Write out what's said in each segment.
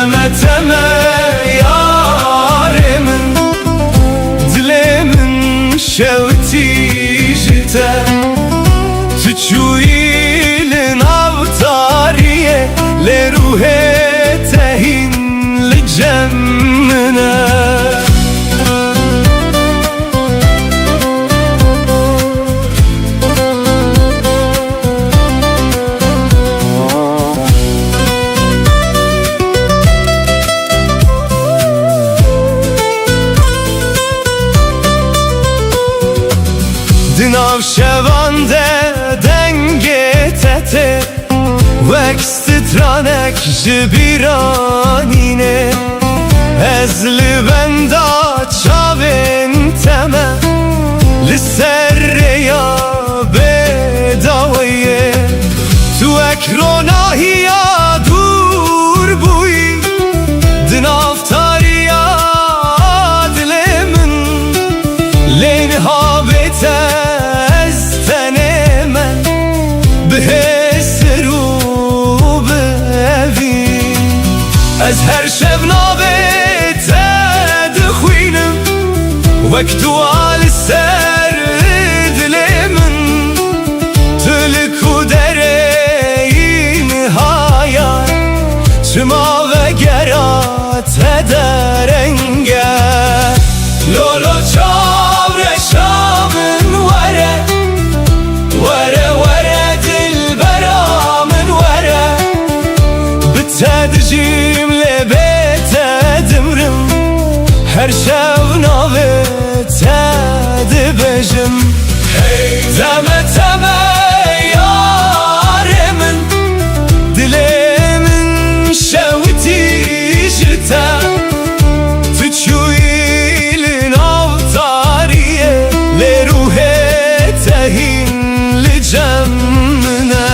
Teme teme yarimin, dilimin şevti jite, تچویل ناوتاریه لروح تهین لجمنه دناو شوانده دنگه تته وکسترانک جبیرانینه از لبندا چاوین تمه لسر یا بداویه تو اکروناهی یا دور بوی دناو تاریا دلمن لینها بیته از هر شب نابت دخوینم وقت وال سر دل من تلک و درین هایان شما و گرات درنگه لولو چاور شامن وره وره وره دل برامن وره بتدجیم هر شب ناوت دبجم تمه تمه یارمن دلمن شوتی جتا تچویل ناوتاریه لروح تهین لجمنه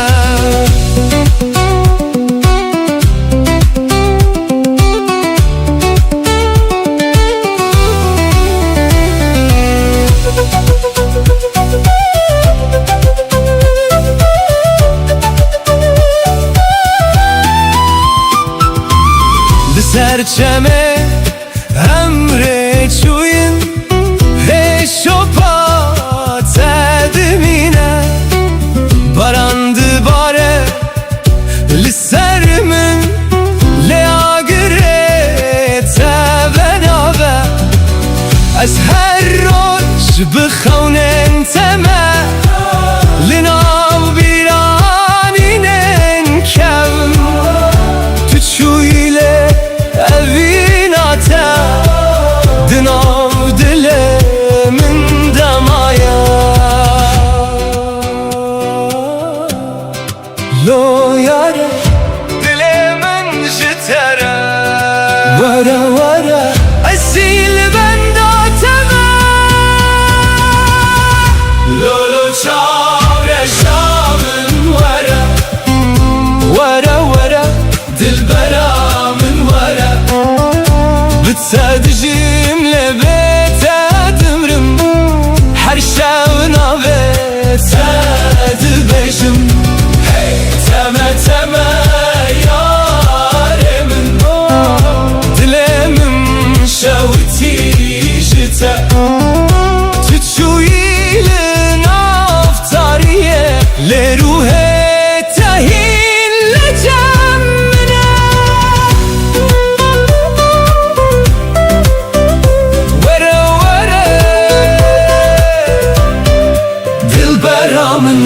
سرچمه امره چوین هشوپا تدمینه باراند باره لسر من لیاگره تبناوه از هر روش بخونن تمه لناو بیرانینن کم تو چویله اویناتا دناو دل من دمایا لو یاره دل من جتره ورا ورا اصیل بنداتمه لولو چاور شامن ورا ورا ورا دل برامن ورا بتسادجیم لبیت دمرم هر شب ناوت دبجم تمه تمه یارمن دلمم شوتی جتا تچویل نافتاریه لروح تهین لجمنه وره وره دل برامن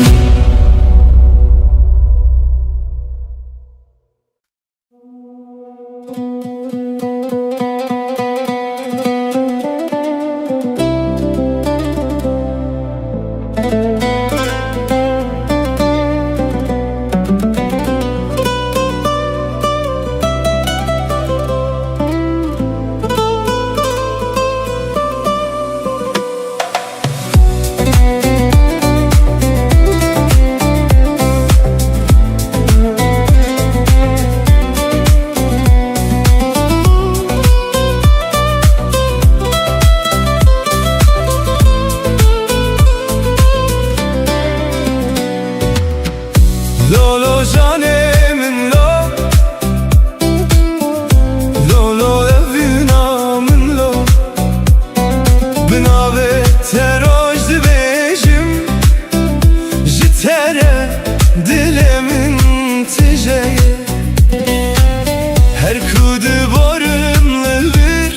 her kudu borumludur.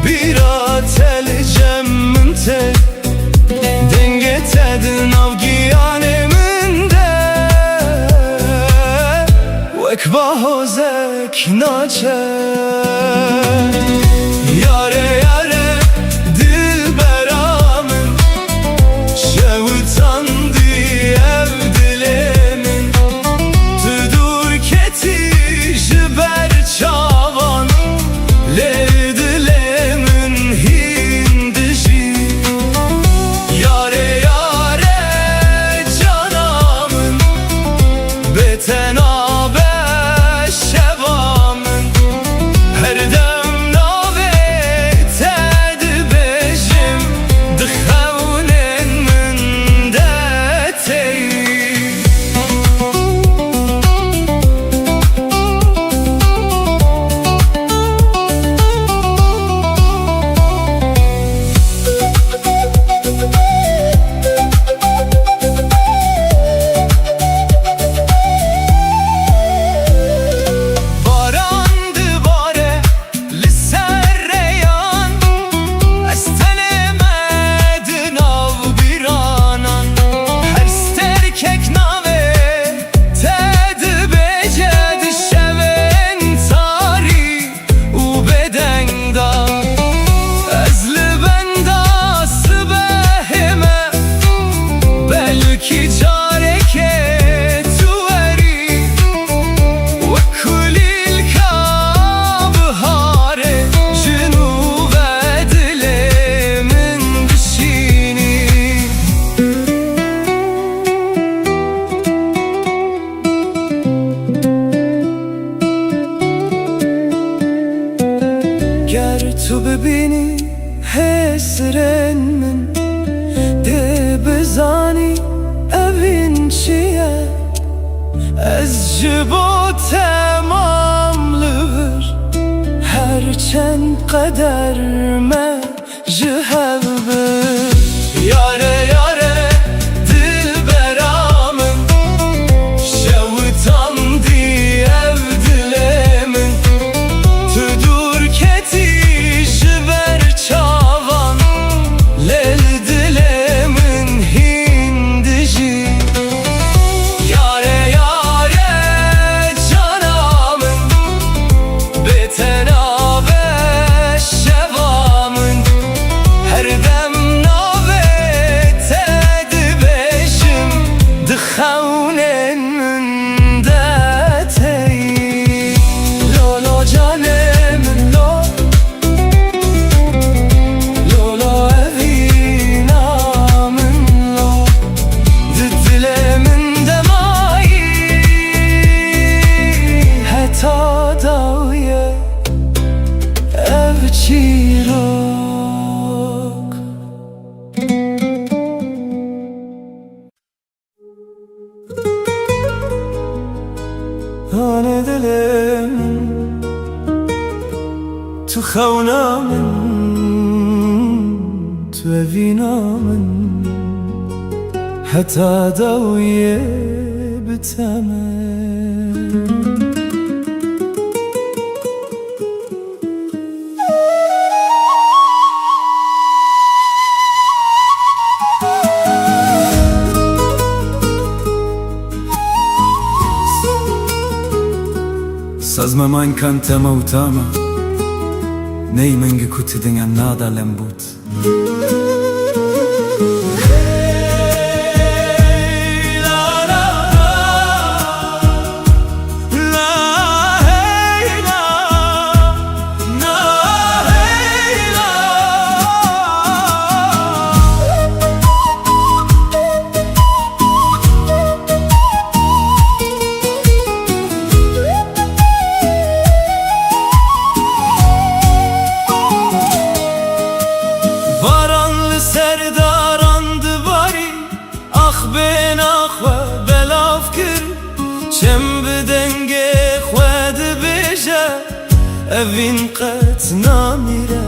Bir atel cemmente dengetedin avgiyaneminde vekva hozek naçe. Yare yare dilberamın şevutandı ev dilemin tüdur keti jiber çavan le dilemin hindişi. Yare yare canamın beten abe şevamın her dem nave ted bejim dıxevnen min detey. Barandı bare li serreyan estelemedin av bir anan her sterkek nave ted becedi şeven tari u bedenda ezli benda sıbehime belki careke tuveri ve kulil kabhare jinu ve dilemin dişini. گر تو ببینی حسرن من ده بزانی evin çiye ez ji bo temamlıdır herçend qeder me ji hev bir. Yare yare dilberamın şevutandı ev dilemin tüdur keti jiber çavan lel dilemin hindişi. Yare yare canamın beten abe şevamın her dem nave ted bejim dıxevnen min detey. Lo lo canemin lo lo lo evinamın lo dilemin demayi heta daviye ev çirok. Hane dilim tu xewnamın tu evinamın heta daviye bitemen. Sazma man kanta mautama nei mengi kutidinga nada lembut. evin qet namire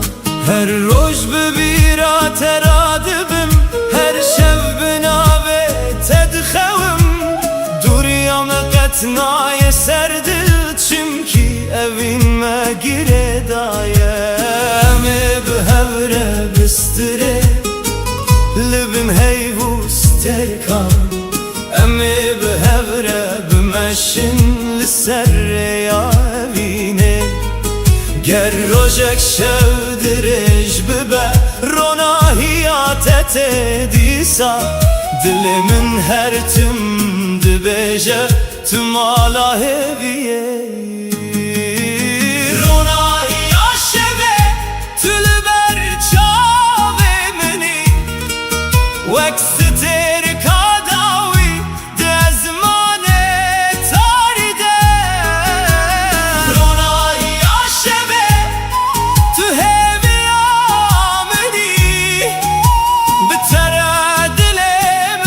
her roj bibira teradibim her şev binave tedxevim duriyam qet naye serdil گر روژک شو درج ببه رونا هیاتت دیسا دل من هر تم دبیجه تم آلا هویه رونا هیا شبه تل بر چاوه منی وکستر کاداوی ده زمان تاریده رونا هیا شبه تو همی آمنی بتره دلم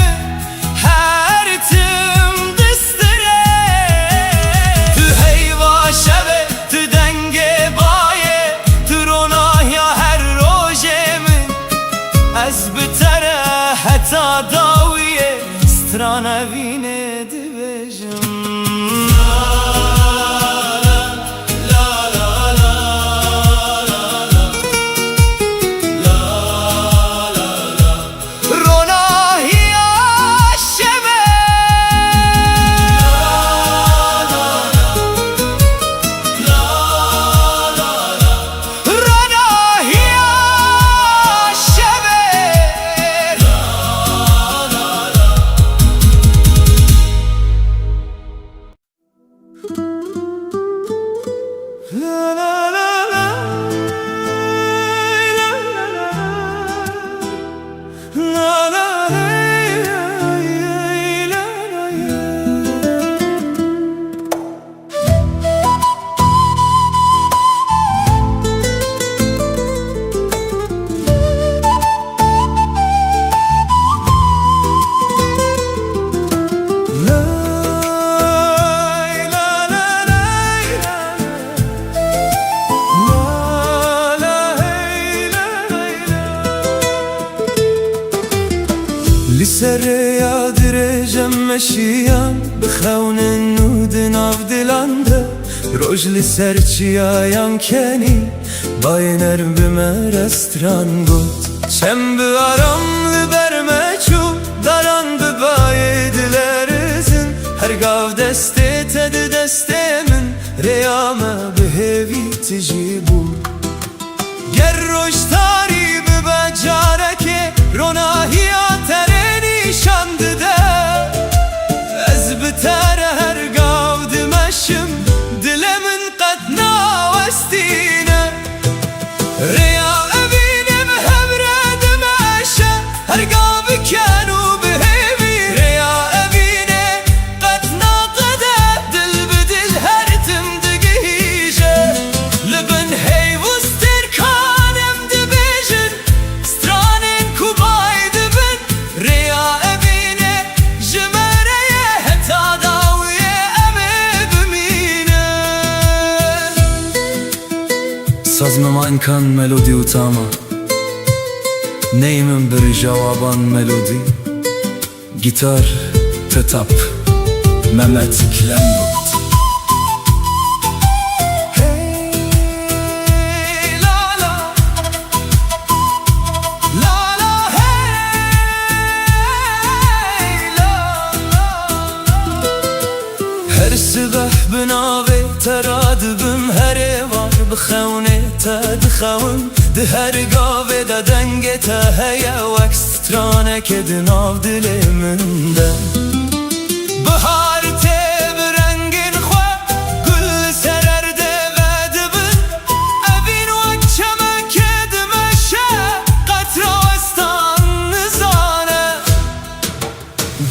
هر تم دستره تو هیوا شبه تو دنگ بایه تو رونا هیا هر روژه من از بتره حتی داویه سترانه وینه دبیجم لسر یادرجم مشیان بخون نود ناف دلانده روج لسر چیایان کنی باینر بمه رستران بود چم بیارم لبرمه چو داران ببای دلرزن هر گاو دسته تد دسته من ریامه به هوی تجی بود گر روش تاری ببه جارکه روناهی آتره نشانده ده از بتر هر گاو دمشم دلمن قد ناوستینه ریا اوینم همره دمشه هر گاو کنو بهوی ریا اوینه قد ناقده دل بدل هر تم دگیجه لبن هیوستر کانم دبیجن سترانین کوبای دبن ریا Sazmama imkan melodi utama Neyimin bir cavaban melodi Gitar, tetap, Mehmet Klembut Hey la la La la hey la la Her sabah binave teradibim her var بخونه تدخون ده هر گاوه ده دنگ تا هیا وکسترانه که دناو دل من ده بهار تب رنگین خواه گل سرر ده غدبن اوین وکچمه که دمشه قطراستان نزانه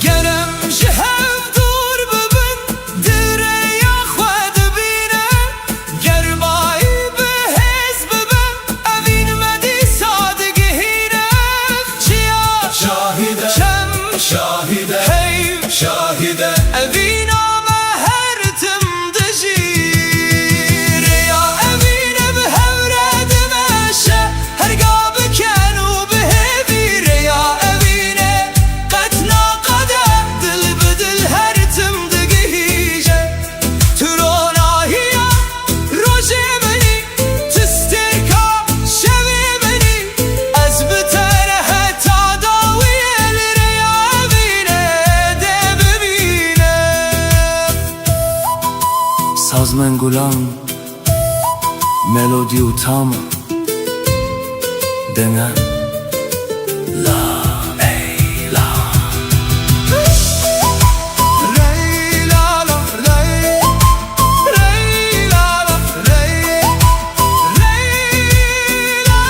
گرم جهو دور ببن دره یا خواه دبینه گربای شاهده هی شاهده اوینا ما هر تم دجی ریا اوینه به هوره دمشه هر گاب کنو به هوی ریا اوینه قد ناقده دل بدل هر تم دگیجه تروناهیا روژه منی تسترکا شوی منی از بتره حتی Sazmen gulam melodi utam denen la ey la rey la la rey rey la la rey rey la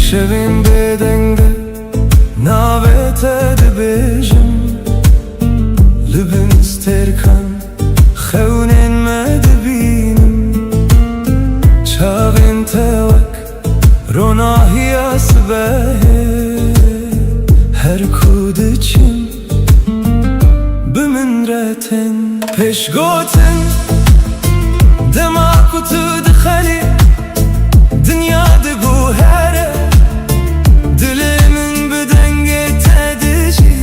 Şevin bedenge navete de bejim Lübün sterkan xevnen medbinim Çavin tevak ronahiya sbehe Her kudiçim bümünreten Peşgotin dema kutu dkhali Dünyada bu here Dilimin bedenge tedici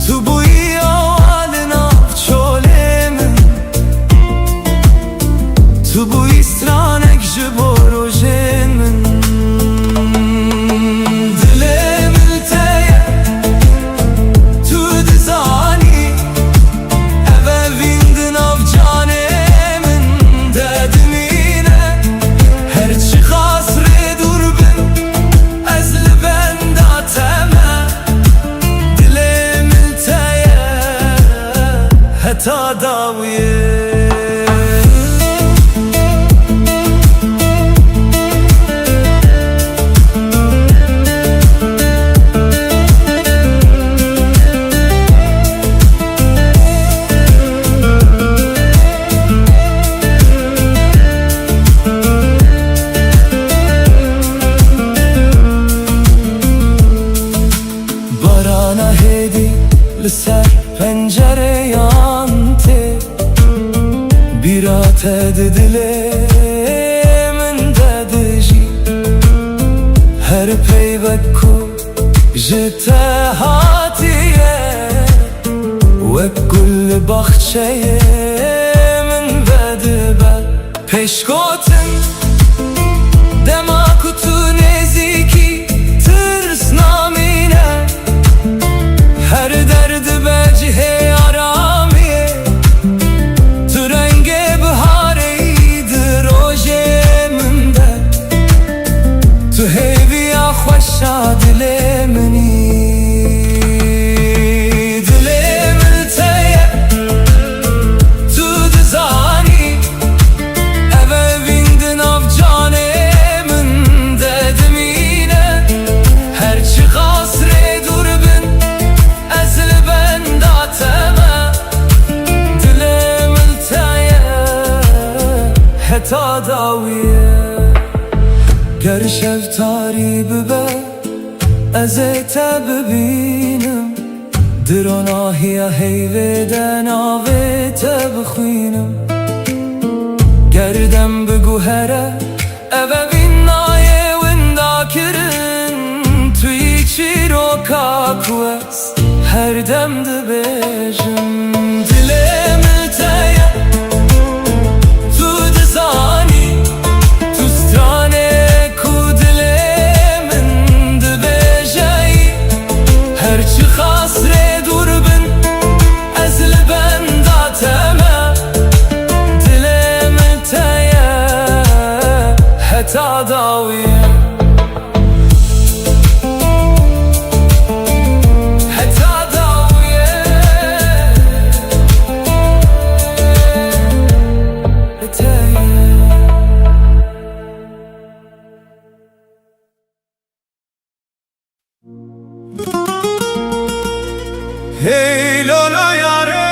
Tu bu iyi avalina çolemin Tu bu istranek jiborojemin Dilimin teye Tu dizani Eve vindin av canemin Dedim yine Her çıkasre durbin Ezli benda teme Dilimin teye Heta daviye Barana hedi Liser pencere yante Birat edile min dedici Her peybek ku jete hatiye Ve gül bahçeye min vedibel Peşkotin dema kutu neziki Tırs namine Her derdi becihe aramiye Tu renge bihareydi rojeminde Tu heviya xoşa dilemini Dilimin teye Tu dizani Eve vindin av canemin Dedim yine Her çıkasre durbin Ezli benda teme Dilimin teye Heta daviye Ger şevtari bibe Ezete bibînim Dironahiya heyveden avete bixwînim Gerdem biguhere Eve vinnaye winda kirin Tui çiroka kwest Her dem dibêjim Dilimi teye Tu dizani Tu strane ku dilimin dibêjeyi Her çi xasre durbin Ezli benda teme Dilimi teye Heta daviye Hey lola yare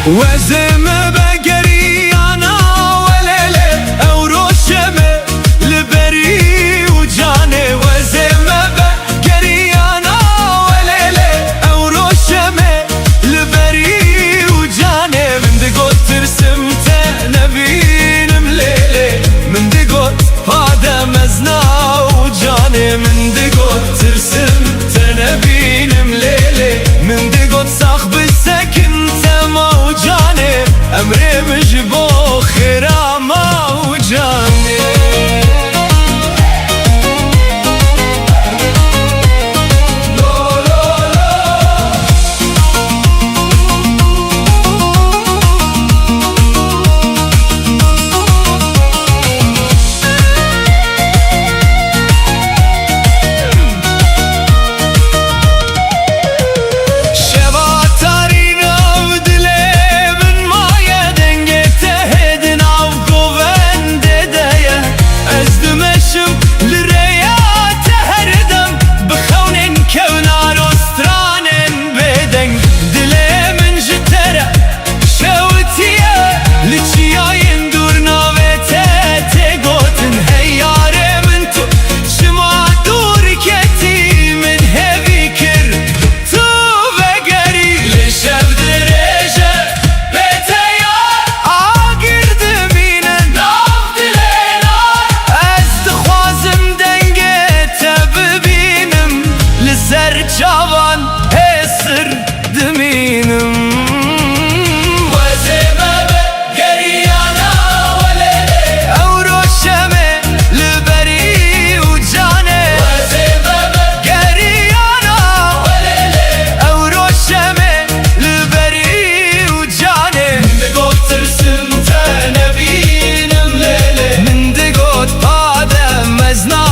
وزم بقري أنا وليلة أو روشمة لبري وجاني وزم بقري أنا وليلة أو روشمة لبري وجاني من دقوت ترسمت نبين مليلة من دقوت هذا مزنا وجاني من دقوت ترسمت نبين مليلة من دقوت صاحب السكن موجاني أمري مجبو خيرا موجاني Cavan esir deminim وزمة بقري أنا وليلة أو روشمة لبري وجاني وزمة بقري أنا وليلة أو روشمة لبري وجاني من دقوت ترسمت نبين مليلة من دقوت هذا مزنا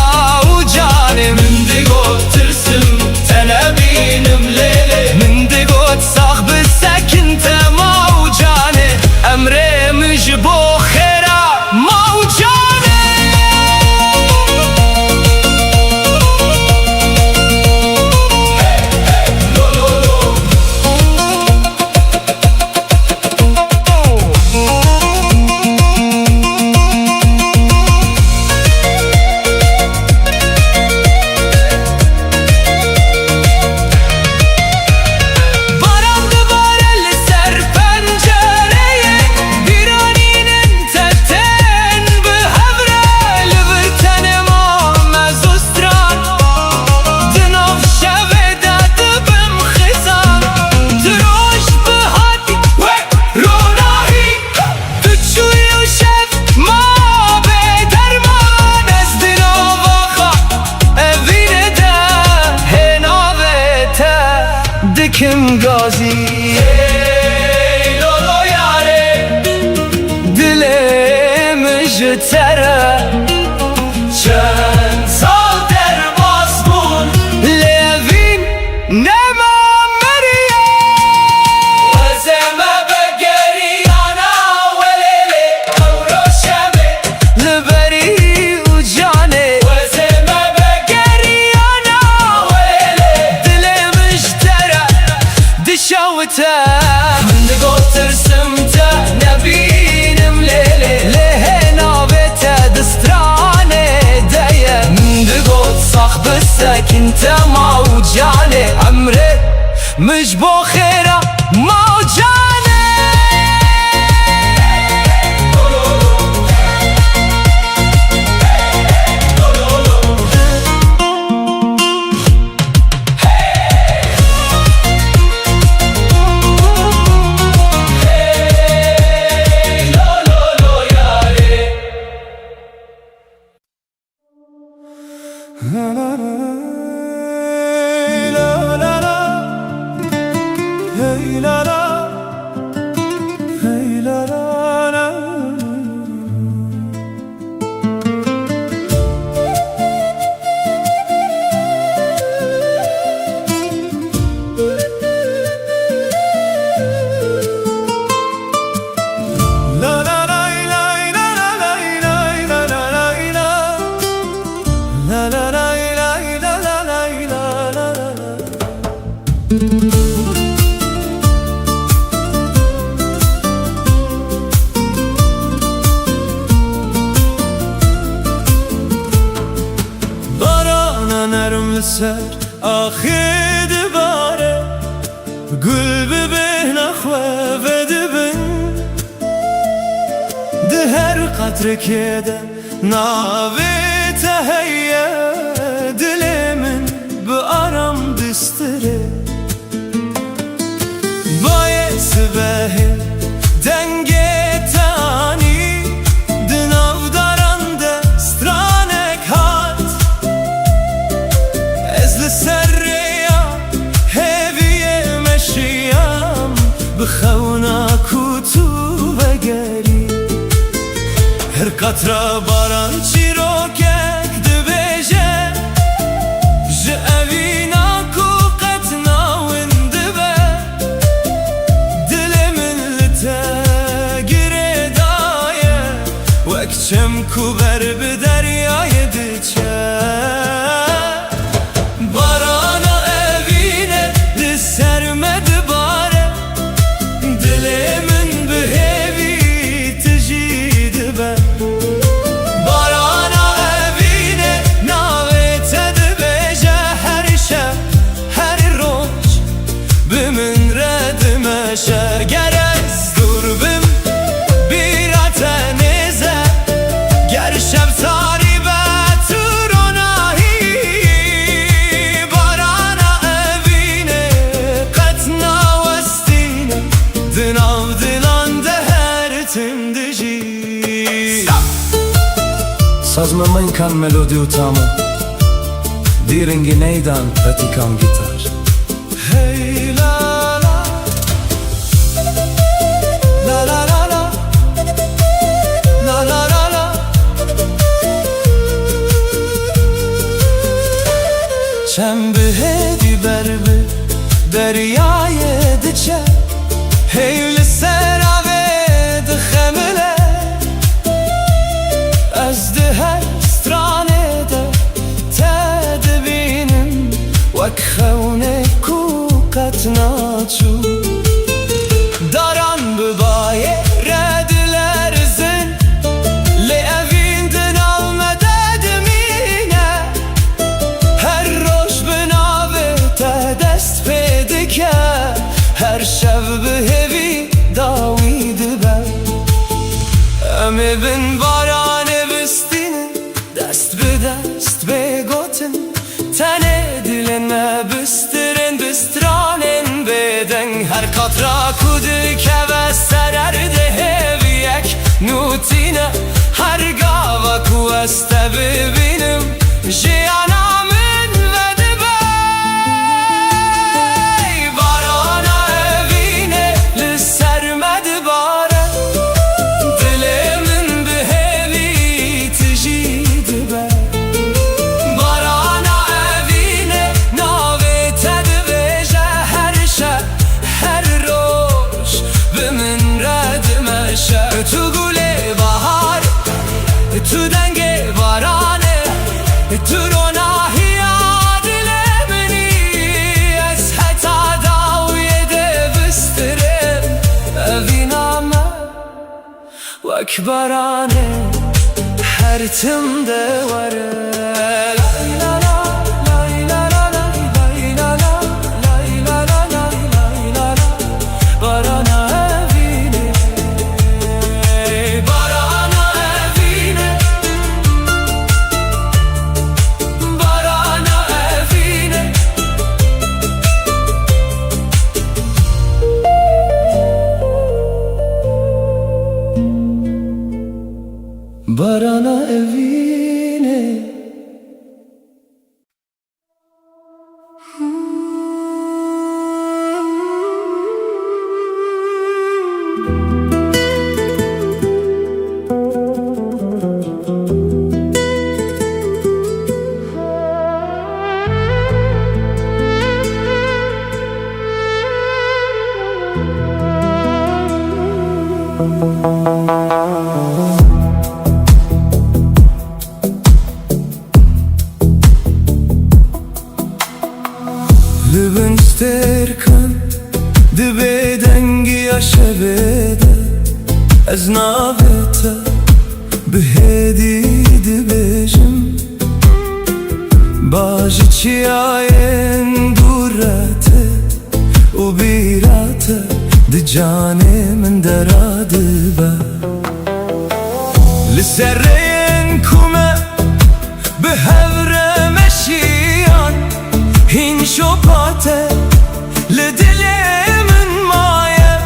وجاني من دقوت ترسمت نبين مليلة من دقوت صاحب السكن موجاني أمري مجبو خيرا موجاني دكم غازي لولو ياري دلي مجترى چند سال در باسمون لوین نما مریا وزمة بقري أنا وليلة أو روشمة لبري وجاني وزمة بقري أنا وليلة دلي مجترى دشوته من دقوت ترسمته نبين مليلة لهنا بيته دستراني دايه من دقوت صاحب السكن موجاني عمري مجبو خيره موجاني la la la la la la لسر آخی دباره گل ببه نخواه و دبن ده هر قطره که ده ناوی تهیه دل من به آرام دستره باید سبه دنگ تانی دناو دارنده سترانک هات از لسریا هیوی مشیم بخونا کتو بگری هر قطره باران چی رو کک دبیجه جه اوینا کو قطنا ونده به دل من لتگره دایه وکچم کو بر به دریای دچه بارانا اوینه لسر مدباره دل من به هیوی تجید به بارانا اوینه ناوی تدبیجه هر شب هر روز به من ردمشه گر از دور بم بیرات نیزه گر شب تاری به تو روناهی بارانا اوینه قطنا وستینه دناو دلان ده هر تم دجی Sazma من kan melodi utamo Diringi neydan pratikam gitar Hey la la la la la la la la la la Çem bihedi berbi deryay diçe Heyli serave dxemile از ده هر سترانه ده تدبینم وک خونه کو قطناچو داران ببایه رد لرزن لی اوین دناو مدد مینه هر روش بناوه تا دست پیده که هر شب به هوی داویده بر امی بن بارانه بستینه دست به دست بگوتن تنه دلن ما بسترن بسترانن بدن هر قطرا کده که بسترر ده هویک نوتینه هر گاوا کو است ببینم جیانا من وده بای بارانا اوینه لسر مدباره دل من به هوی تجید بر بارانا اوینه ناوی تدبیجه هر شب هر روش به من ردمشه تو گله بهار تو دنگ بارانه تو روناهی دل منی از حتا داوی ده بسترم اوینامه وک بارانه هر تم ده وره لای لا لا لای لا لا لای لا لا لای لا لا لای لا لا بارانا اوینه بارانا اوینه بارانا اوینه بارانا اوینه Lübün sterkan dibe dengi yaşabede Ez naveta bihedi dibejim باجي چیاین دورته و بیراته دی جانه من دراده با لسرین کمه به هفره مشیان هین شپاته لدل من مایه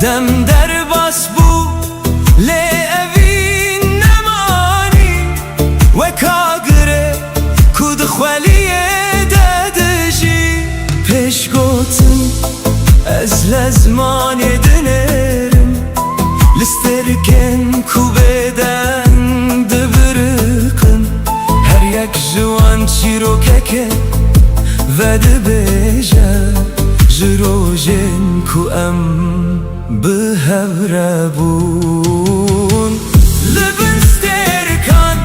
دم در باس بو لأوین نمانی و کاغره کود خوالیه دادجی پیش گوتن از لزمان دنرم لسترکن کو بدن دبرقن هر یک جوان چیروککه و دبیجه جروجن کو ام به هفره بون لبن سترکن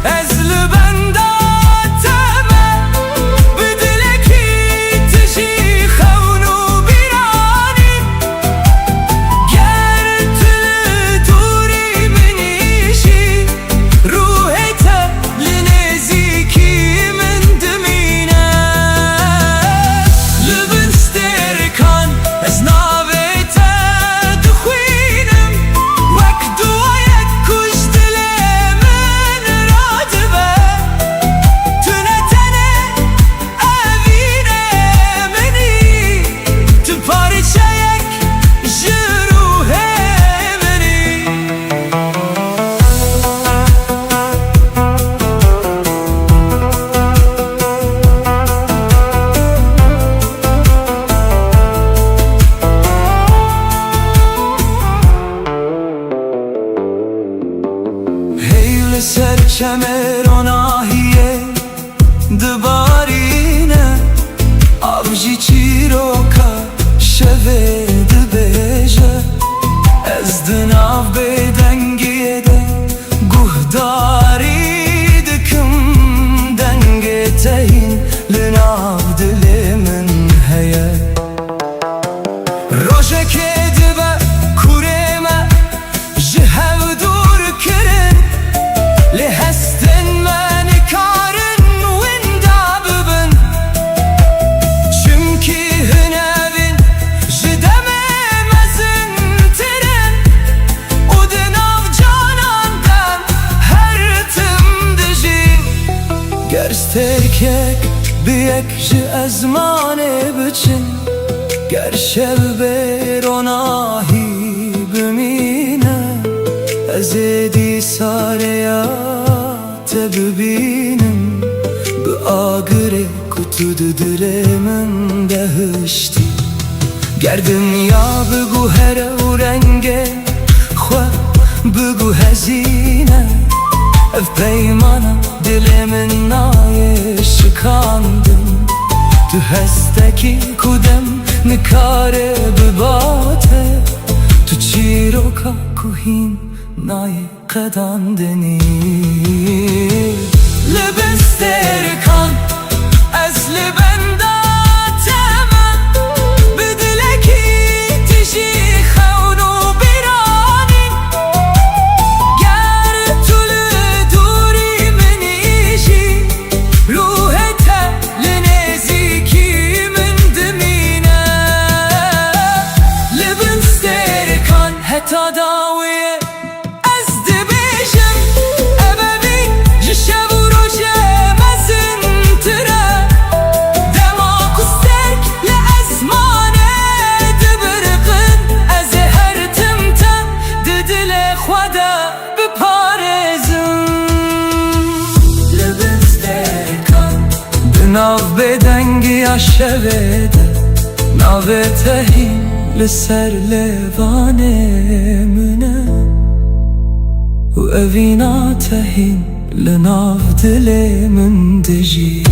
از لبن داتمه بدلکی تجی خونو بیرانی گر تل دوری منیشی روحیت لنزیکی من دمینه لبن سترکن از ناویت دخوینم وک دوایت کش دل من رادبه تنه تنه اوینه منی تو پارچه یک جروح منی هیل سر چمر و ناهیه دبارینه آبجی چیروکا شوه دبیجه از دناف بدنگیه ده گهداری دکم دنگه تهین لناف دل من هیه روشه که دبه کورمه جهو دور کرن لهستن من کارن وندا ببن چمکی هنوین جدمه مزن ترن و دناف جانان دم هر تم دجین گرسترکک بیک جه ازمانه بچن گر شب بروناهی بمینه از دی ساریات ببینم به آگره کتود دل من دهشتی گردم یا بگو هر و رنگه خواه بگو هزینه اف پیمانه دل من نای شکاندم تو هستکی کدم نکاره بباته تو چیروکا کوهین نای قداندنی لبن سترکن از لبن داتمه بدلکی تجی خونو بیرانی گر طول دوری منیشی روحت لنزیکی من دمینه لبن سترکن حتی داویه از دبیجم ابوی جشب و روشه مزن تره دماغ و سترک لازمانه دبرقن از هر تمتم ددل خدا بپارزم لبن سترکن بناو بدنگی عشویده ناو تهی لسر لوانه منه و اوینا تهین لناف دل من دجی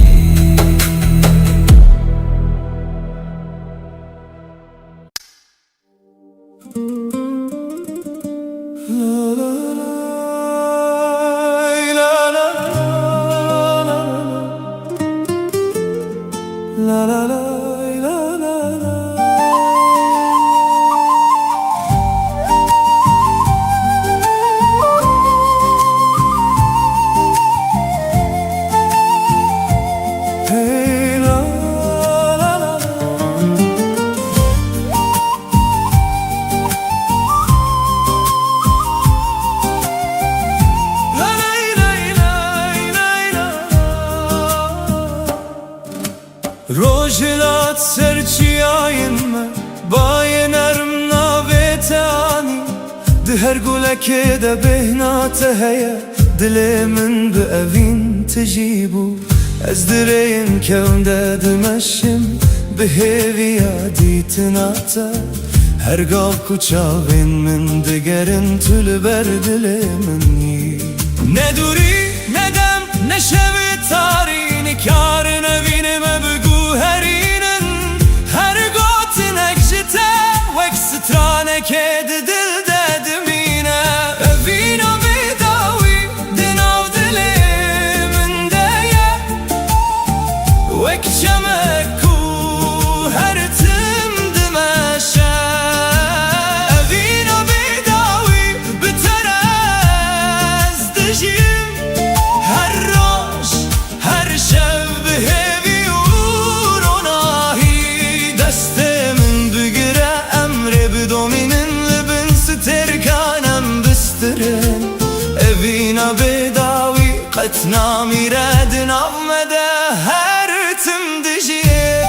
روجلات سرچیاین ما باینرم ناویتانی ده هر گلک ده بهنات هیا دل من به اوین تجیبو از درین کون ده دمشم به هیویا دیتناتا هر گاو کچاوین من دگرن تل بر دل منی ندوری ندم نشوی تارین کار نوینم بگو هرینن هر گوتن اکشته وک سترانه که دل دادمینه اوینا بیداوی دناو دل من دایه وک چمکو هر تم دمشه اوینا بیداوی بتر از دجیم هر روش هر شب هیوی و روناهی دست من بگیره امر بدومینن لبن سترکانم بسترن اوینا بیداوی قطنا میردن آمده هر تم دجیه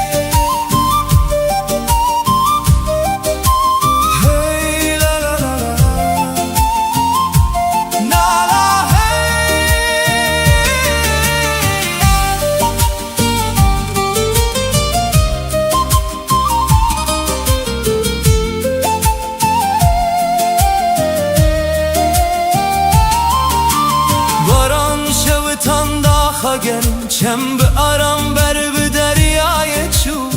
چم به آرام بر به دریای چو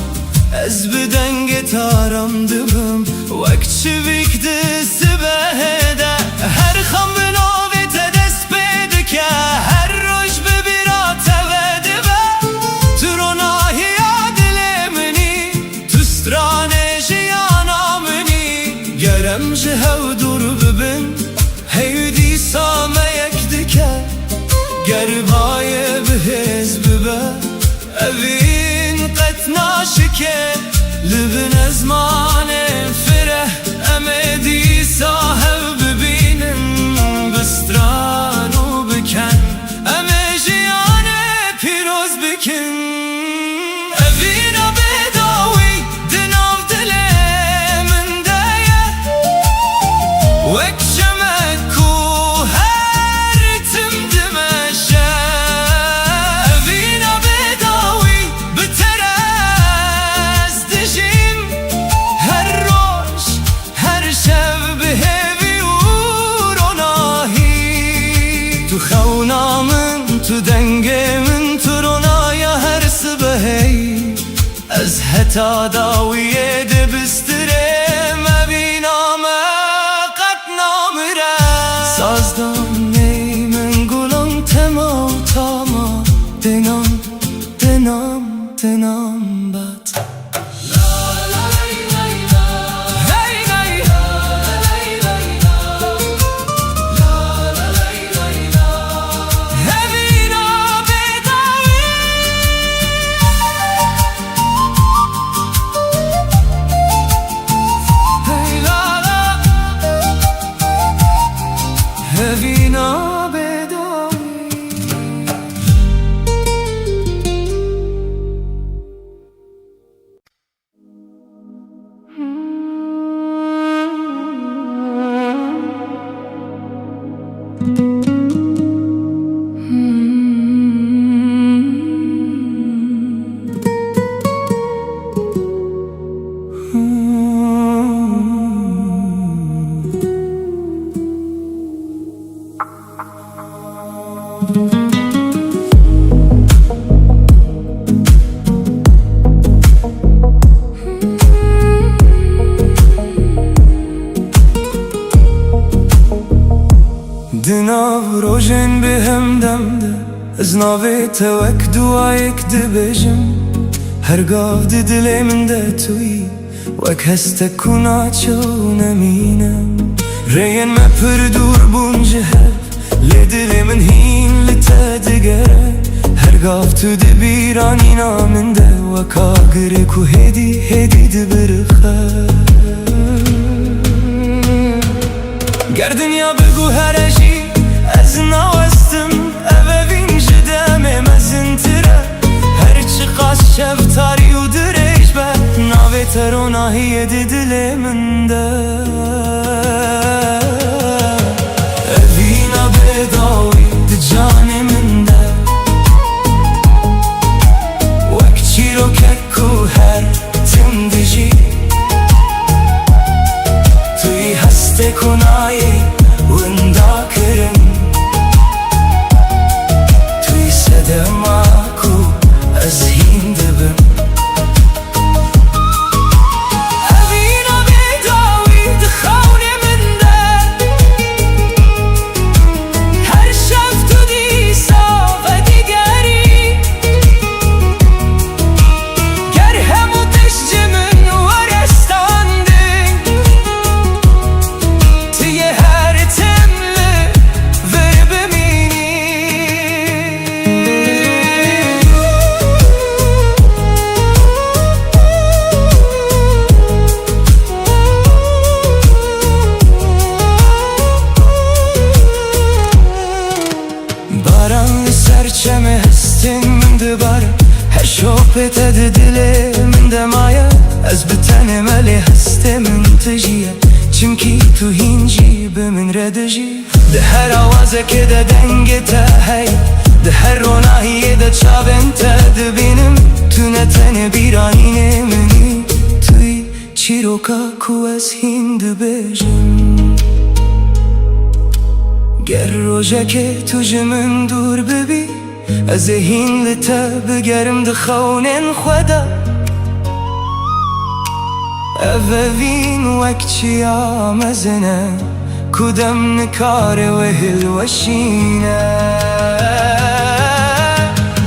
از به دنگ تارم دبم وقت چویک دست بهده هر خم به نویت دست بده که هر روش ببیرات وده به تو روناهی دل منی تو سترانه جیانا منی گرم جهو دور ببین هیدی سامه یک دکه گربای بهز ببه اوین قطنا شکه لبن ازمان فره امدی صاحب ببینن بستران و بکن امجیان پیروز بکن اوین بداوی دناو دل من دایه وک شمکو تو دنگ من تو رونایا هر سبهی از حتا داویه دبستره مبینام قد نامره سازدان نی من گلم تما تاما دنام دنام دنام بد اوینا بداوی دناو روژن به هم دمده از ناوی توک دوایک دبجم هرگاه دل من ده توی وک هسته کنا چو نمینم رین ما پر دور بونجه لدل من هین لتا دگره هرگاه تو دبیرانی نامن ده وکا گره هدی هدی دبرخه گردنیا بگو هرشی از نوستم اوه وین جدم مزنتره هرچی قاس شب تاری تروناهی دل من ده اوینا بداوی ده جان من ده وک چیرو که هر تم دجی توی هسته کنایی وندا کرن توی صدما کو از هین دبم سرچمه هستین من دبار هشوپت دل من دمایا از بتن ملی هسته من تجیه چمکی تو هینجی به من ردجی ده هر آوازه که ده دنگ تا هی ده هر روناهی ده چابن تا دبینم تو نتن بیرانین منی توی چیروکا کو از هین دبجم گر روژه که تو جمن دور ببی از هین لتا بگرم دخونن خدا اوین وک چیا مزنه کدم نکار و هل وشینه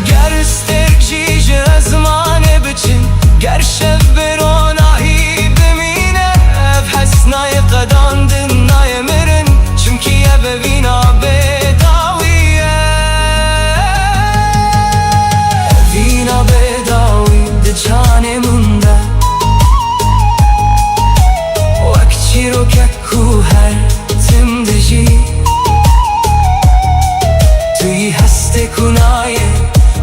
گر استرک جیج ازمان بچین گر شب بروناهی بمینه اف حسنای قدان دنای مرن چمکی اوینا بداویه اوینا بداوی ده جان منده وک چیرو که کو هر تم دجی توی هسته کنای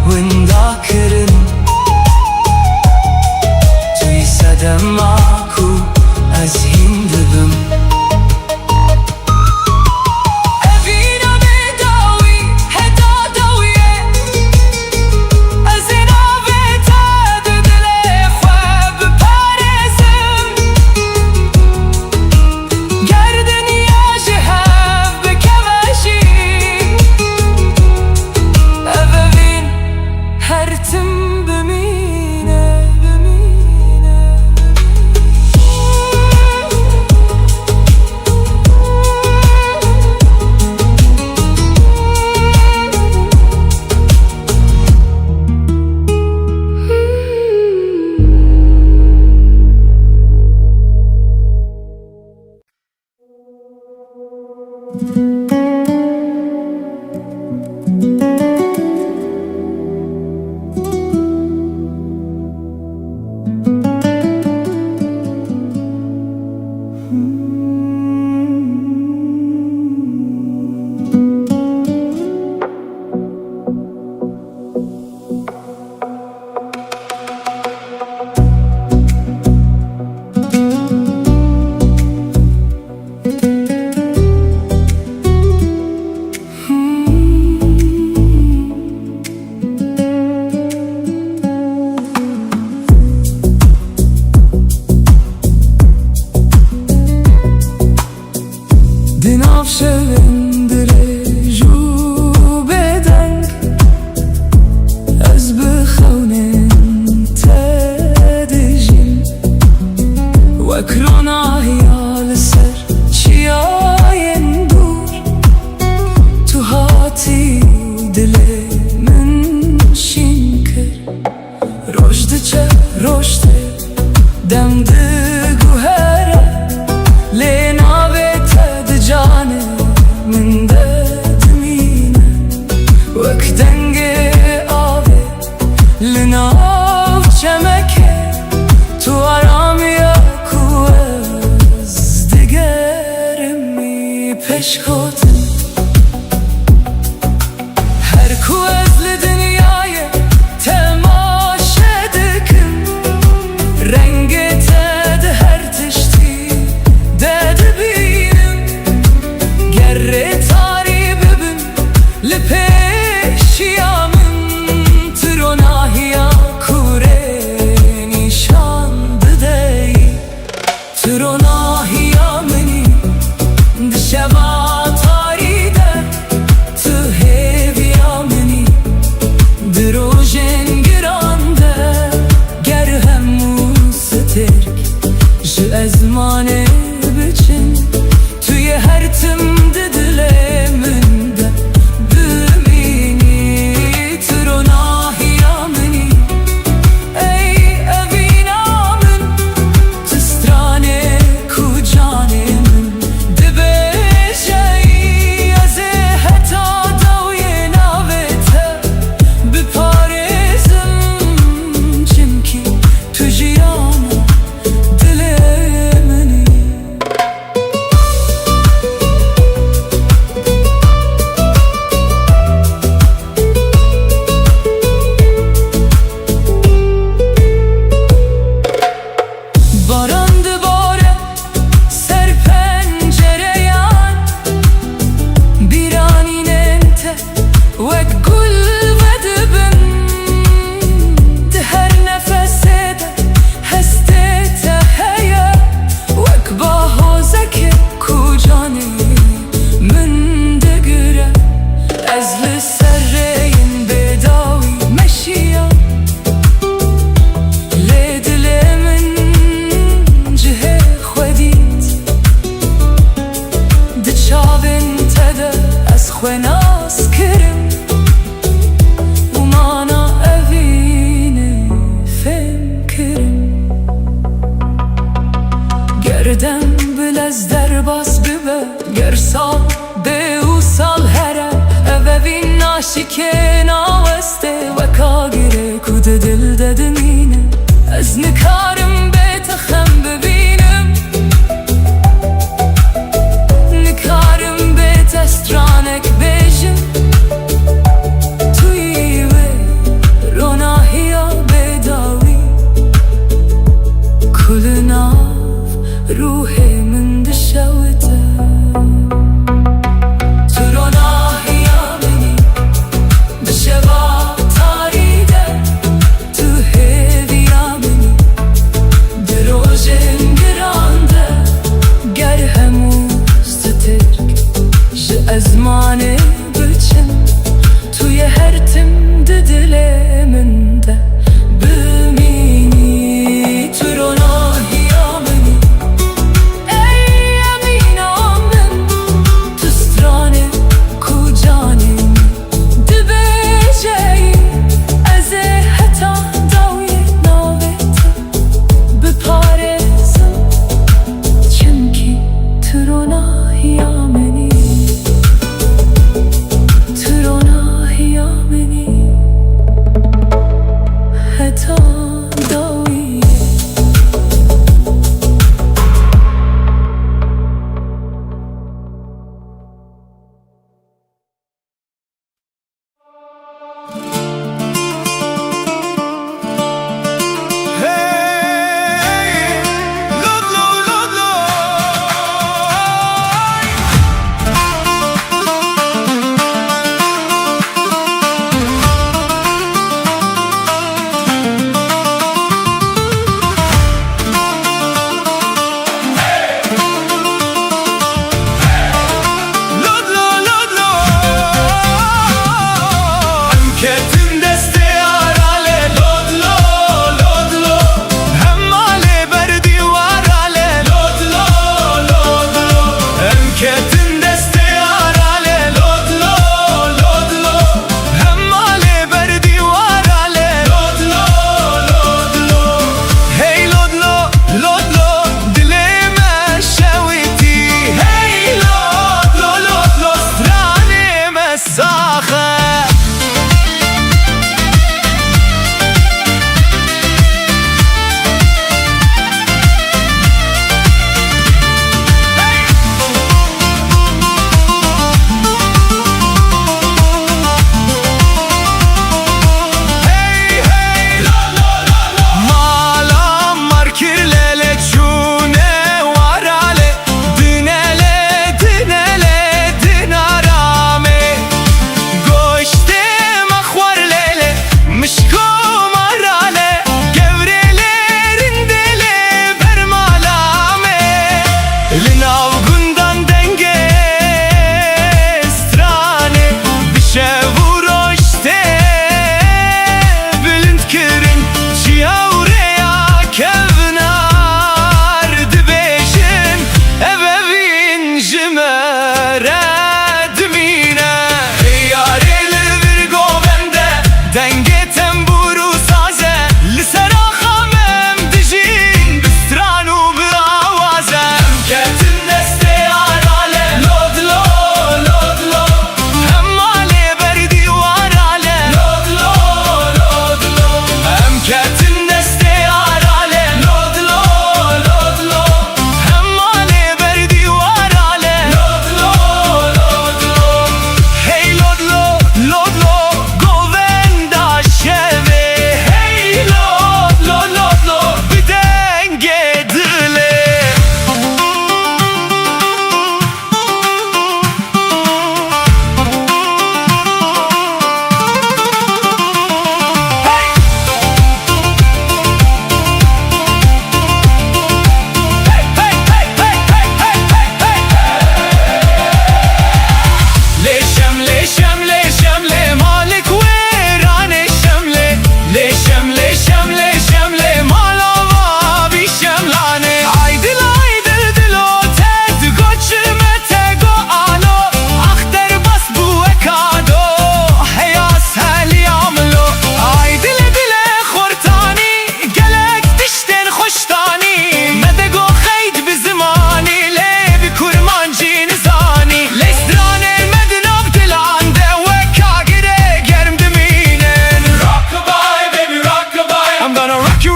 وندا کرن توی صدما کو از هین دبم که ناوسته و کاگیره کود دل ددمینه از نکارم به تخم ببینم نکارم به تسترانک بیجم توی و روناهی ها بداوی کل ناف روح من دشوته تو روناهی ها منی بشوا تاریده تو هیوی ها منی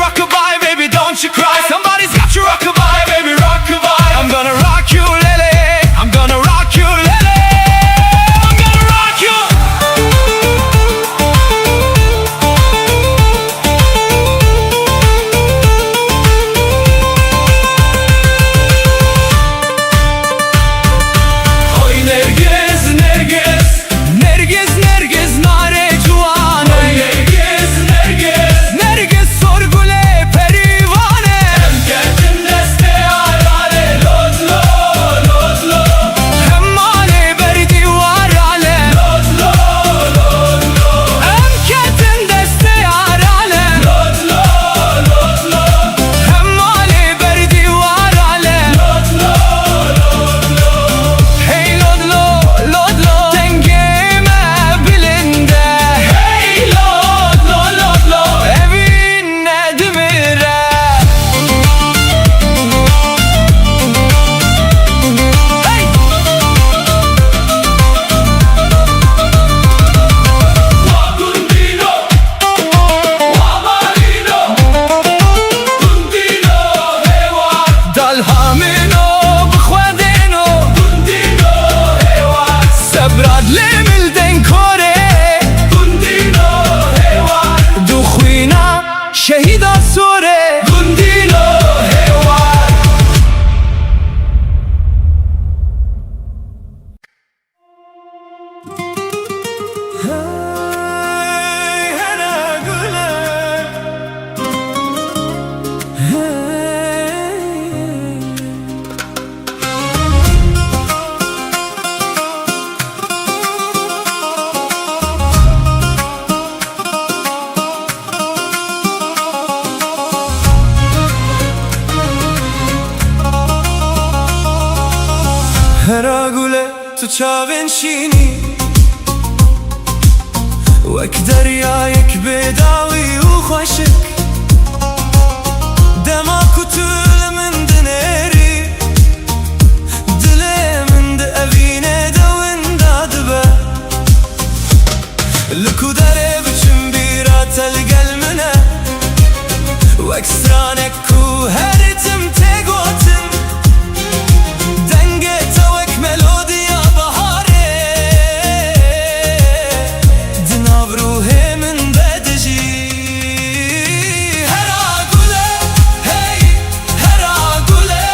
rockabye, baby, don't you cry. Somebody's got your rockabye, baby, rockabye. I'm gonna rock you, lily. I'm gonna rock you, lily. I'm gonna rock you. Oy Nergiz, Nergiz, Nergiz, Nergiz, nare cuvane. Oy Nergiz, Nergiz, Nergiz, sorgule perivane. Hem geldim deste ayare, lodlo, lodlo. Hem male berdi varale, lodlo, lodlo. Hem geldim deste ayare, lodlo, lodlo. Hem male berdi varale, lodlo, lodlo. Hey lodlo, lodlo, dengeme bilinde. Hey lodlo, lodlo, evine dimire. Hey! Wagundino, wamarino, gundino, hewa. Dalhamino, bkhwadino, gundino, hewa. Sabrad limil den kore, gundino, hewa. Dukhwina, shahida sore, gundino, hewa. Hey, hera gule. هرا گوله تو چاوین شینی وک دریایک بداوی و خوشک دما کتول من دنری دل من ده اوینه دوین دادبه لکو داره بچم بیرا تلگل منه وک سرانک کو هرتم تگوتن دنگه توک ملودیا بهاره دناو روح من بدجی هرا گله هی هرا گله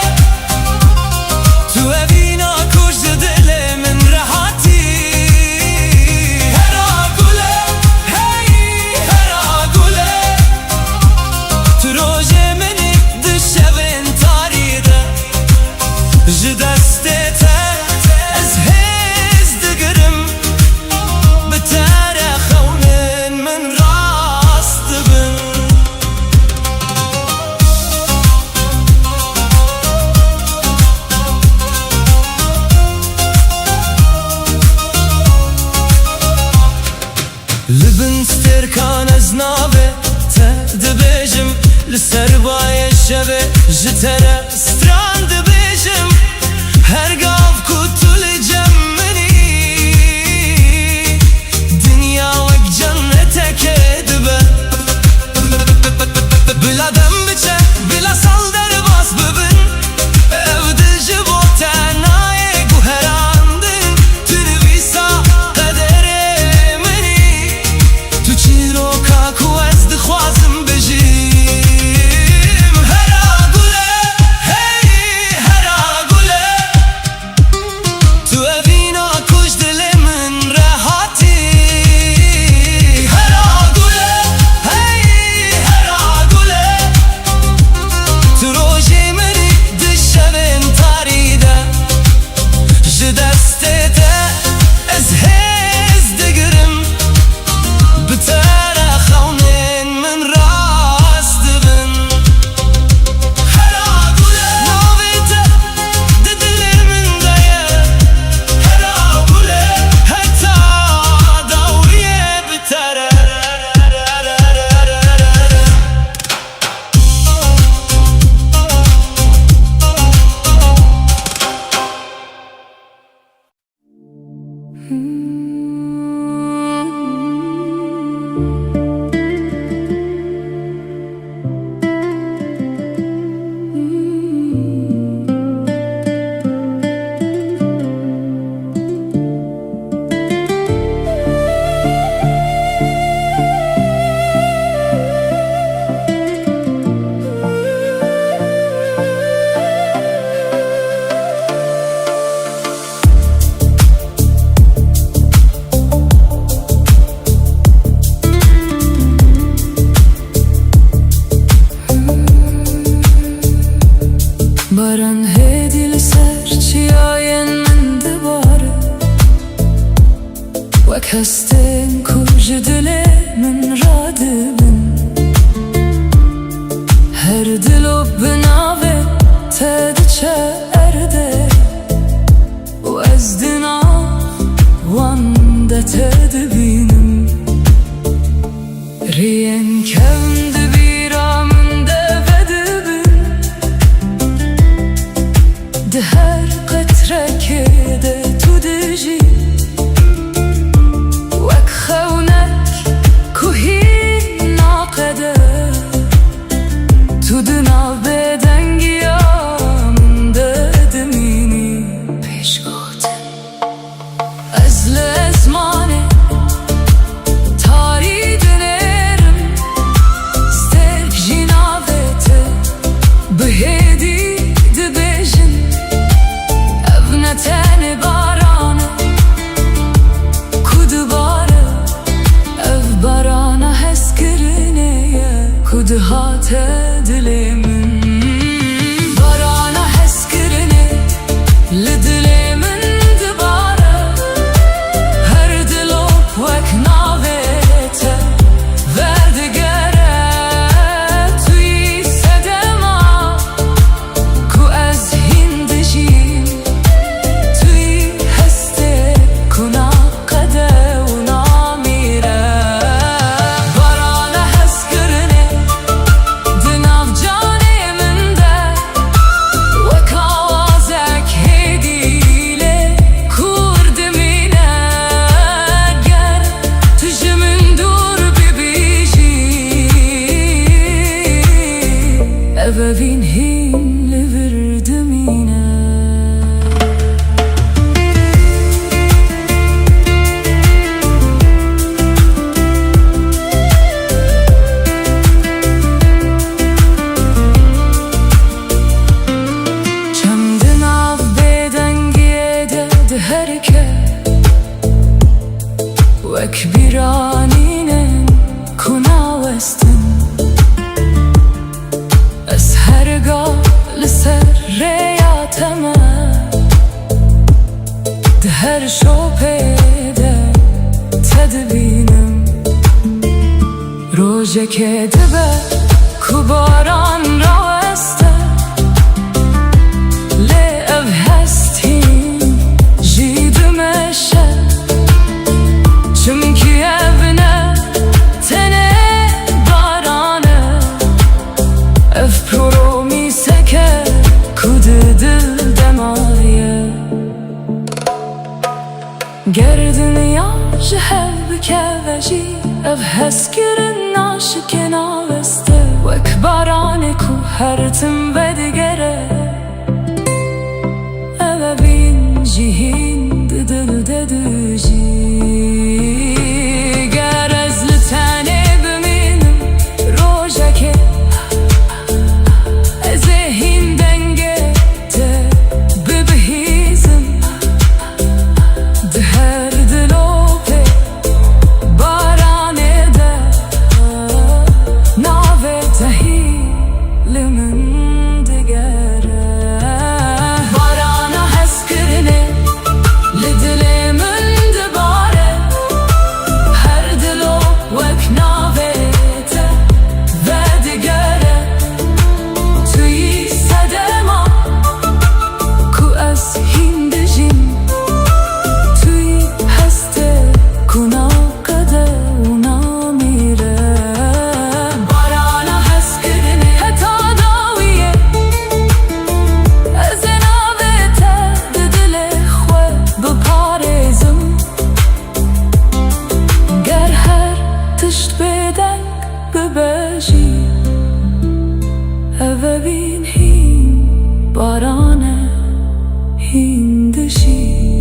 تو اوینا کش دل من راحتی هرا گله هی هرا گله تو روز منی دشوین تاریده جدستت از هز دگرم بتاره خونن من راست بن لبن سترکان از ناوه تدبیجم لسر بای شبه جتره ستران دبیجم هرگاف کتول جمنی دنیا وک جنتک دبه بلا دم بچه بلا سال در باز ببین evde jibo tenayê guherandin tu nivîsa qederê minî tu çîroka ku ez dixwazim bijîm hera gule دبن هر دلو بناوه تدچه ارده و از دنا وانده تدبینم رین کند بیرامنده و دبن ده هر قطره که ده تو دجی وک خونک کوهی ناقده تو دنا بدنگی آمنده دمینی پیش گوتن از لزمانه تاری دنرم سترک جناوته بهدی دبیجن ابنتن بارانه کدباره اف بارانه هست کرنه کدهات دلی من بارانه هست کرنه لدلی من دباره هر دلو وک ناویته وردگره توی صدما کو از هندجی توی هسته کنا قده و نامیره بارانه هست کرنه دناف جانه من ده وک آوازک هدیله کورد مینه گر تجه من دور ببیجی ابوین هین لورد مینه چمدن آف بدنگیه ده هرکه وک بیرانینه کنا وستن از هرگاه لسر ریاتمه ده هر شوپه ده تدبینم روژه که دبه کو باران راوسته لی او هستیم جیدمشه چمکی ابنه تنه بارانه اف پرو می سکه کود دل دمایه گردن یا جهل بکه وجی اف هست کرن ناشکن آوسته وک بارانه کو هرتم بدگره او بین جهین دل ددوجی گر از لتنه بمینم روژه که ذهین دنگه ته ببهیزم ده هر دلو به بارانه ده ناوه تهی لمن دگره بارانه هست کرنه لدل من دباره هر دلو وک ناوه ته و دگره توی صدما کو از هندجین توی هسته کنا قده و نامیره بارانه هست کرنه حتی داویه از ناوه ته دل خواه بپارزم گر هر تشت بدنگ ببجی او بین هین بارانه هندشی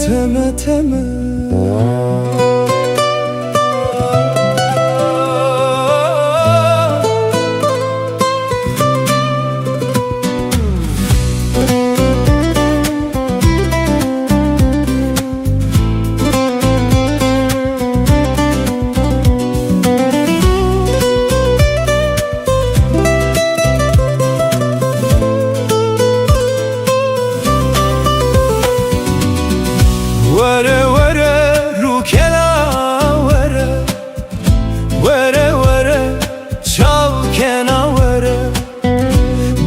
تمه تمه وره çavkena vere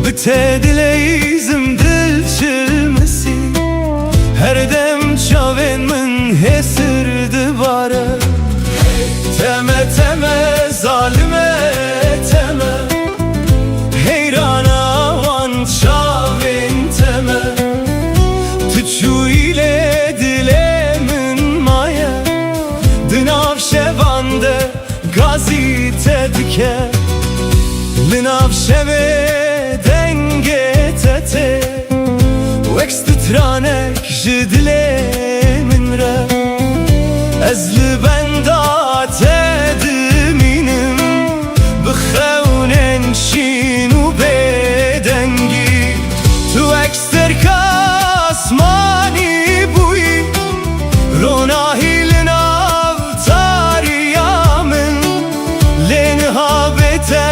Bite dileyizim dil çilmesi Her dem çavên min hesirdi bare Teme teme zalime teme Heyrana van çavên teme Tüçü ile dilemin maye Dınav şevande gazite dike Linav şeve denge tete Vekst tranek jidile min re Ezli benda tediminim Bixewnen şinu bedengi Tu ekster kasmani buyi Ronahi linav tariyamin Lenhabete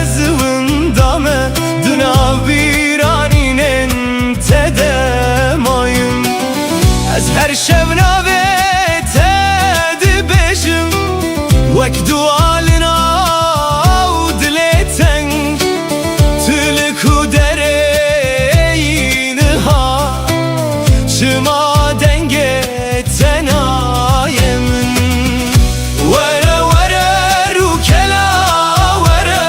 ezvindame Dınav biraninen tedemayım Ez her şevnave tedibejim Vek dualina av dileten Tülku dereyini ha Çıma denge tenayemin Vere vere rukela vere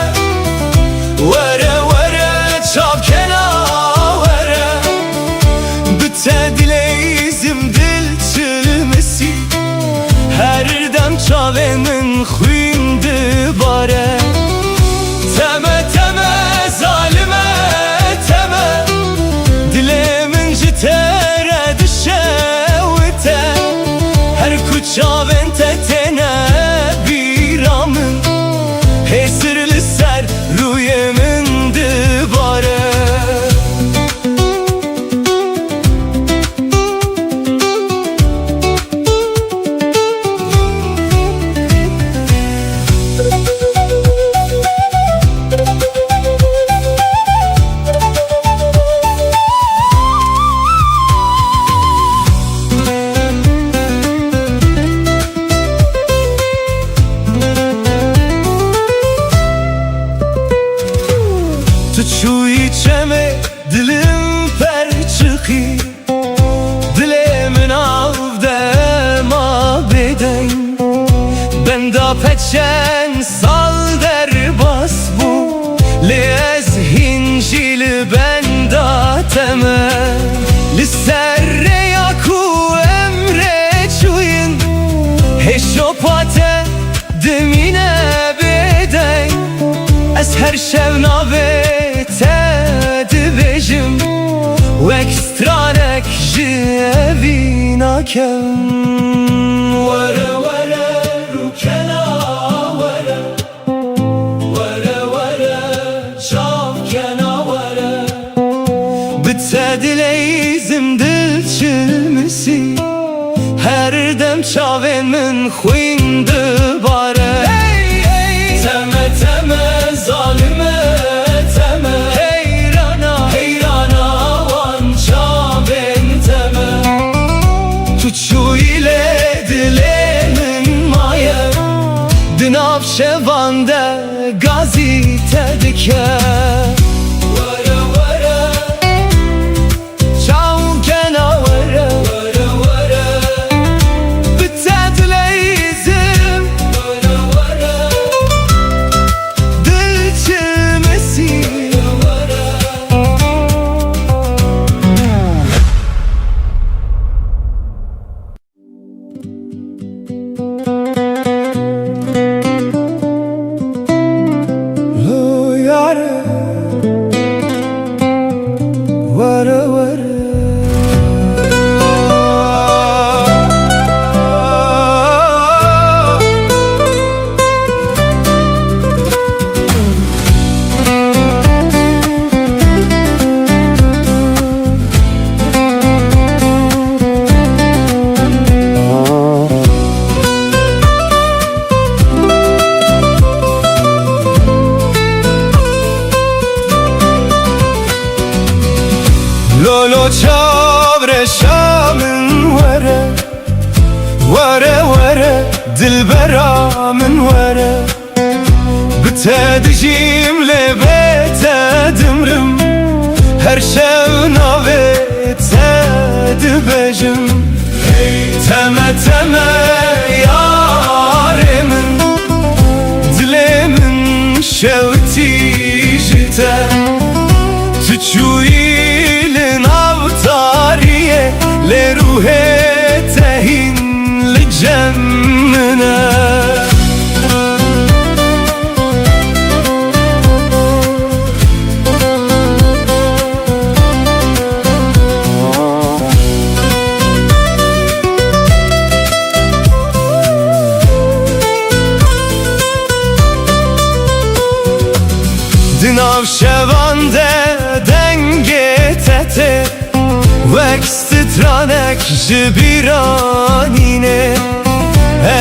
Vere vere çavkena vere Bite dileyizim dil çilmesi Her dem çavemin xuyndi bare Teme teme zalime teme Dilemin jitere düşevite Her kuçaven tetene biramın Hesirli ser rüyemin dibare Tu içeme dilim per çıkı Dilemin avde ma beden Benda peçen sal der bas bu Lez hincil benda teme Lisserre yaku emre çuyin Heşopate demine beden Ez her şevnave tedibejim Vek stranek jevinakem Vere vere rukena vere Vere vere çavkena vere Bite dileyizim dil çilmesi Her dem çavên min xuyndi bare Teme teme zalime teme Heyrana heyrana van çavên teme Tuçu ile dilemin maye Dınav şevande gazite dike Vere vere çavkena vere Vere vere bite dileyizim Vere vere dil çilmesi Lo yare Vere vere Lolo çavre şamın vere Vere vere dilbera min vere تدجیم لبت دمرم هر شو ناوت دبجم ای تمه تمه یار من دل من شوتی جته تو چوی لناو تاریه لروح تهین لجمنه دناو شوانده دنگه تته وکست ترانک جبیرانینه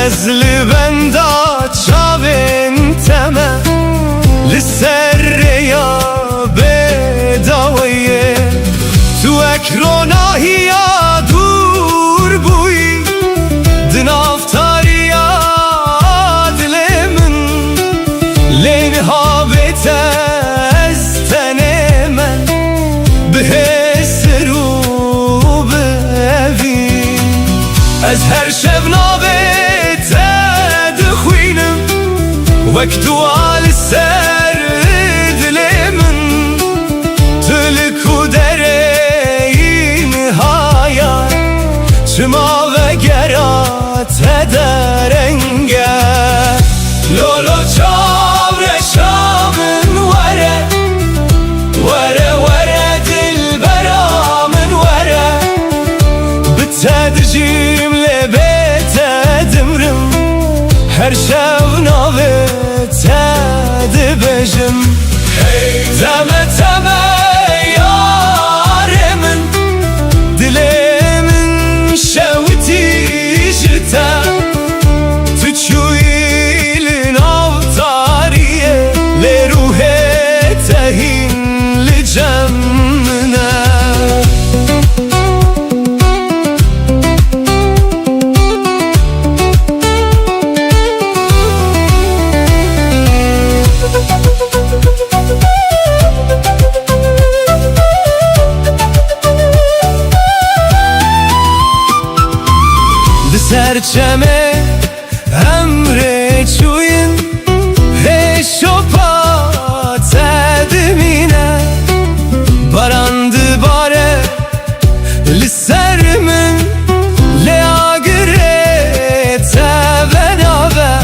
از لبندا چاوین تمه لسر یا بداویه تو اکروناهی یا دور بوی دناو تاریا دل من لینها بیته از هر شب نابت دخوینم وقت وال سر دل من تلک و درین هایا چما و گرات درنگه لولو چاور شامن وره وره وره دل برامن وره بتدجیم لبت دمرم هر شو ناوت دبجم ای تمه تمه یار من دل من شوتی جته تو چوی لناو تاریه لروح تهین لجمنه سرچمه امره چوین هشو پا تدمینه باراند باره لسر من لیاگره تبنابه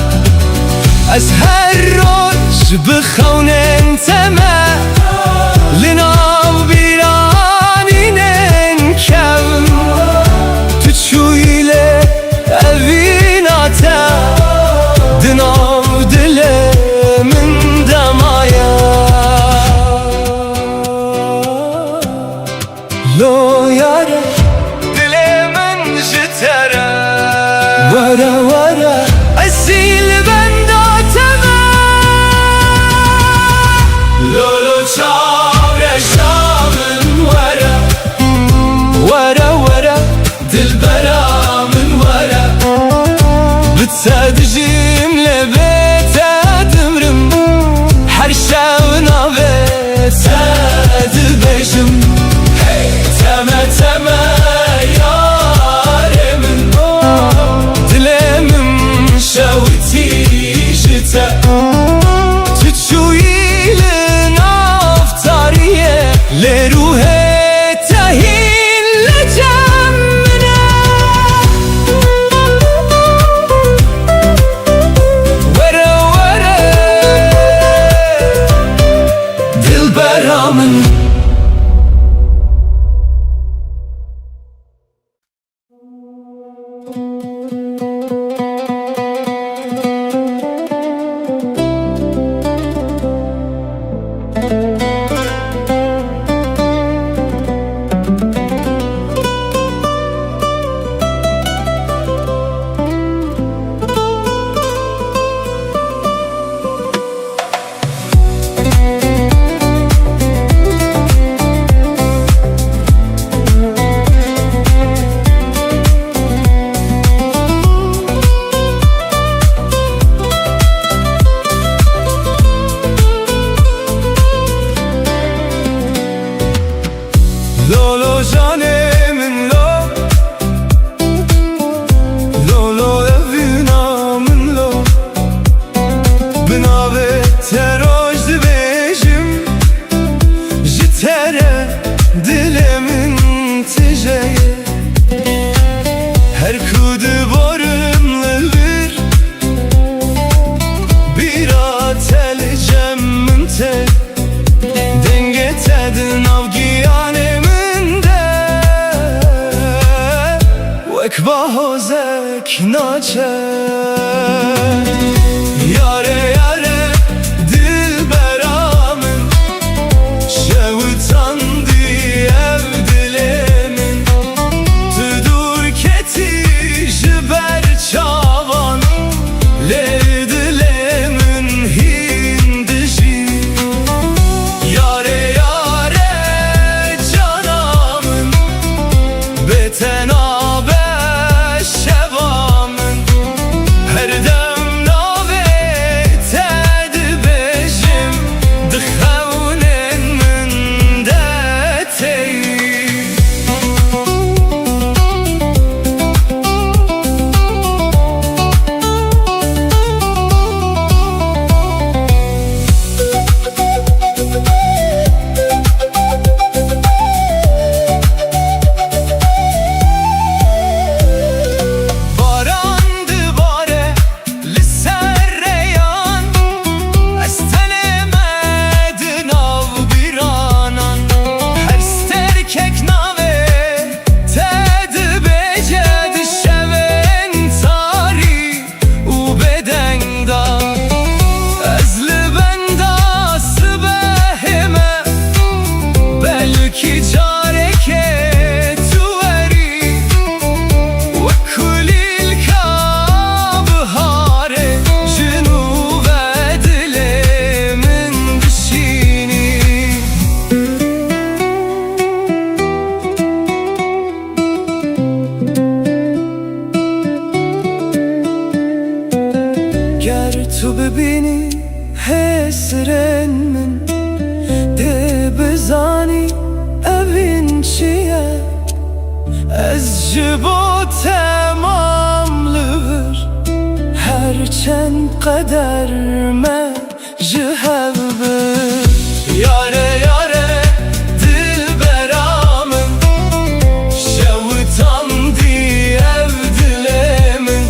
از هر روش بخونن تمه لناو بیرانینن کم تو چویله اویناتا دناو دل من دمایا لو یاره دل من جتره وره وره اصیل بنداتمه لولو چاور شامن وره وره وره دل برامن وره بتدجیم لبت دمرم هر شو ناوت دبجم تمه تمه یار من دل من شوتی جته تو چوی لناف تاریه لروح تهین لجمنه وره وره دل برامن navete roj dibêjim ji te re dilê min tijeye her ku diborim li vir bîra telicem min te dengê te di nav giyanê min de wek bahozek naçe Yare yare dilbera min şewitandı ev dilê min tu dur ketî ji ber çavan lê dilê min hîn dijî Yare yare cana min bê te nabe şeva min her dem Tu bibînî hêsirên min dê bizanî evîn çi ye ez ji bo te mam li vir her çend qeder me ji hev bir Yare yare dilbera min şewitandı ev dilê min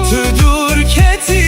tu dur ketî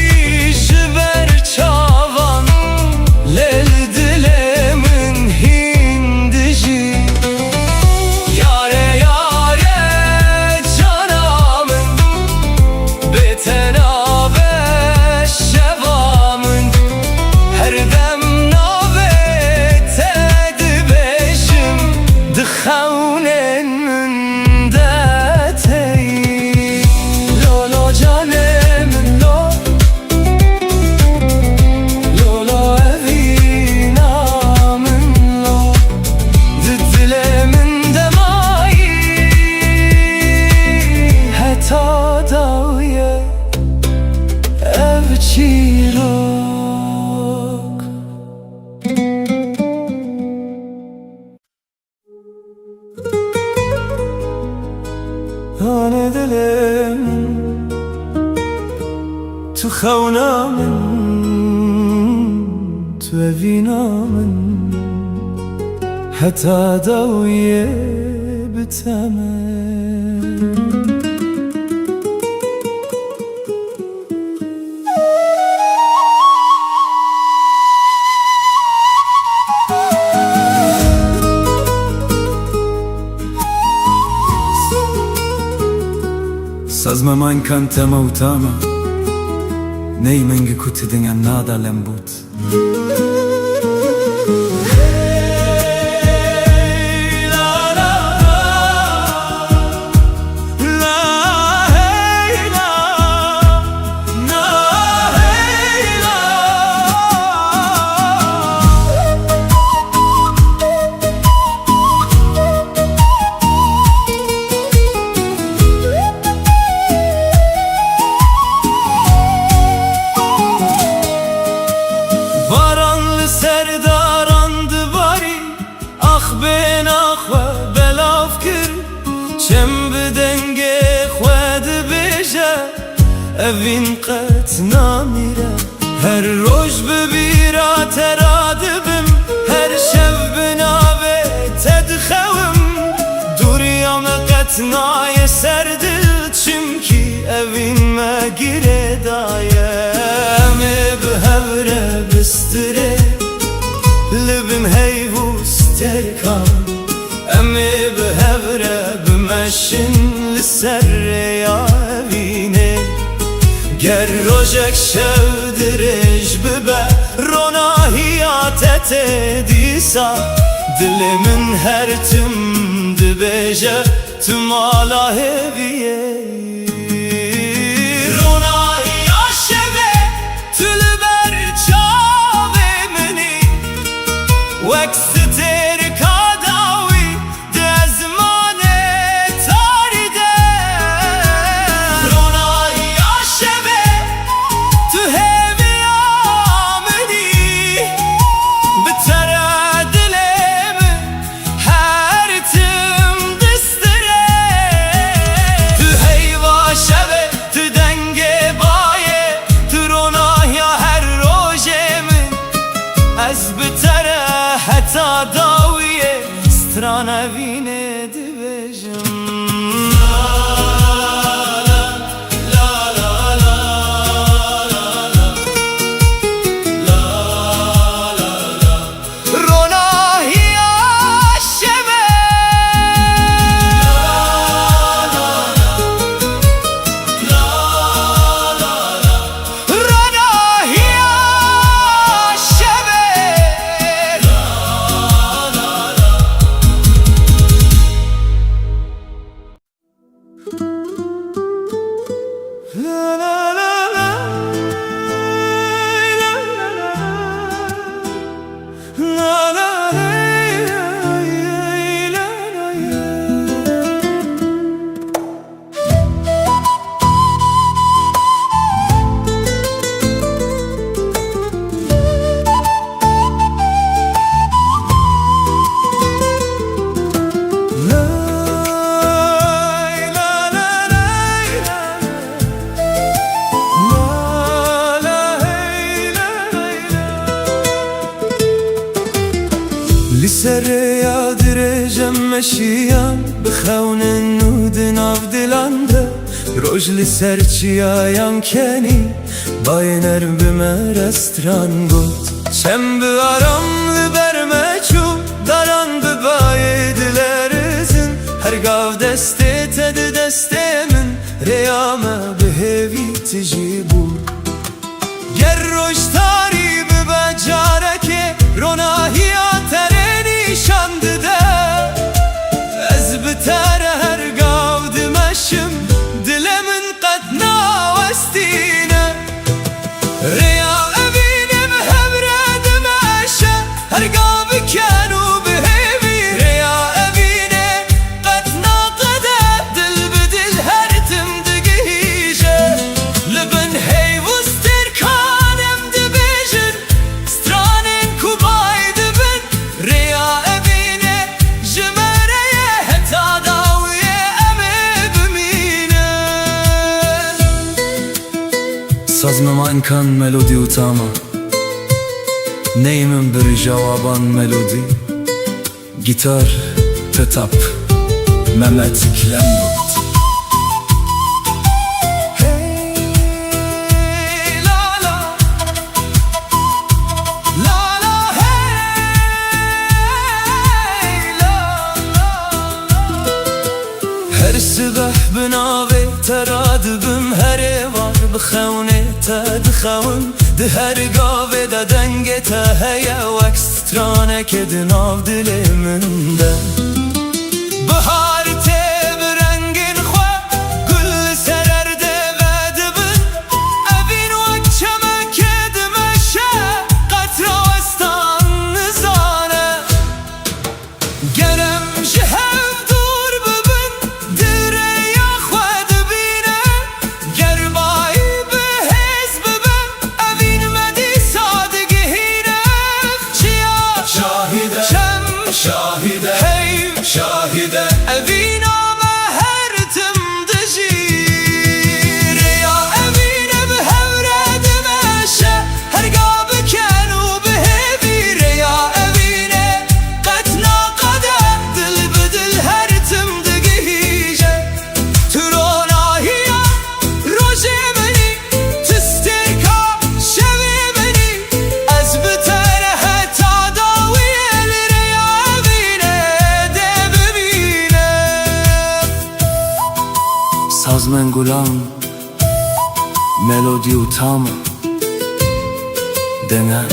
Hane dilim tu xewna min tu evîna min heta dawiye biteme Sazma man kante mautama Nei mengi kuti dengan nada lembut evin qet namire Her roj bibira teradibim Her şev binave tedxevim Duriyam qetnaye serdil Çimki evin me gire daye Emi bihevre bistire Libim heyvus terkan Emi bihevre bimeşin Lisserreya evine Ger rojek şevdirej bibe Ronahiyat etedisa Dilimin her tüm dibeje Tüm ala heviye Ronahiya şeve Tülber çave mini Vekster kadavi Dezmane taride Ronahiya şeve Tu hevi ameni Bitere dilemi Her tim distire Tu heyva şeve Tu denge baye Tu ronahiya her rojemin Ez bitere heta dawiye Strana vine dibejim Ronahiya şeve Ronahiya şeve La la la la La la la La la la لسريا درجم مشيان بخون النود ناف دلانده روج لسرچیا yankeni باینر بمرستران گوت چم بیارم لبرمه چو داران ببای دلرزن هر گاو دسته تد دسته من ریامه بهوی تجیبو گر روش تاری ببجاره که روناهیا ترینی شانده Ez bitere her gav dimeşim Dilemin qed navestine Riya evinim hevre dimeşe Her gav kenu bihevi Riya evine qed naqede Dil bidil her tim digije Libin heyvus terkanem dibijin Stranin kubay dibin Riya evine jimereye heta dawiye eme bimine Sazmama imkan melodi utama Neyimin bir jawaban melodi Gitar, tetap, Mehmet Klemgut Hey la la La la hey la la Her sibah binave teradibim Her var bخونه تدخوم ده هر گاوه ده دنگ ته هیا وکس ترانه که دناو دل من ده بهار ته برنگین خواه گل سررده ودبن اوین وک چمکه دمشه قطراستان نزانه گرم شهف دور ببن دره یا خواه دبینه گربایی به حزب ببن اوین مدی سادگهینه چیا شاهده شم شاهده هی شاهده من گلام ملودی و تام دنه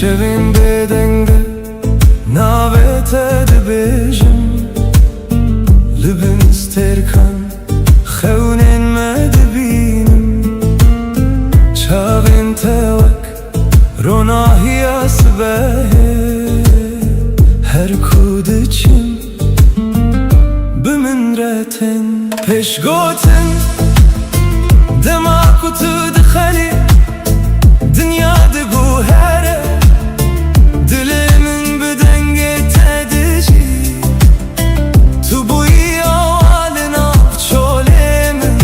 شوین بدنگه ناوت دبیجم لبن استرکن خونین مدبینم چاوین توک روناهی اسبه هر کودچم بمن رتن پیش گوتن دماغ تو دخلی دنیا دگو هره دلمن بدنگه تدجی تو بوی آوالنا چولمن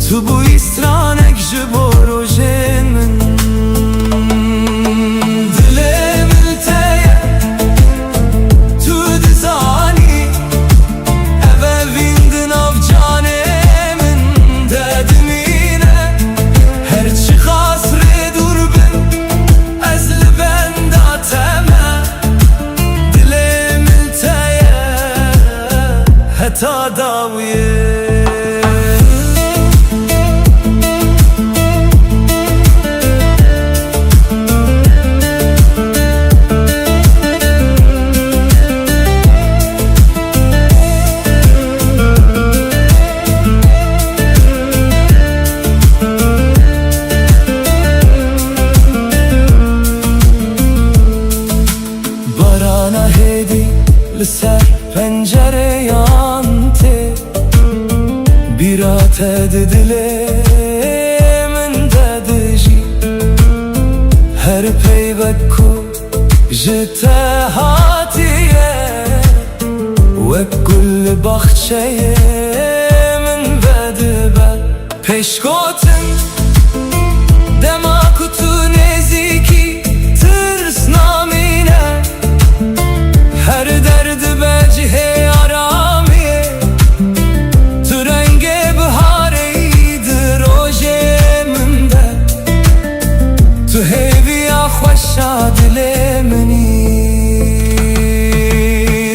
تو بوی سرانک جبورو جمن دلمن تیه تو دزانی اوه ویندن آف جانمن ددمینه هرچی خاص ری دور بن از لبن داتمه دلمن تیه حتی داویه barana hedi لسر پنجره یانته بیرات دل من ددجی هر پیوکو جته هاتیه و کل باخچه من بدبل پیش گوتن دماغ تو نزیکی ترس نامینه هر درد به جهه آرامیه تو رنگ بهاره ایده روژه منده تو هیوی خوشا دل منی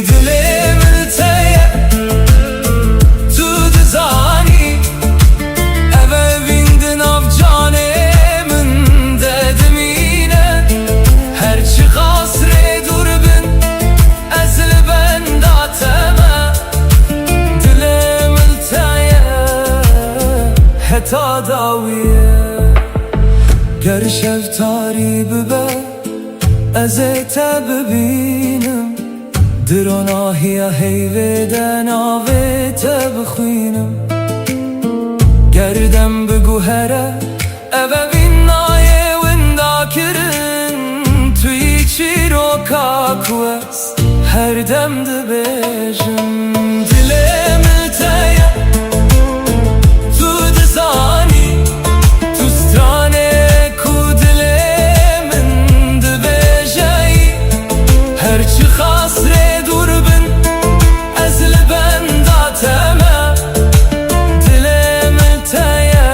دل من تیه تو دزانی اوه ویندن آف جانه من ددمینه هرچی خاص ری دور بن از لبن داتمه دلمن تیه حتی داویه گر شفتاری ببه از ببینم دروناهی هیوه دناوه بخوینم گردم بگو هره اوه وینای وندا کرن توی چی رو کاکوست هر دم دبیجم دلمن تیه تو دزانی تو سترانه کو دلمن دبیجی هرچی خاص ری دور بن از لبن داتمه دلمن تیه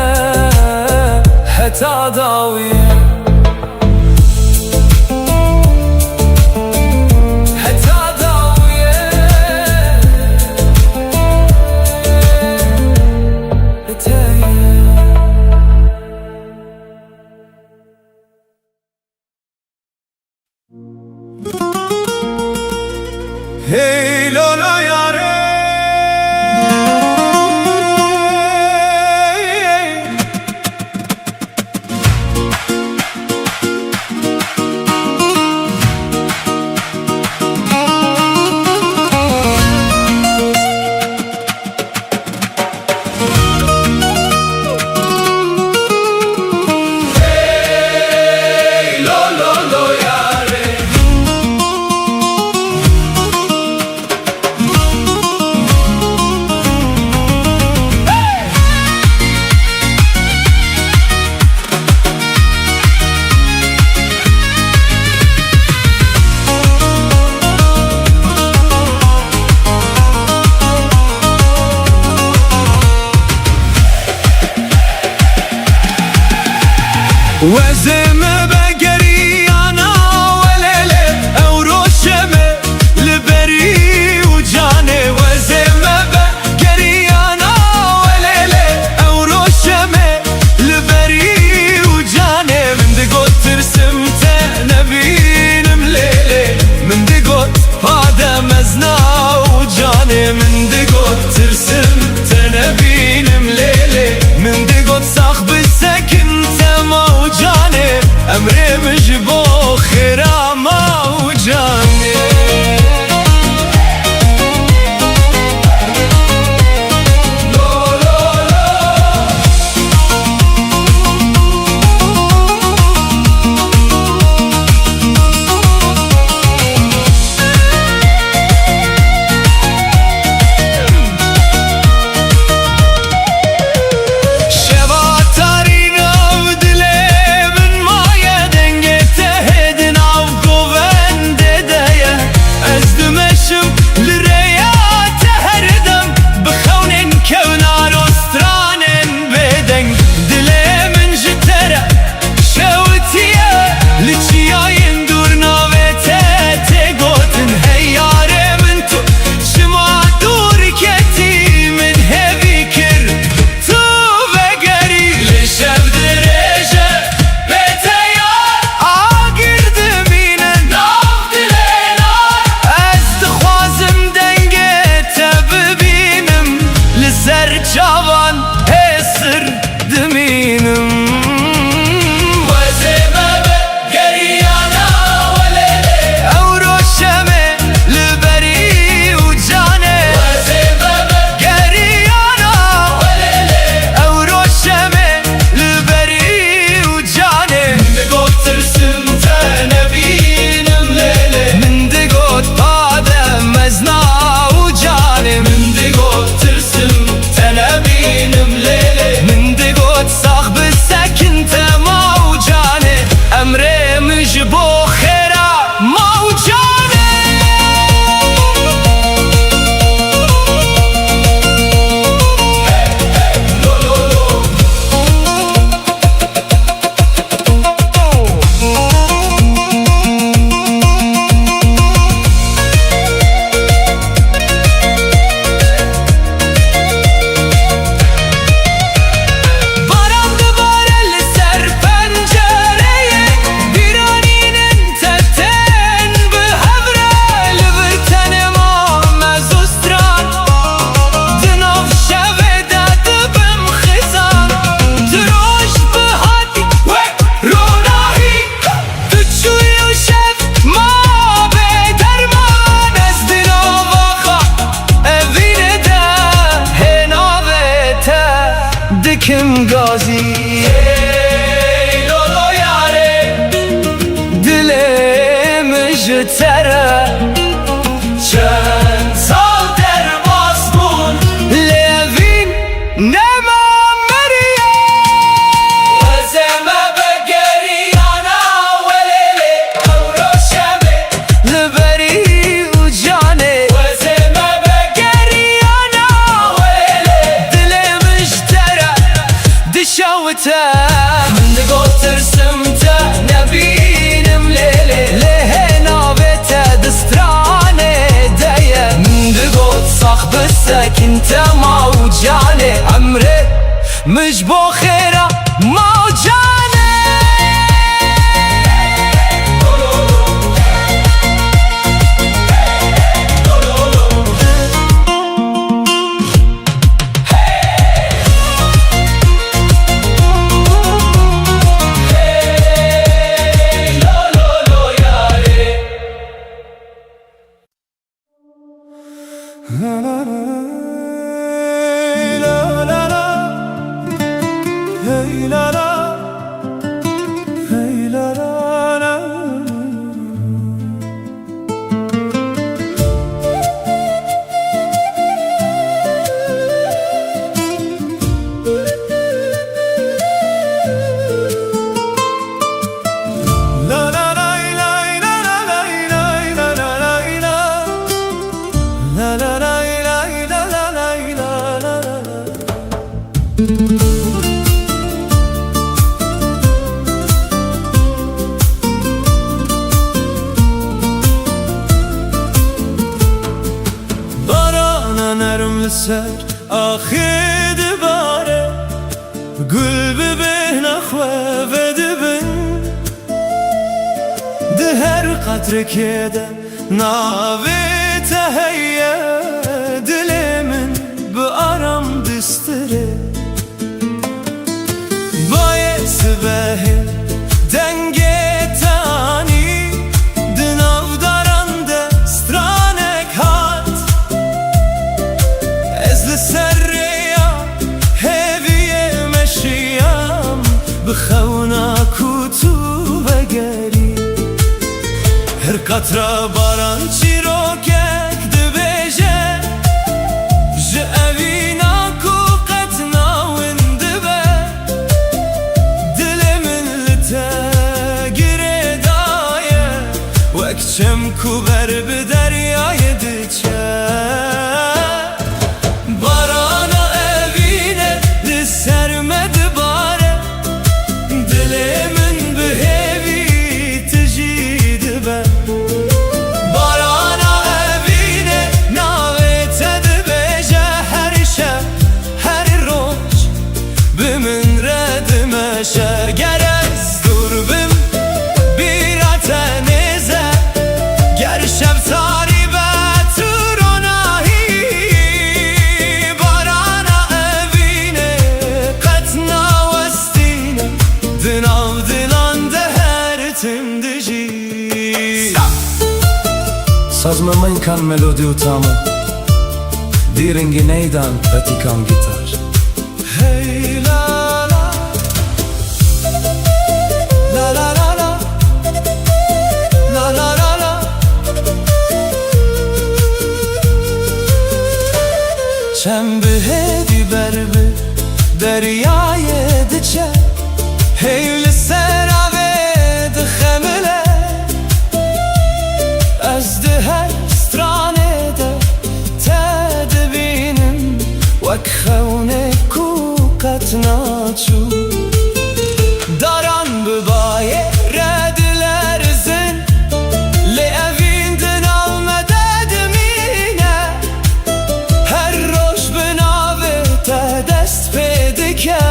حتی داویه Hey Lola yare وزم بقريانا وليلة أو روشمة لبري وجاني وزم بقريانا وليلة أو روشمة لبري وجاني من دقوت ترسمت نبين مليلة من دقوت هذا مزنا وجاني من دقوت ترسمت نبين مليلة من دقوت صاحب السكن موجاني أمري مجبو خيرا موجاني Cavan hesir deminim وزمة بقريانا وليلة أو روشمة لبري وجاني وزمة بقريانا وليلة أو روشمة لبري وجاني من دقوت ترسمت نبين مليلة من دقوت هذا مزنا وجاني من دقوت ترسمت نبين مليلة من دقوت صاحب السكن موجاني أمري مجبو خيرا موجاني دكم غازي لولو ياري دلي مجترى چند سال در باسمون لوین نما مریا وزمة بقريانا وليلة أو روشمة لبري وجاني وزمة بقريانا وليلة دلي مجترى دشوته من دقوت ترسمته نبين مليلة لهنا بيته دستراني دايه من دقوت صاحب السكن موجاني عمري مجبو خيرا موجاني گل ببه نخواه و دبن ده هر قطره که ده ناوی تهیه دل من به آرام دستره باید سبه دنگ تانی دناو دارنده سترانک هات از لسریا هیوی مشیم بخونا کتو بگری هر قطره باران چی رو کک دبیجه جه اوینا کو قطنا وندبه دل من لتگره دایه وکچم کو بر به دریای دچه بارانا اوینه لسرمد باره دل من به هیوی تجید به بارانا اوینه ناوی تدبیجه هر شب هر روز به من ردمشه گر از دور بم بیرات نیزه گر شب تاری به تو رو ناهی بارانا اوینه قطنا وستینه دناو دلان ده هر تندجی Sazma min kan melodi u tamo Diringi nejdan e ti kam gitar Hey la la La la la la La la la la Çem bi hedi berbi deryayê diçe Hey li ser avê dixemile Ez di her stranê de te dibînim Wek xewnek ku qet naçû Daran bi bayê re dilerizin Lê evîn di nav me de dimîne Her roj bi navê te dest pê dike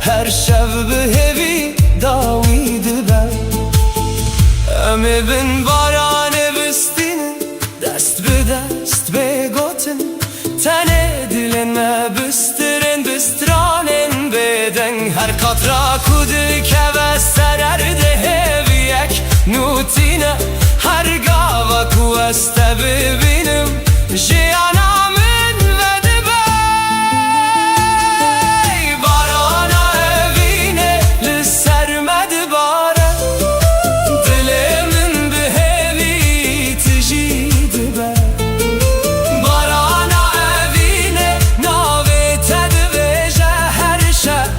Her şev bi hêvî dawî dibe Em ê bin baranê bistînin Dest bi dest bê gotin Tenê dilên me bistirin Bistranên bêdeng Her qatra ku dikeve ser erdê hêviyek Nûtîne her gava ku ez te bibînim Jiyana min vedibe Barana evîne li ser me dibare Dilê min bi hêvî tijî dibe Barana evîne navê te dibêje Her şeb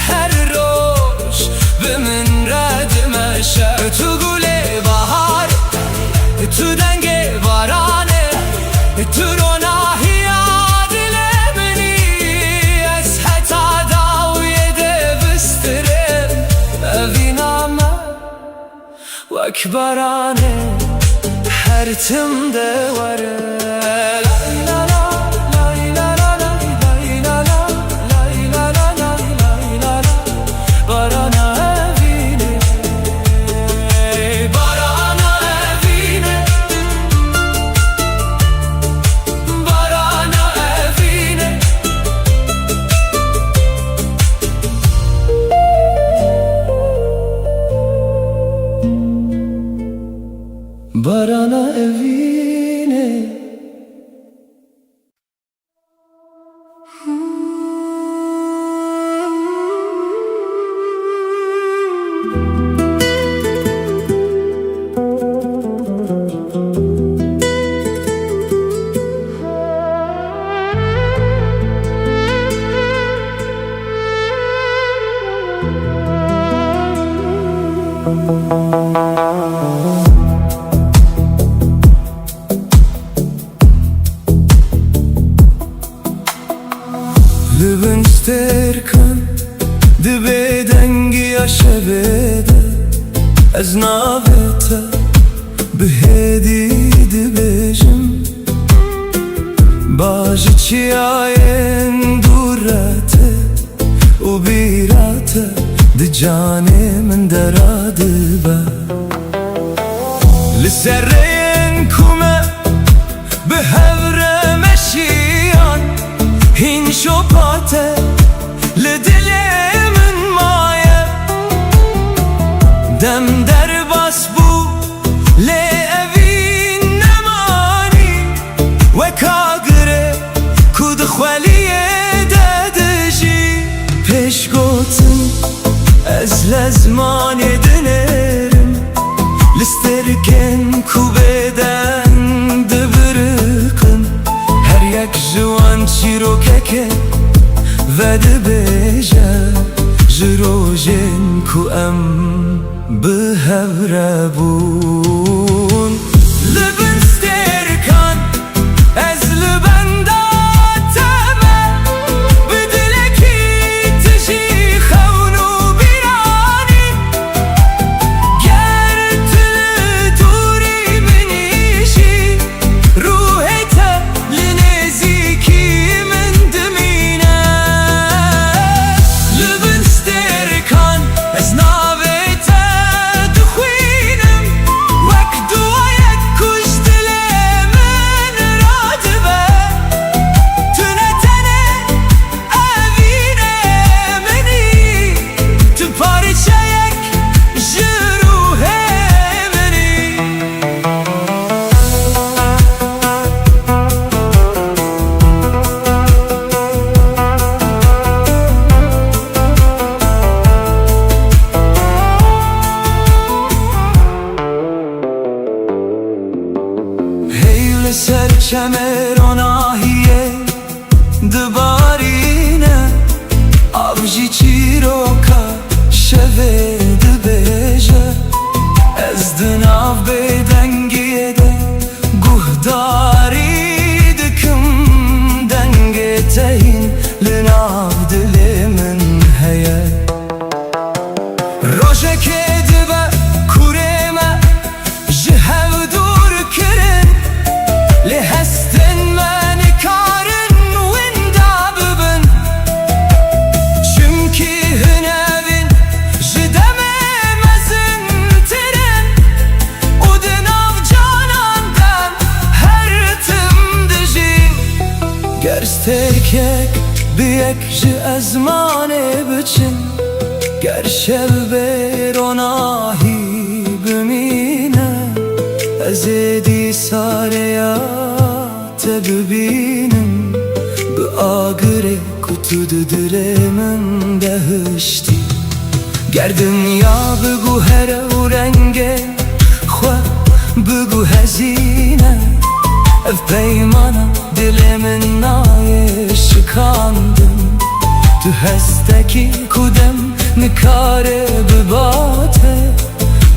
her roj bi min re dimeşe Tu gulê bahar tu dengê baranê Tu ronahiya dilê minî Ez heta dawiyê de bistirim Evîna me wek baranê her timde were Lay la la, lay la la la, lay la la, lay la la la, lay la la Barana evîne Barana evîne Barana evîne Barana evîne Libin sterkan dibe dengi yaşebede Ez navete bihedi dibejim Baji çiyayen durate U bir بيته دجاني من درادبه لسرين كومه بهور مشيان هين شوباته لدلي من مايه دم در باس بو لأبين نماني وكاغره كود خوليه دادجي پیش گوتن از لزمانی دنرم لسترکن کو بدن دبرقم هر یک جوان چیروکه و دبیجه جروجن کو ام بهوره بون لبن سترکن از لبن داتمه بدلکی تجی خونو بیرانی گر تل دوری منیشی روحیت لنزیکی من دمینه لبن سترکن از ناویت دخوینم وک دوایت کش دل من رادبه تنتنه اوینه منی تو پارچه یک جروح منی هیل سر چمر و ناهیه دبارینه آبجی چیروکا شوه دبیجه از دناو بدنگیه ده گهداری دکم دنگه تهین لناو دل من هیه روشه که دبه کورمه جهو دور کرن لهستن من کارن وندا ببن چمکی هنوین جدمه مزن ترن و دناو جانان دم هر تم دجین گرسترکک بیک جه ازمانه بچن گر شب بروناهی بمینه از دی ساریات ببینم به آگره کتو دل من دهشتی گر دنیا بگو هر و رنگه خواه بگو هزینه اف پیمانا دل من نای شکاندم تو هستکی کدم نکاره بباته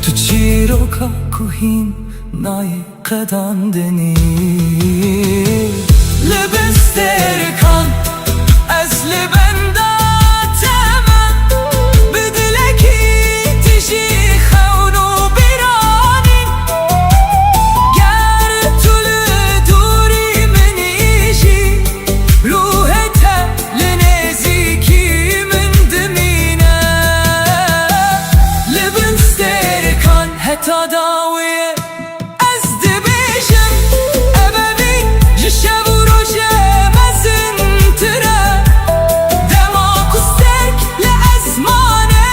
تو چیروکا کوهین نای قداندنی لبن سترکن از لبن داتمه بدلکی تجی خونو بیرانی گر طول دوری منیشی روحت لنزیکی من دمینه لبن سترکن حتی داویه از دبیشم ابوی جشب و روشه مزن تره دماغ و سترک لازمانه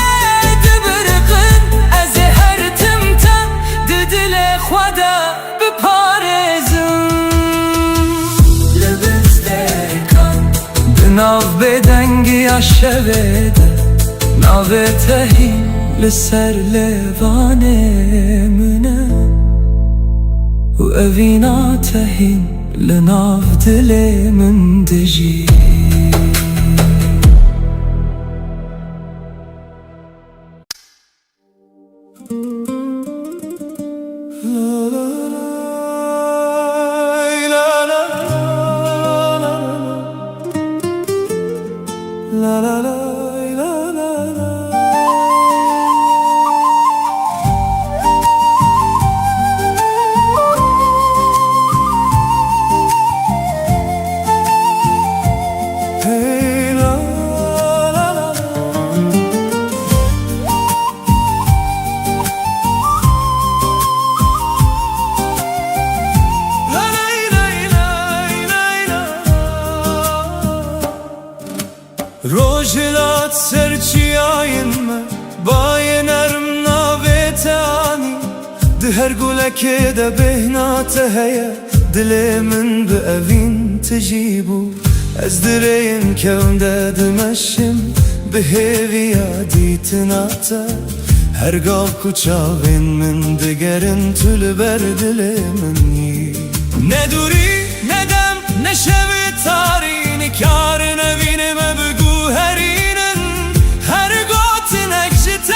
دبرقن از هر تمتم ددل خدا بپارزم لبن سترکن بناو بدنگی شویده ناو تهی لسر لوانه منه و اوینا تهین لناو دل من دجی هر گلک ده بهنات هیا دل من به اوین تجیبو از درین کون ده دمشم به هیویا دیتناتا هرگاه کچاوین من دگرن تل بر دل منی ندوری ندم نشوی تارین کار نوینم بگو هرینن هرگاه تنکجته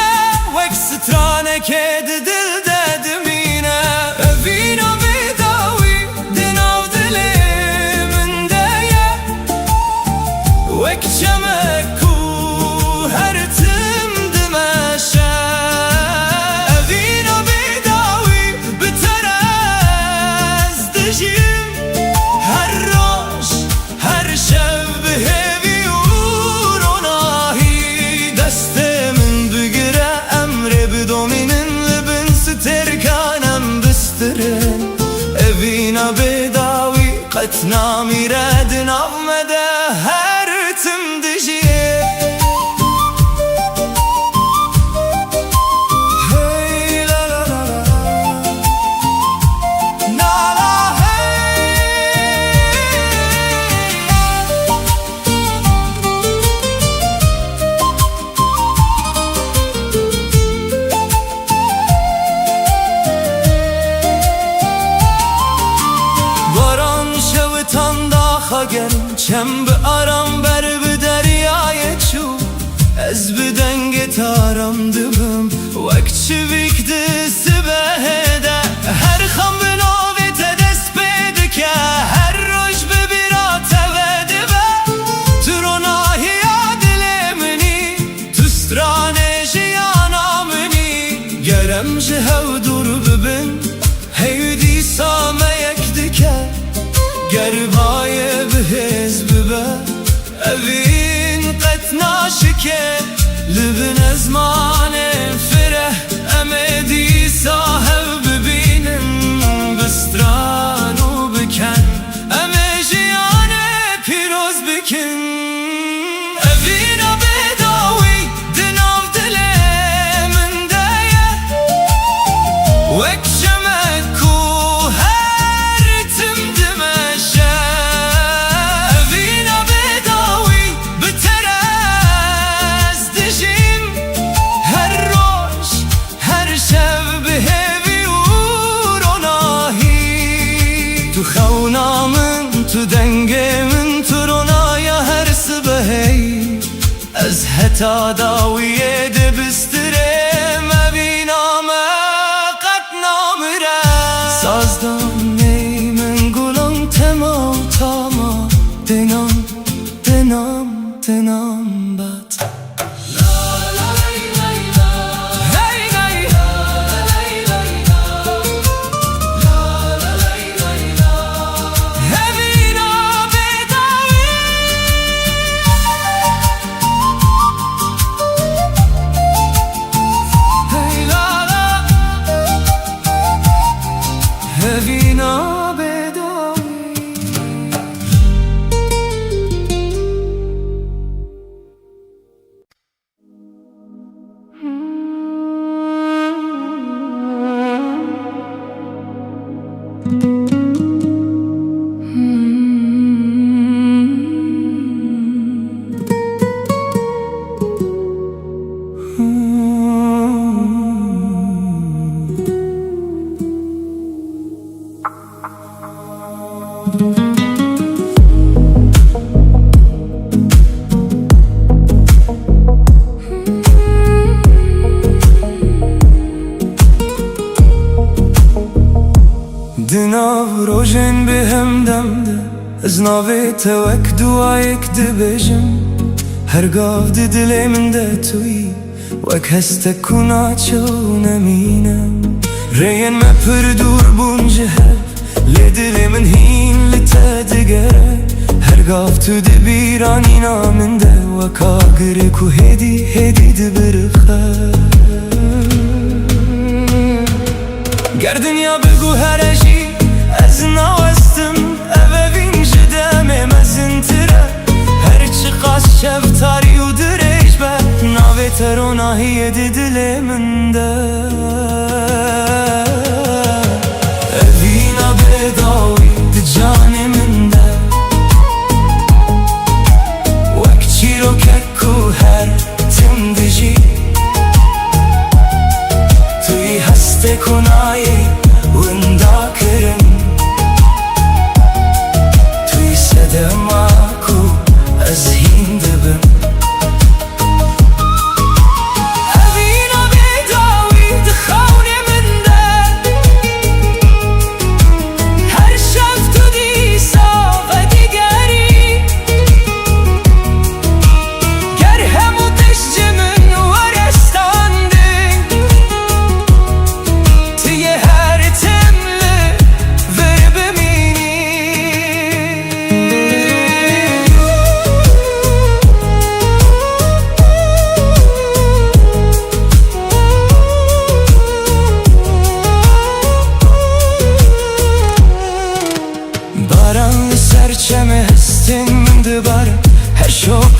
وک سترانه که دل دادمینه اوینا بیداوی دناو دل من دایه وک چمکو هر تم دمشه اوینا بیداوی بتر از دجیم هر روش هر شب هیوی و روناهی دست من بگیره امر بدومینن لبن سترکانم بسترن اوینا بیداوی قطنا میرد نامده هر تم دجیه گرم چم به آرام بر به دریای چو از بدنگ تارم دبم وک چویک دست بهده هر خم به نویت دست بده که هر روش ببیرات وده به تو روناهی دل منی تو سترانه جیانا منی گرم جهو دور ببین هیدی سامه یک دکه گربای بهز ببه اوین قطنا شکل لبن ازمان فره امدی صاحب ببینن بسترانو بکن امجیان پیروز بکن اوینا بداوی دناو دل من دایه وک شمکو خونامن تو دنگمن تو رونایا هر سبهی از حتا داویه دبستره مبینام قد نامره سازدان نیمن گلان تما تاما دنام دنام دنام بد دناو روشن به هم دمده از ناوی توک دوایک دبجم هرگاه دل من ده توی وک هست کنا چو نمینم رین ما پر دور بونجه لدل من هین لتدگره هرگاه تو دبیرانی نامن ده وکا گره هدی هدی دبرخه گردنیا بگو هرشی از نوستم اوین جدم مزنتره هرچی قاس شفتاری و درش به ناوی تروناهی دل من ده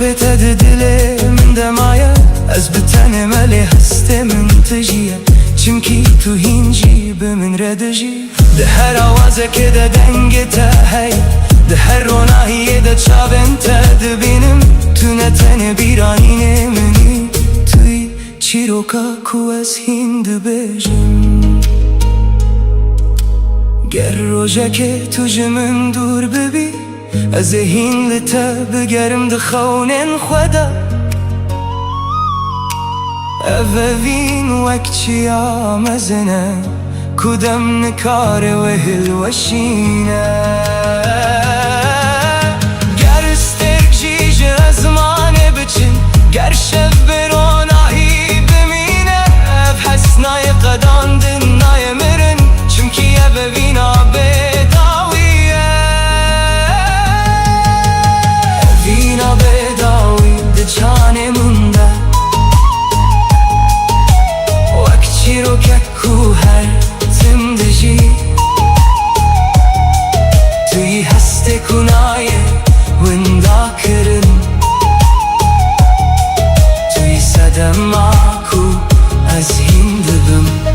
نافت دل من دمایه از بتن ملی هسته من تجیه چمکی تو هینجی به من ردجی ده هر آوازه که ده دنگ تا هی ده هر روناهیه ده چابن تا دبینم تو نتن بیرانین منی توی چیروکا کو از هند بجم گر روژه که تو جمن دور ببی از هین لتا بگرم ده خونن خدا اوین وقتی آمزنه کدام نکاره و هل وشینه گر استرک جیج ازمانه بچن گر شب بروناهی بمینه اف حسنای قدان دنای مرن چمکی اوین بداویه اوین بداوی ده جانه منده وقتی رو که کو هر زندگی توی هسته کنای وندا کرن توی صدم آکو از هند بم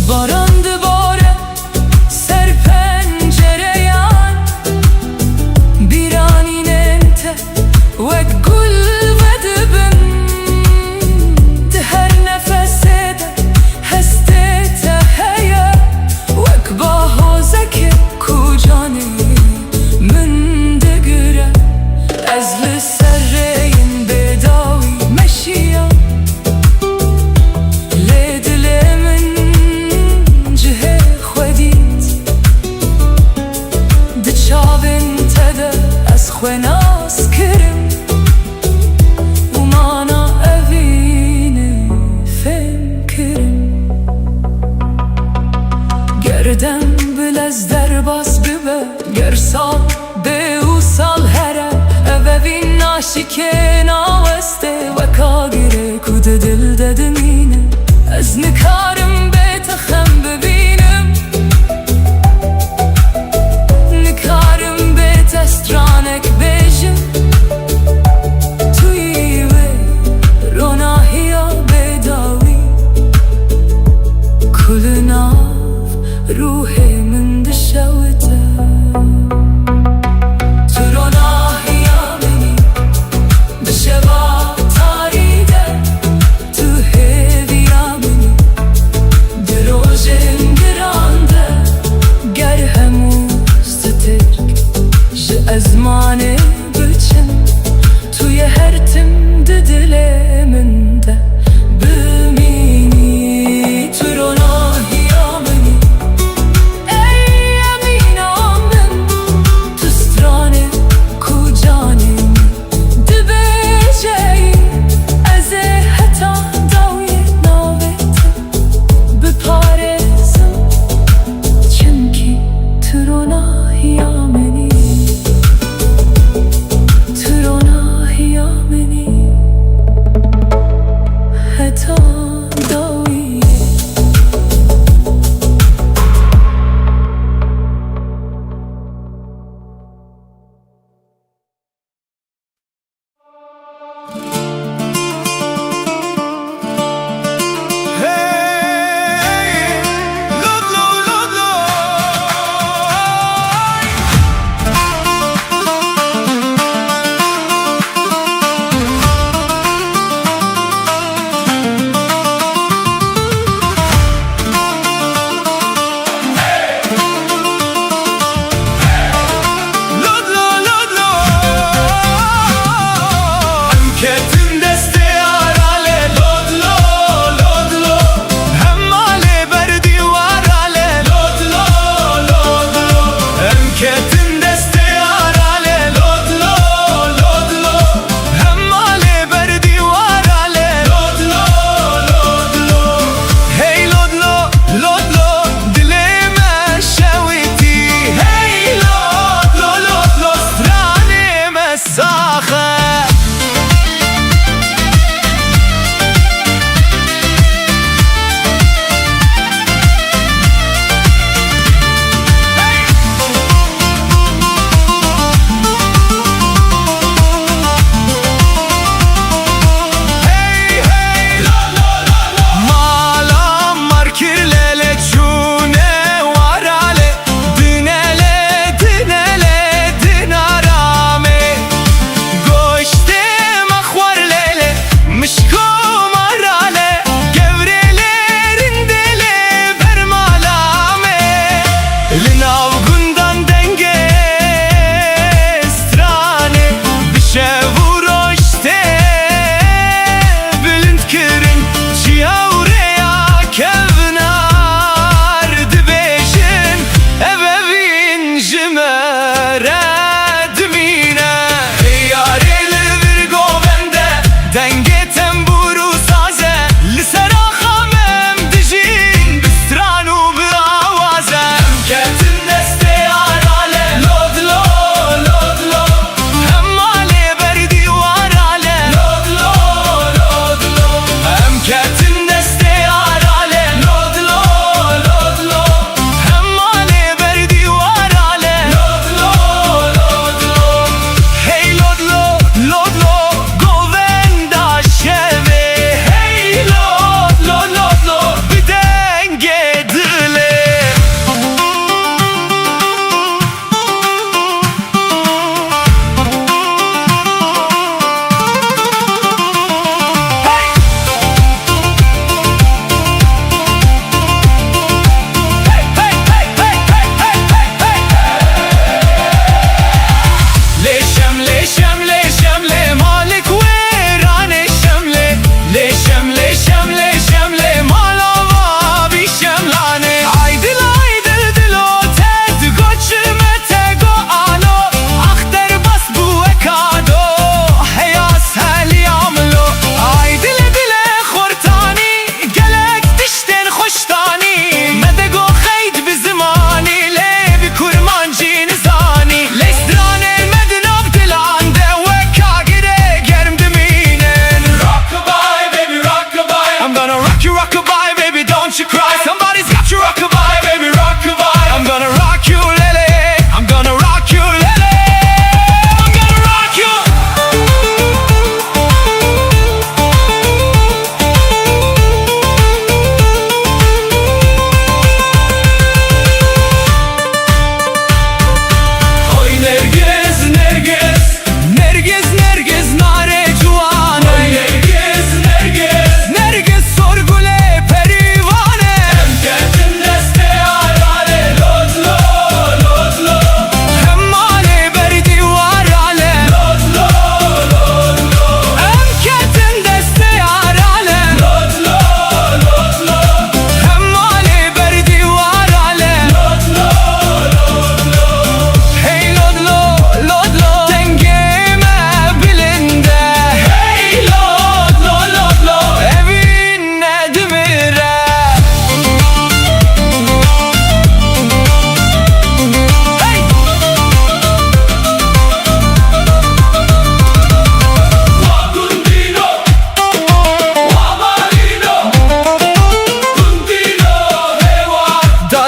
barandı bore ser pencereyan bir aninen te ve gül ve dibim de her nefese de heste te heye ve bahozeke kucani min de güre ezli serreyin bedavi meşiyan خوناس کرم و مانا اوینه فهم کرم گردم بلز در باز ببه گرسال به او سال هره اوین ناشی که ناوسته و کاگره کود دل ددمینه از نکارم به تخم ببینم نکارم به تسترانک بیشم توی و روناهی ها بداوی کل ناف روح من دشوته تو روناهی ها منی دشوا تاریده تو هیوی ها منی دروژن گرانده گر هموز ترک ازمانه بچن توی هر تم دل من ده بمینی تو روناهی آمنی ای امین آمن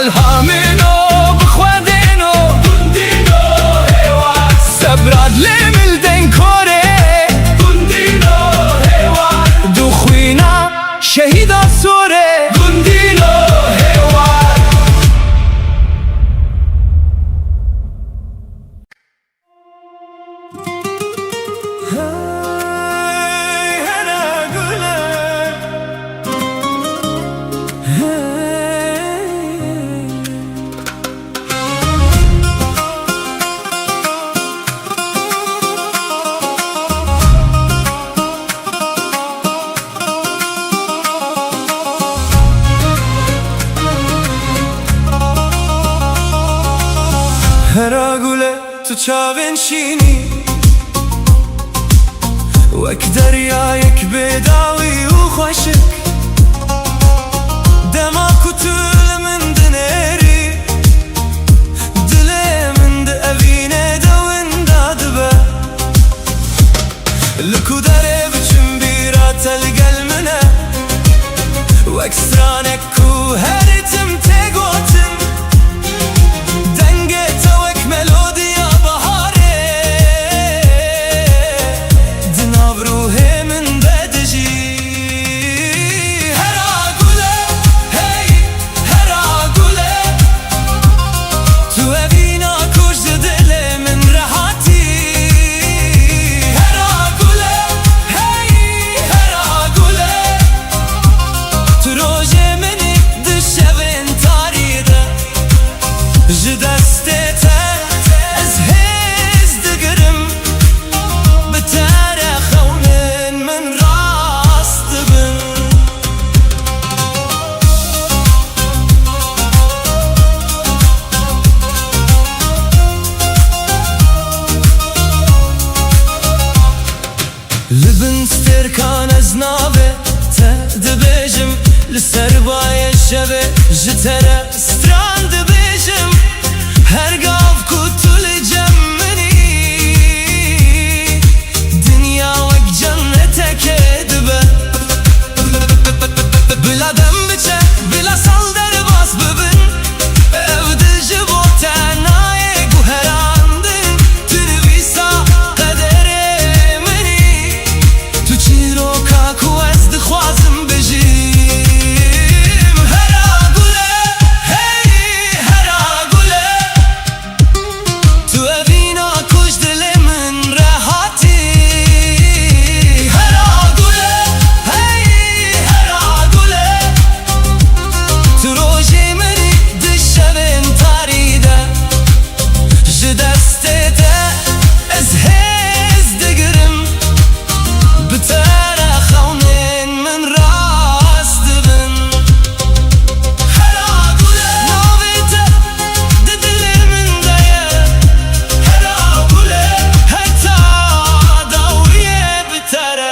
الهامينو بخوادينو گوندینو هیوان سبراد لیمل دن کوره گوندینو هیوان دو خوینا شهیدا سوره گوندینو هیوان هرا گوله تو چاوین شینی وەک دەریایەک بێداوی و خۆشک دەما کوتل من دنێری دلێ من دەئەڤینێ دەوندا دبە لکو دەرێ بچم بیراتە لەگەل منە وەک سرانێک و هەریتم تێگۆتن دەنگێتە وەک مێلۆدیا بەهارێ دناڤڕوهێ من دەدژی هەرا گولە هەی هەرا گولە تو ئەڤینا کوژدە دلێ من ڕەهاتی هەرا گولە هەی هەرا گولە تو ڕۆژێ منی دشەڤێن تاریدە ji destê te ez hêz digirim bi te re xewnên min rast dibin li bin stêrkan ez navê te dibêjim li ser bayê şevê ji te re stran dibêjim her gav ku tu li cem minî dinya wek cenneteke dibe bila dem biçe bila sal derbas bibin ev dil ji bo te nayê guherandin tu nivîsa qederê minî tu çîroka ku ez dixwazim bijîm hera gule hey hera gule tu evîna kuj dilê min rehatî hera gule hey hera gule tu rojê minî di şevên tarî de ji destê te ez hêz digirim bi te re xewnên min rast dibin hera gule navê te di dilê min de ye hera gule heta dawiyê bi te re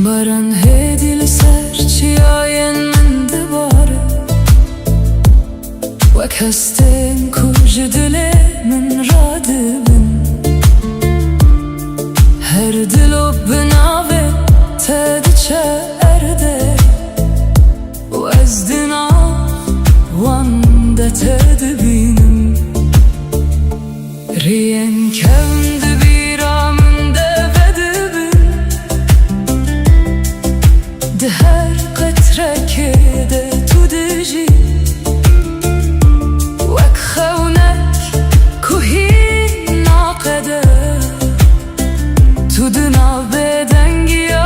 baran hêdî li ser çiyayên min dibare wek hestên ku ji dilê min radibin her dilop bi navê te diçe erdê û ez di nav wan de te dibînim rêyên kevn di bîra min de vedibin di her qetrekê de tu dijî wek xewnek ku hîn naqede tu di nav bêdengiya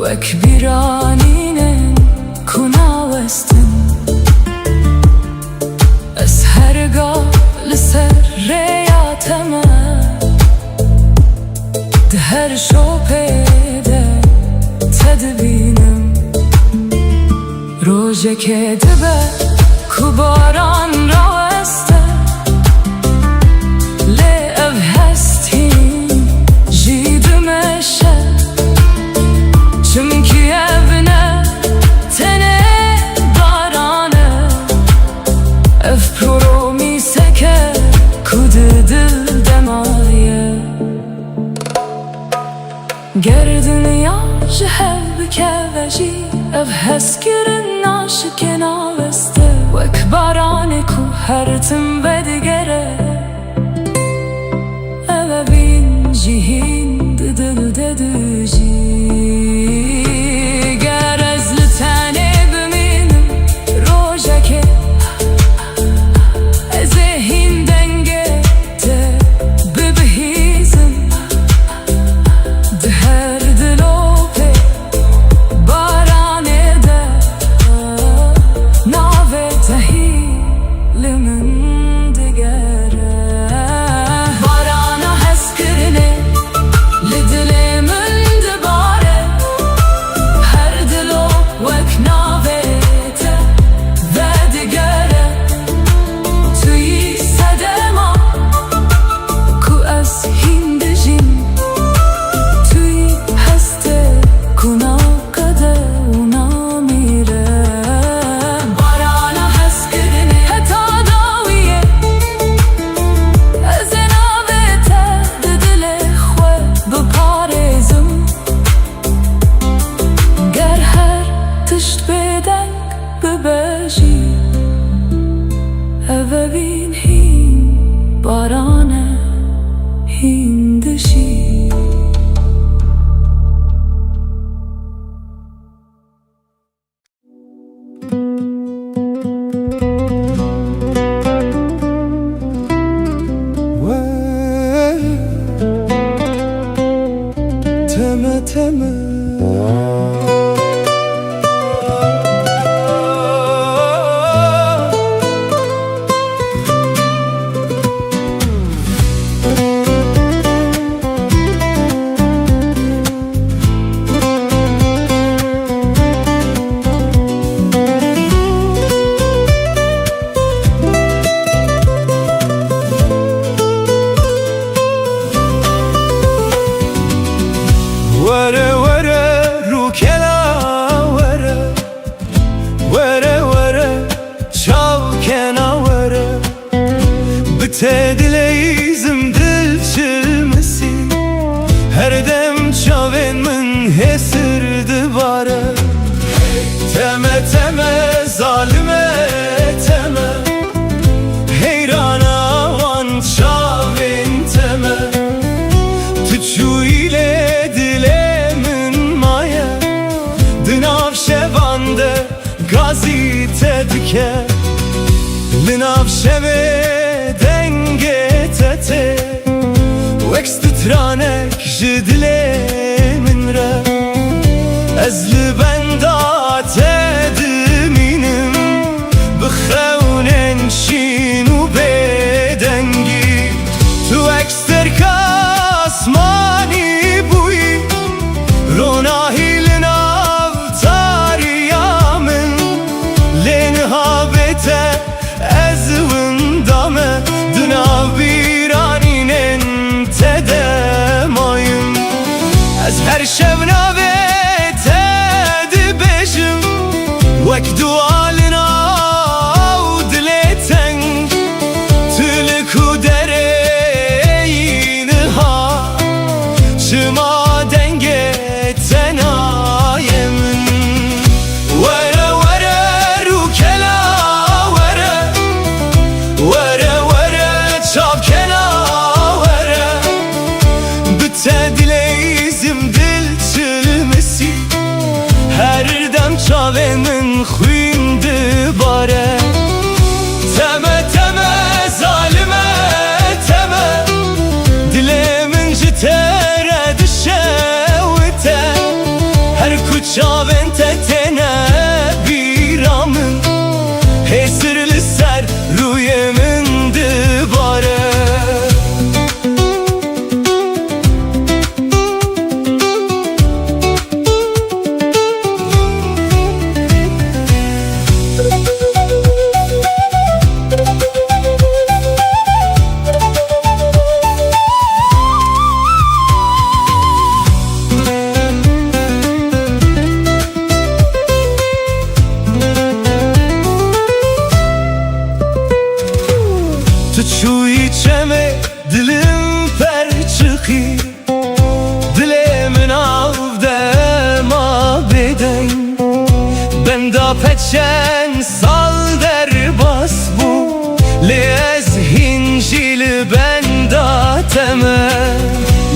وك بیرانینن کناوستن از هرگاه لسر ریاتمه ده هر شوپیده تدبینم روژه که دبه کو باران راوسته لی او هستیم جیدمشه چونکی evne tene barane ev promise ke kude dil demaye ger dünya jehev keveji ev heskirin aşıken aveste vek barane ku her tim vedigere eve bin jihin dil deduji Tedileyizim dil çilmesi her dem çaven min hesirdi bare teme teme zalime teme heyrana van çaven teme tüçü ile dilemin maya dınav şevande gazite dike dınav şeve وكستترانك جدلي من را أزل بندات دمينم بخونن شينو بدنجي تو اكستر كاسماني بوي روناهي لناو تاريامن لنهابته أزون دامه دنابي her şevna ve tedbejim vek dualina udleten tülü kudereyin ha çıma denge tenayemin vere vere rukela vere vere vere çapkena vere bütte dileyizim dil Şu içeme dilim per çıkı, dilimin avde ma beden. Ben da peçen sal der bas bu, lez hincil ben da teme.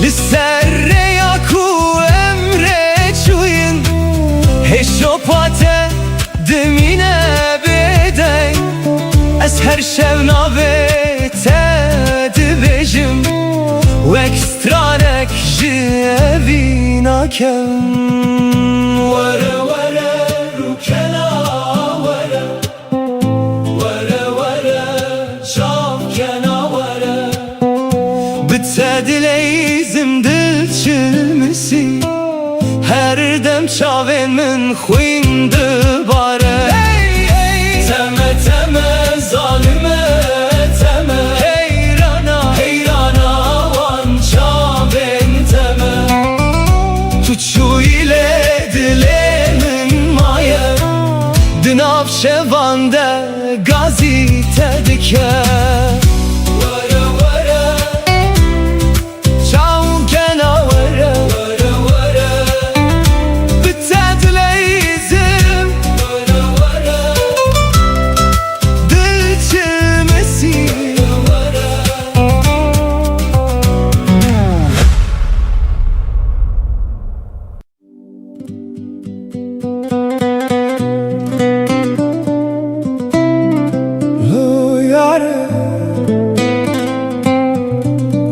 Lisserre yaku emre çuyun, heşopate demine beden. Ez her şev navete dibejim, vekstranek jevina kem. Vere vere rukena vere, vere vere çavkena vere. Bitse dileyzim dil çilmisi, her dem çavên min xwîn dibare. Teme teme zalime teme, heyrana heyrana wan çavên teme. Tu çû ile dilê min maye, di nav şevan de gazî te dike. Were were çavkena were, were were bite dileyzim, were were dil çilmesi, were. Lo yare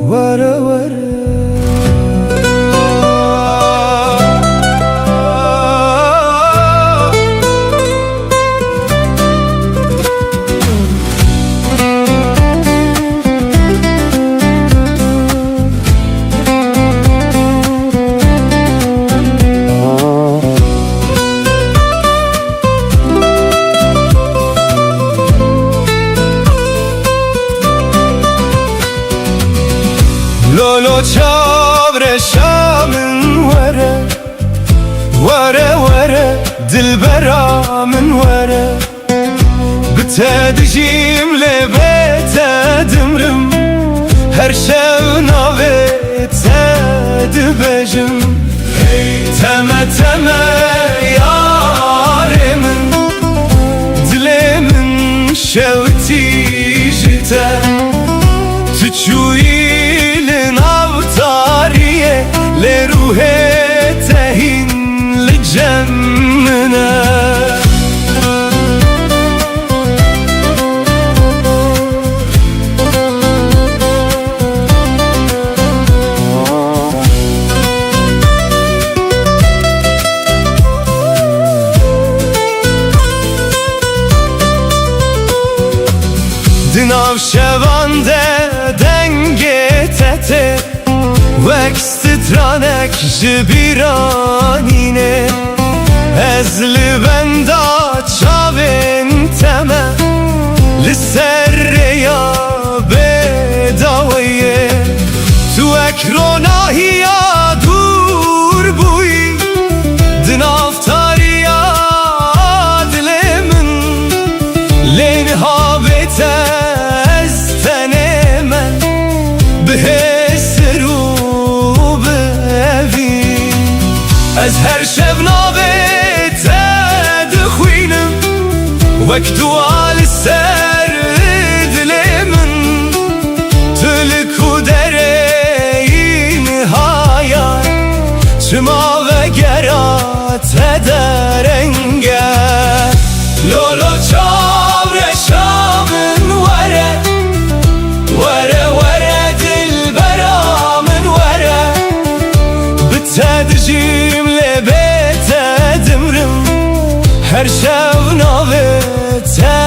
were were. Lolo çavre şamın vere, vere vere dilbera min vere. Bite dijim lebete dimrim, her şev navete dibejim. Teme teme yaremin, dilemin şevti jite. Tu ilin avtariye, le ruhe tehin li cemmine. Dinav şevan de denge tete, vekstitranek jibiranine. Ezli benda çavên teme, li serre ya bedaweye. Tu ekronahiya dur bûyî, dinav tariya dilê min. Lê nihavete ez teneme, bihêsir û bevî. Ez her şev navê te dixwînim, wek dua li ser dilê min. Tu li ku dereyî nihayat, çima vegera te derenge. Lolo çavre şamın vere, were were dilbera min were. Bite dijim lebete dimrim, her şev navete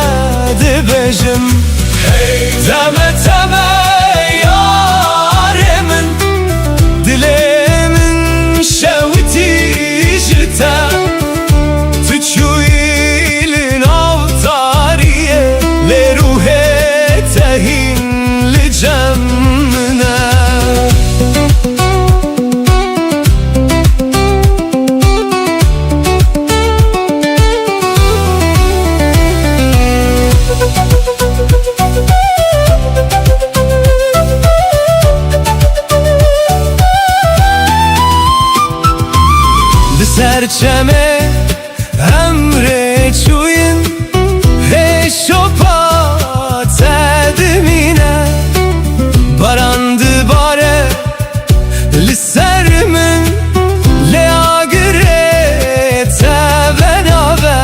dibejim. Teme teme yaremin, dilemin şevti jite. Tu çû ilin avtariye, le ruhe tehin li cemmine. سرچمه امر چوین هشوپات دمینه باراند باره لسر من لیاگره تبنابه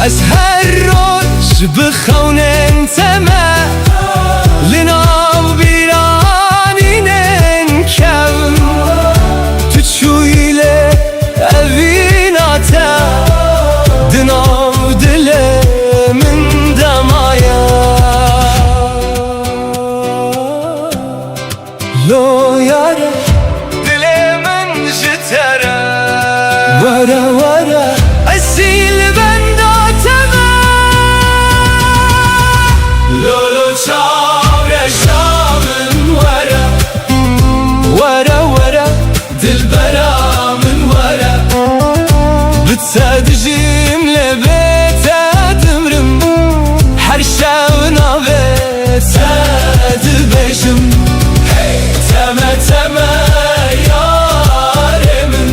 از هر روش بخونن تمه لناو بیرانینن کم تو چویله اویناته دناو دل من دمایا لو یاره دل من جتره ورا ورا اصیل بنداتمه لولو چاوره شامن ورا ورا ورا دل برامن ورا بتسادجيم لبيت دمرم حرشاونا بيت بيشم تما تما يارمن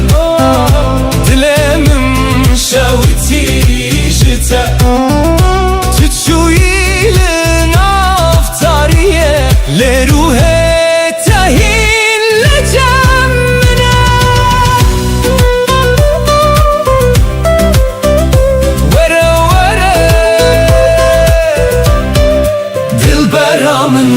دلمم شوتي جتا تتشويلن افتاريه لروحي تهين لجمنا ورا ورا دل برامن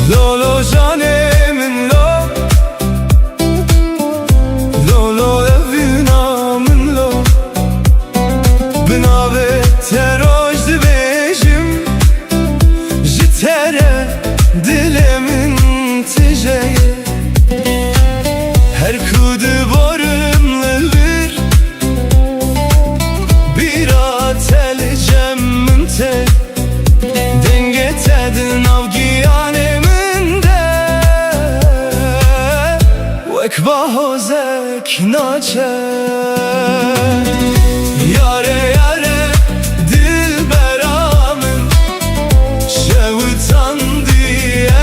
لولو جانمن لو لولو evina من لو بناوه تروج دبیجم جتره دلمن تجایه her kudu borumludur bir atel cemmim te denge tedin avgiyanem ekbahozek naçe yare yare dilberamın şevutandı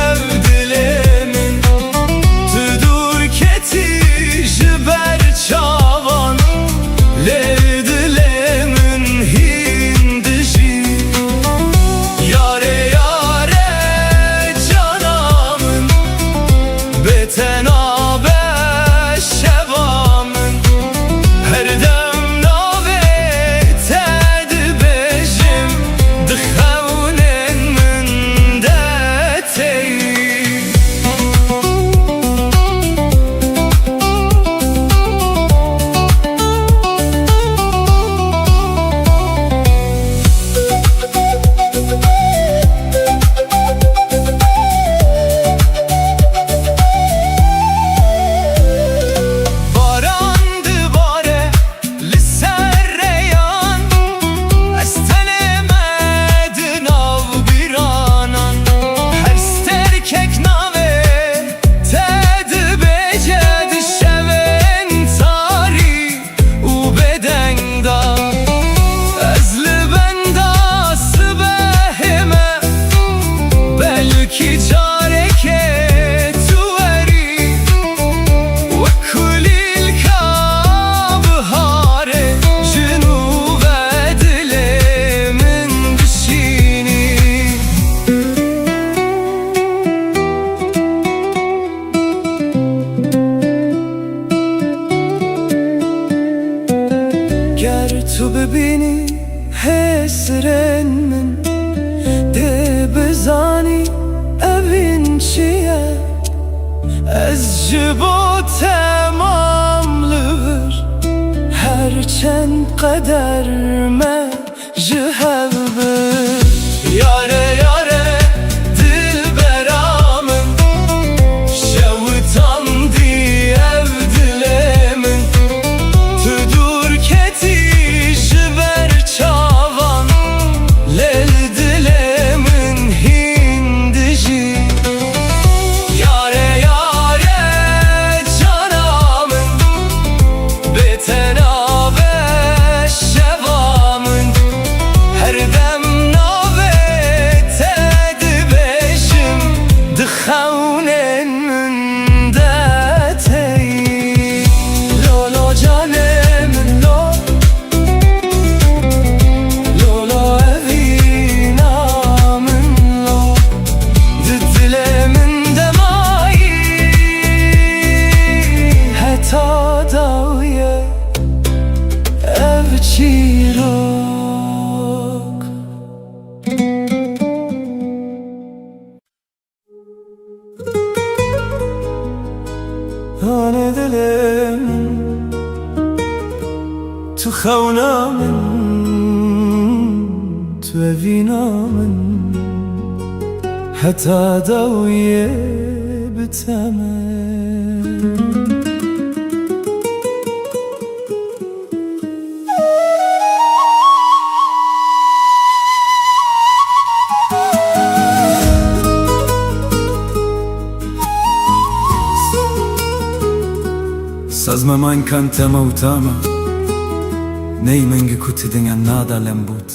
ev dilemin tüdur keti jiber çavan le dilemin hindişi yare yare canamın beten تو ببینی حسرن من ده بزانی اوین چیه از جبو تمام çend قدر me ji hev bir Yare yare dilbera min şewitan di ev dilê min Tu dûr ketî ji ber çavan lêl dilê min hîn dijî Yare yare cana min bêtenabe şeva min her dem خونن من دتي لولو جانم لو لولو أذينا من لو ددل من دماي حتى داوية أبشيرك Hane dilim Tu xewna min Tu evîna min heta dawiye biteme Sazma man kanta mautama Nei mengi kuti dengan nada lembut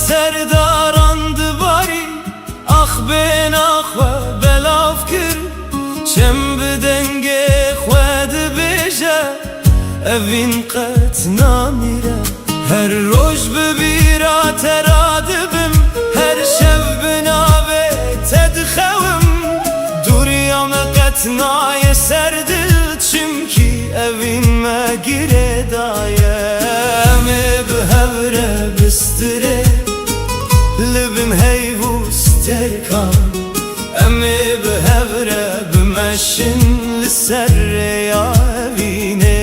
Serdarandı bari Ah ben ah ve belav kir Çem bi denge xwed bêje Evîn qet namîre Her roj bi bîra te ra dibim Her şev bi navê te dixewim Dûriya me qet naye ser dil Çimkî evîn me girê daye Em ê bi hevre bistirê Libim heyvûs terkan Em ê bi hevre bimeşin li ser rêya evînê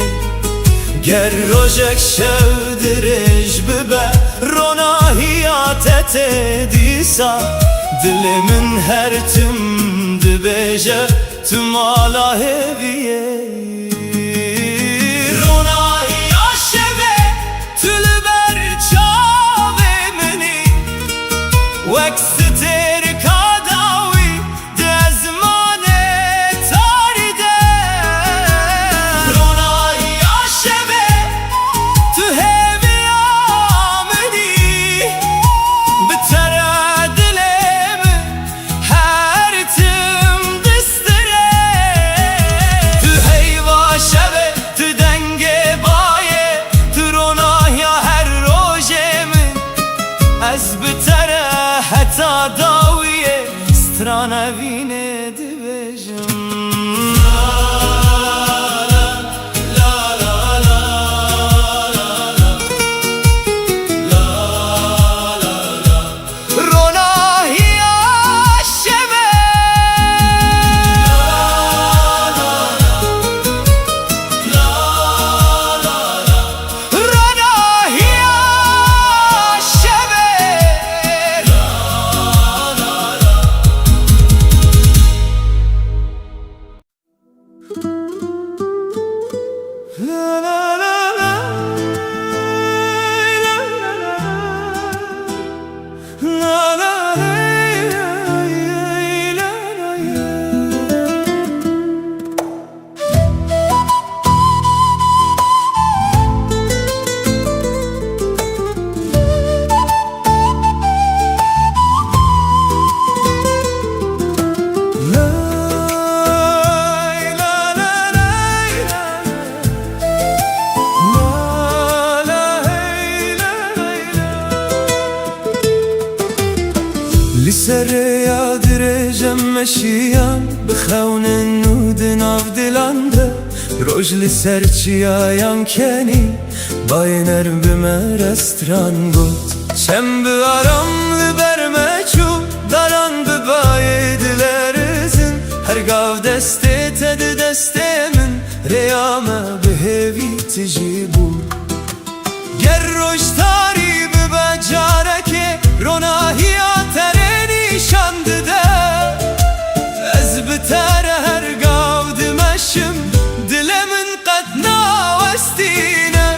Ger rojek şev dirêj bibe Ronahiya te tê dîsa Dilê min her tim dibêje Tu mala hêviyê Ronahiya şevê Tu li ber çavê minî Wek stêrka dawî di zimanê tarî de Ronahiya şevê tu hêviya minî Bi te re dilê min her tim distirê Tu heyva şevê tu dengê bayê Tu ronahiya her rojê min Ez bi te re heta dawiye strana vînê dibêjim Ronahiya şevê Ronahiya şevê ریا درجم مشیان بخون نود ناف دلانده روجل سرچیایان کنی باینر بمرستران گود چم بیارم لبرمه چو داران ببای دلرزن هر گاو دسته تد دسته من ریامه بهوی تجیبو گر روش تاری ببجارکه روناهی آتره نشانده ده از بتر هر گاو دمشم دلمن قد ناوستینه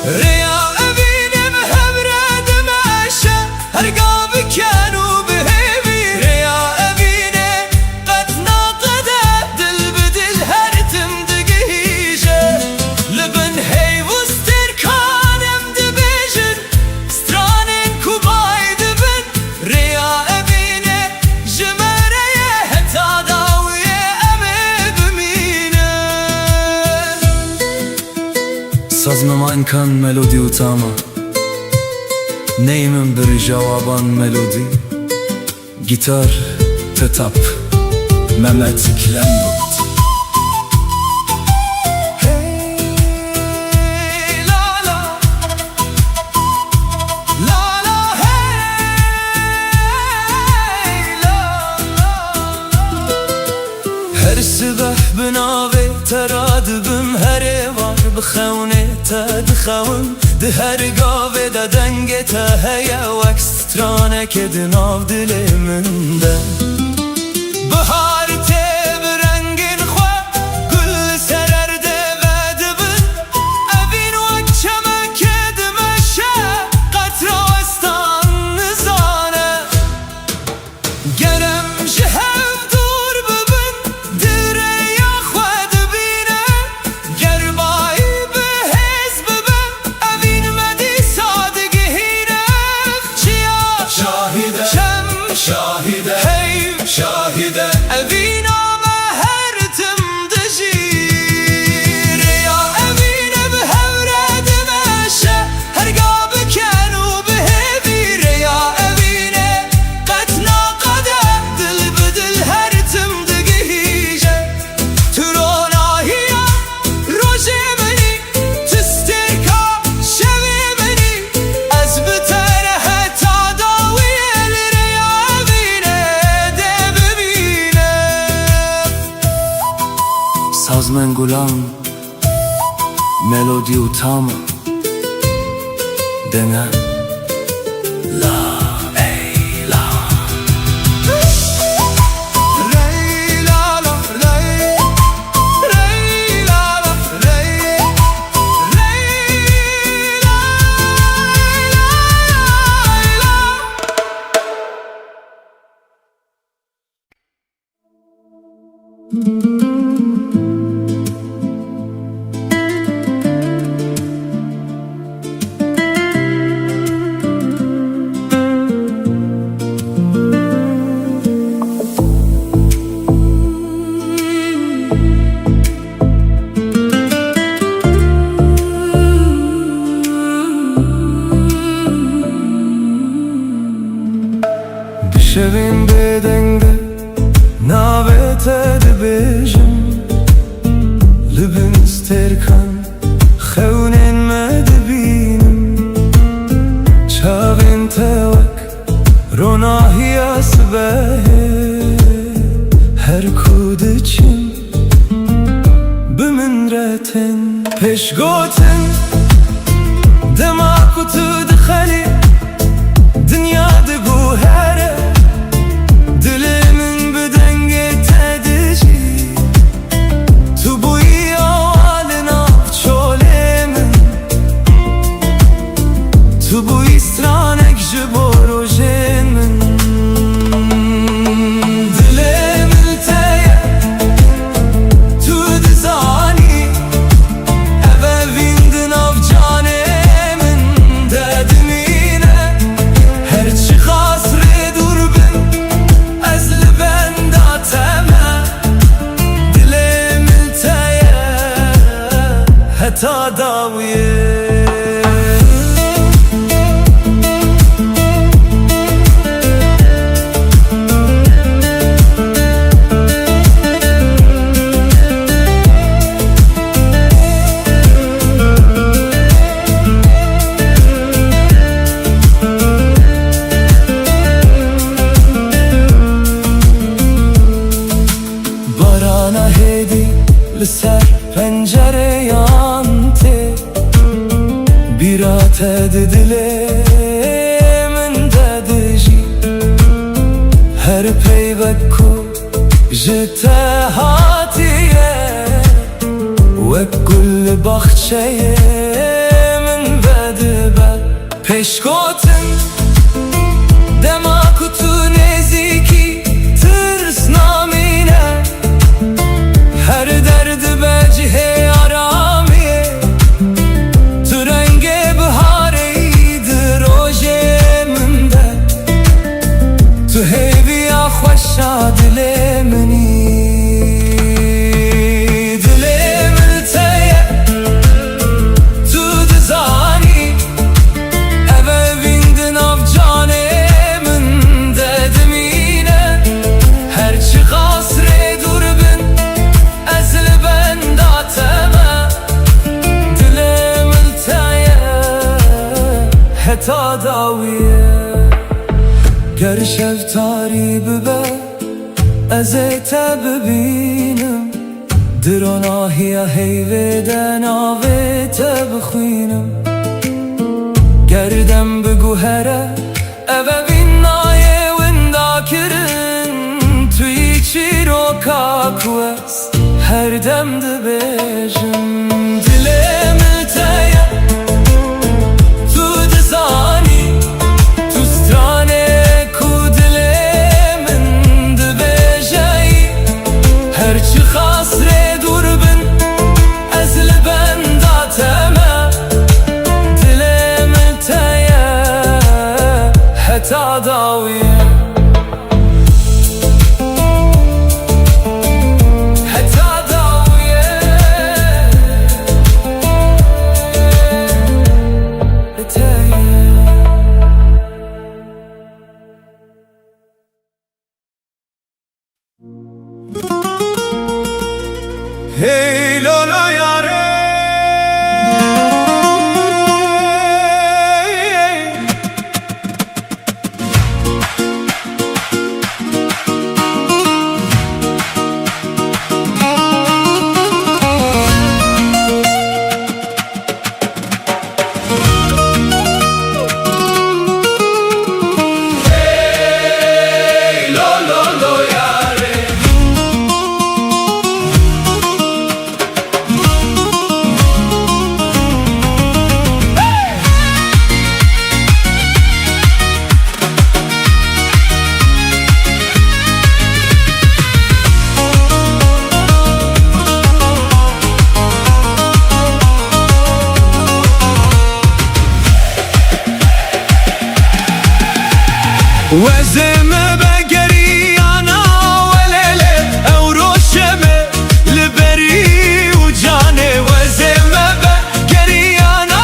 ریا ابینم هبره دمشه هر گاو کنو بهوی ریا ابینه قد ناقده دل بدل هر تم دگیجه لبن هیوستر کانم دبیجن سترانین کوبای دبن ریا ابینه جمره هتا داویه امه بمینه Sazmama imkan melodi utama Neyimin bir cavaban melodi Gitar, tetap, Mehmet Kilemut Hey la la la la hey la la Her sabah binave teradibim her var بخونه تدخون ده هر گاوه ده دنگ تا هیا وکس ترانه که دناو دل من ده بهار تب رنگین خواه گل سرر ده بدبن اوین وکچمه که دمشه قطراستان نزانه گرم جهو دور ببن دره یا خواه دبینه گر بایی شاهده هی شاهده اوینا مهرتم دجیر یا اوینه به هورد مشه هرگا بکنو به هبیر یا اوینه قطنا قده دل بدل هرتم دگیجه تروناهیا روژه منی تسترکا شوی منی از بتره هتا Sazmen gulam Melodi utama Dene La ey la Rey la la rey Rey la la rey Rey la شویم بدنگه ناوت دبیجم لبن استرکان خونین مدبینم چاوین توک روناهی اسبه هر کودچم بمنرتن پشگوتن دماغ تو دخلی دنیا دگوهره دلمن بدنگه تدجی تو بوی آوالنا چولمن تو بوی سترانک جبورو جمن دلمن تیه تو دزانی اوه ویندن لسر پنجره یانتی بیرات دلی من دادجی هر پیوک کو جته هاتیه و کل باخچه من بده بد پیشکوتن دما kutu neziki tırs namine her derdi becihe aramiye tu renge bihareydir ojeminde tu heviya xoşa dilemini تا داویه گر شفتاری ببه ازت ببینم دراناهی هیویدن آویت بخوینم گردم بگو هره اوه بینایه وندا کرن توی چی رو کاکوست هر دم دبیجم دلم تایه تعداوية Hey Lola yare وزم بقري أنا وليلة أو روشمة لبري وجاني وزم بقري أنا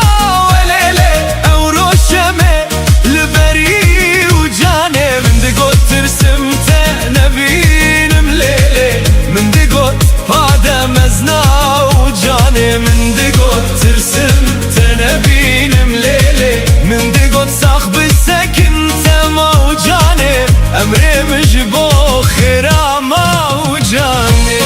وليلة أو روشمة لبري وجاني من دقوت ترسمت نبين مليلة من دقوت بعد مزنا وجاني من دقوت ترسمت نبين مليلة من دقوت صاحب السكن موجاني أمري مجبو خيرا موجاني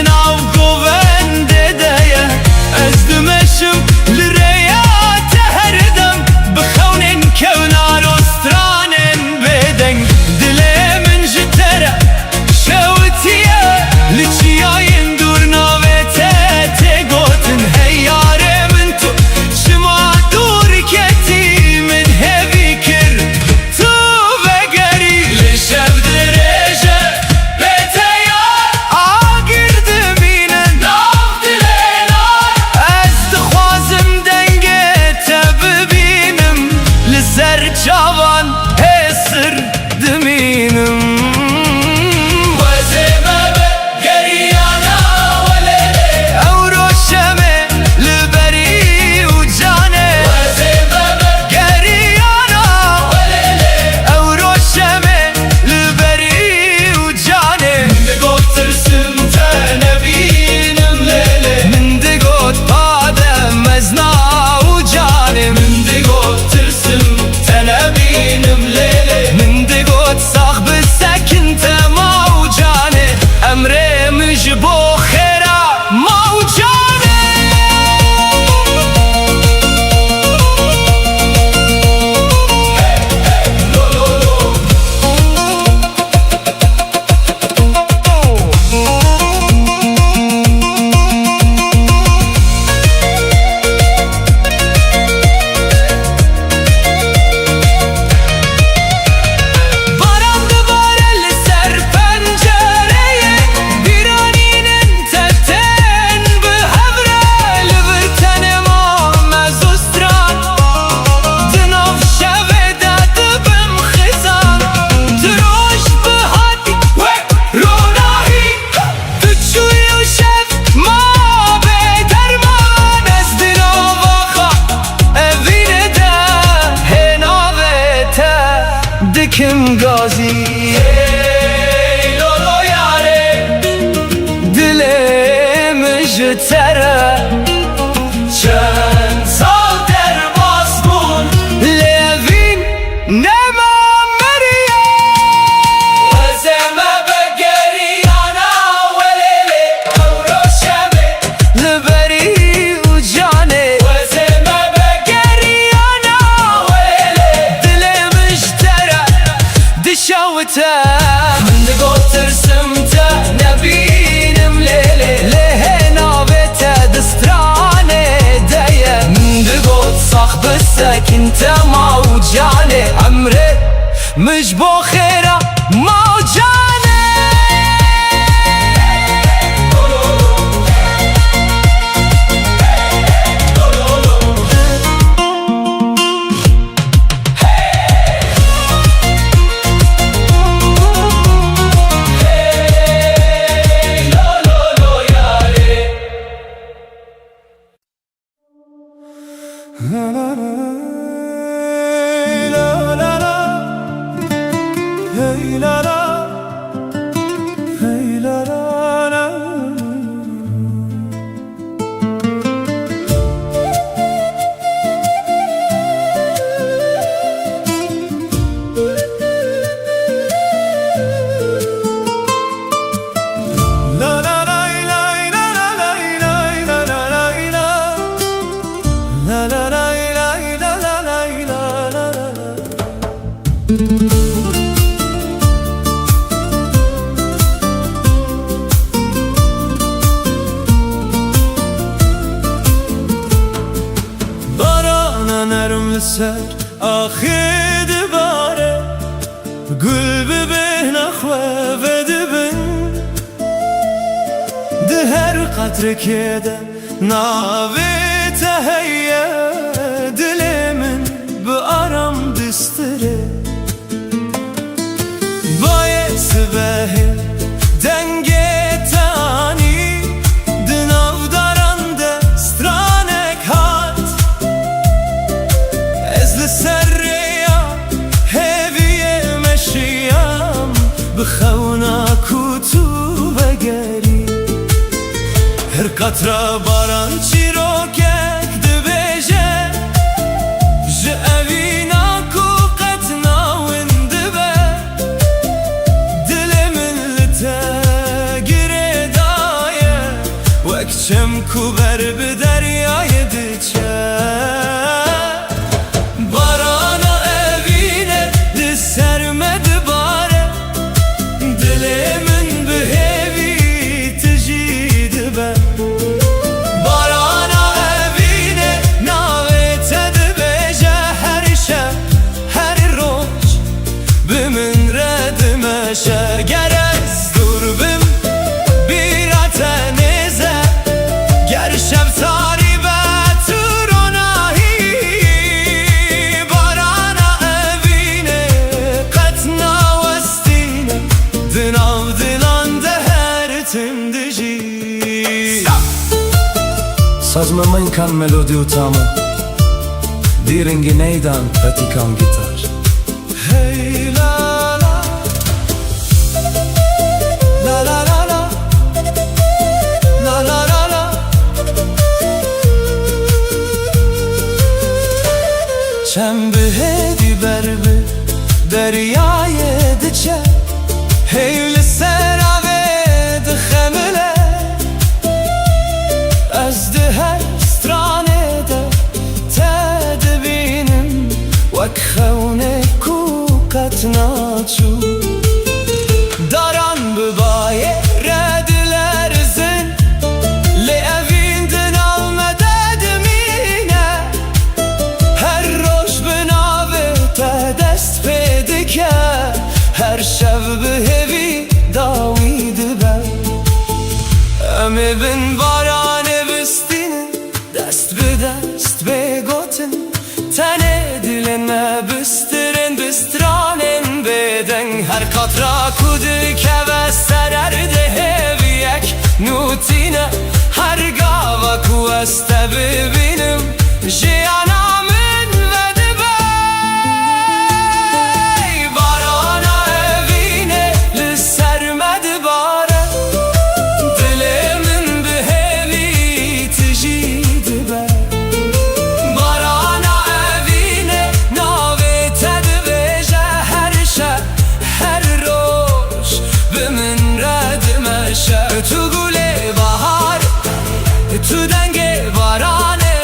Now تره چند سال در باز بون لیوین نما مریه وزمه بگریانا ولیلی اورو شمه لبری و جانه وزمه بگریانا ولیلی دلی مشتره دشوته من دگو ترسمته نبینم لیلی لیه نابته دسترانه دیه من دگو صاخ بسك انت موجانه عمري مش بو خيره موجانه سر آخی دباره گل ببین اخوه و دبن ده هر قطره که ده ناوی تهیه دل من به آرام دستره باید سبه دنگ تانی دناو دارنده سترانک هات از لسریا هیوی مشیم بخونا کتو بگری هر قطره باران چی رو کک دبیجه جه اوینا کو قطنا ونده به دل من لتگره دایه وکچم کو بر به دریای دچه بارانا اوینه لسرمد باره دل من به هیوی تجید به بارانا اوینه ناوی تد بیجه هر شب هر روز به من ردمشه گر از دور بم بیرات نیزه گر شب تاری به تو رو ناهی بارانا اوینه قطنا وستینه دناو دلان ده هر تندجی Sazma من kan melodi u tamo Diringi nejdan e ti kam gitar Hey la la La la la la La la la la Çembe hedi berbe deryayê diçe Hey li serave dixemile Ez di her stranê de te dibînim Wek xewnek ku qet naçû Daran bi bayê re dilerizin Lê evîn di nav me de dimîne Her roj bi navê te dest pê dike Her şev bi hêvî dawî dibe Em ê bin baranê bistînin Dest bi dest bê gotin Tenê dilên me bistirin Bistranên bêdeng Her qatra ku dikeve ser erdê hêviyek Nûtîne her gava ku ez te bibînim Jiyana min vedibe Barana evîne li ser me dibare Dilê min bi hêvî تو دنگ بارانه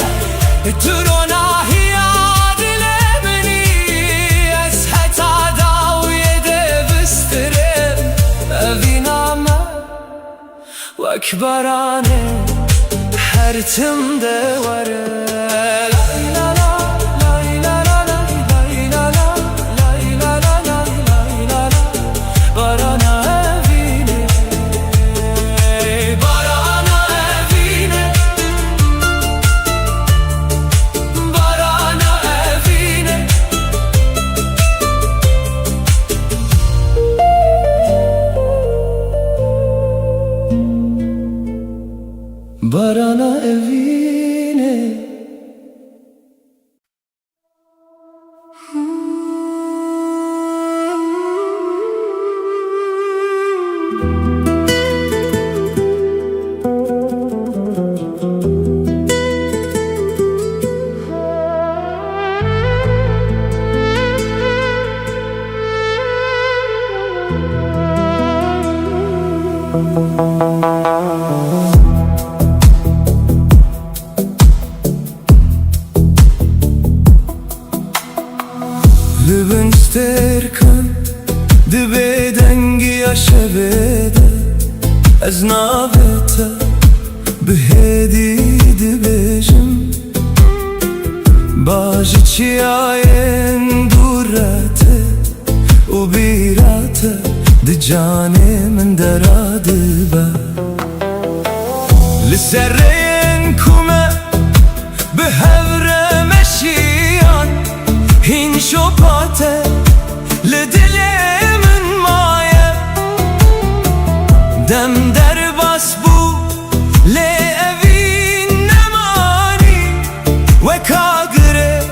تو روناهی عادل منی از حتا داوی دبسترم اوینامه وک بارانه هر تم دواره Barana evine Lübün sterkan Dibe dengi aşevede Ez navete Bihedi dibejim Bajı çiyayen durate U birate Di cane min deradibe Liserreyen kume Bihevre meşiyan Hin şopate Lidilimin maye Dem derbas bu Le evin nemani Ve kagre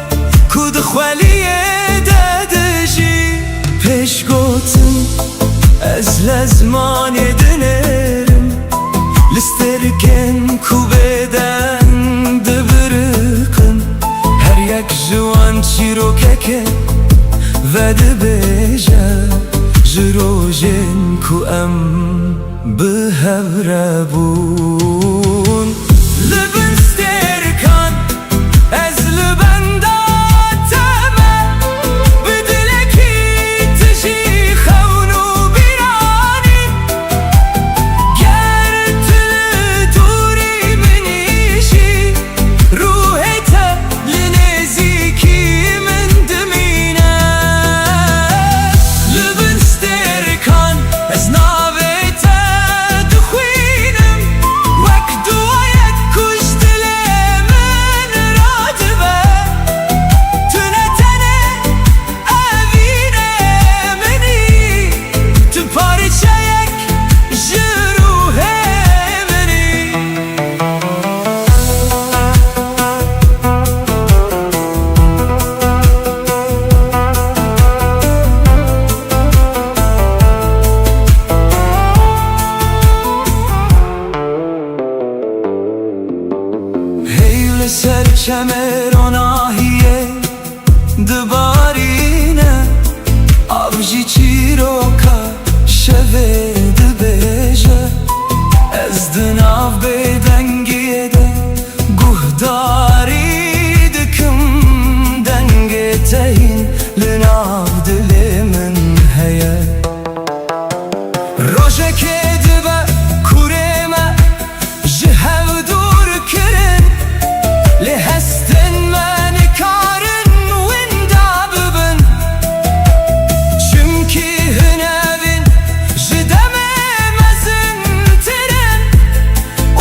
Kud khvaliye dediji Peş gotin Ez lezman edinerim Listerken kubeden Dibirikın Her yek jwan çirokeke Ve dibêje Ji rojên ku em bihevre bûn Li bin sterkan Ez li benda teme Bi dilekî tijî xewn û bîranî Ger tu li dûrî minî jî Ruhê te li nêzîkî min dimîne Li bin sterkan ez navê te dixwînim Wek duayek ku ji dilê min radibe Tu ne tenê evînê minî Tu parçeyek ji ruhê minî Hey li ser çemeronahiye Dibarîne Av jî çîroka şevê dibêje Ez di nav bêdengiyê de Guhdarî dikim Dengê te hîn li nav dilê min heye Rojekê dibe kurê me Ji hev dûr kirin Li hestin me nikarin winda bibin Çimkî hin evin ji demê mezintirin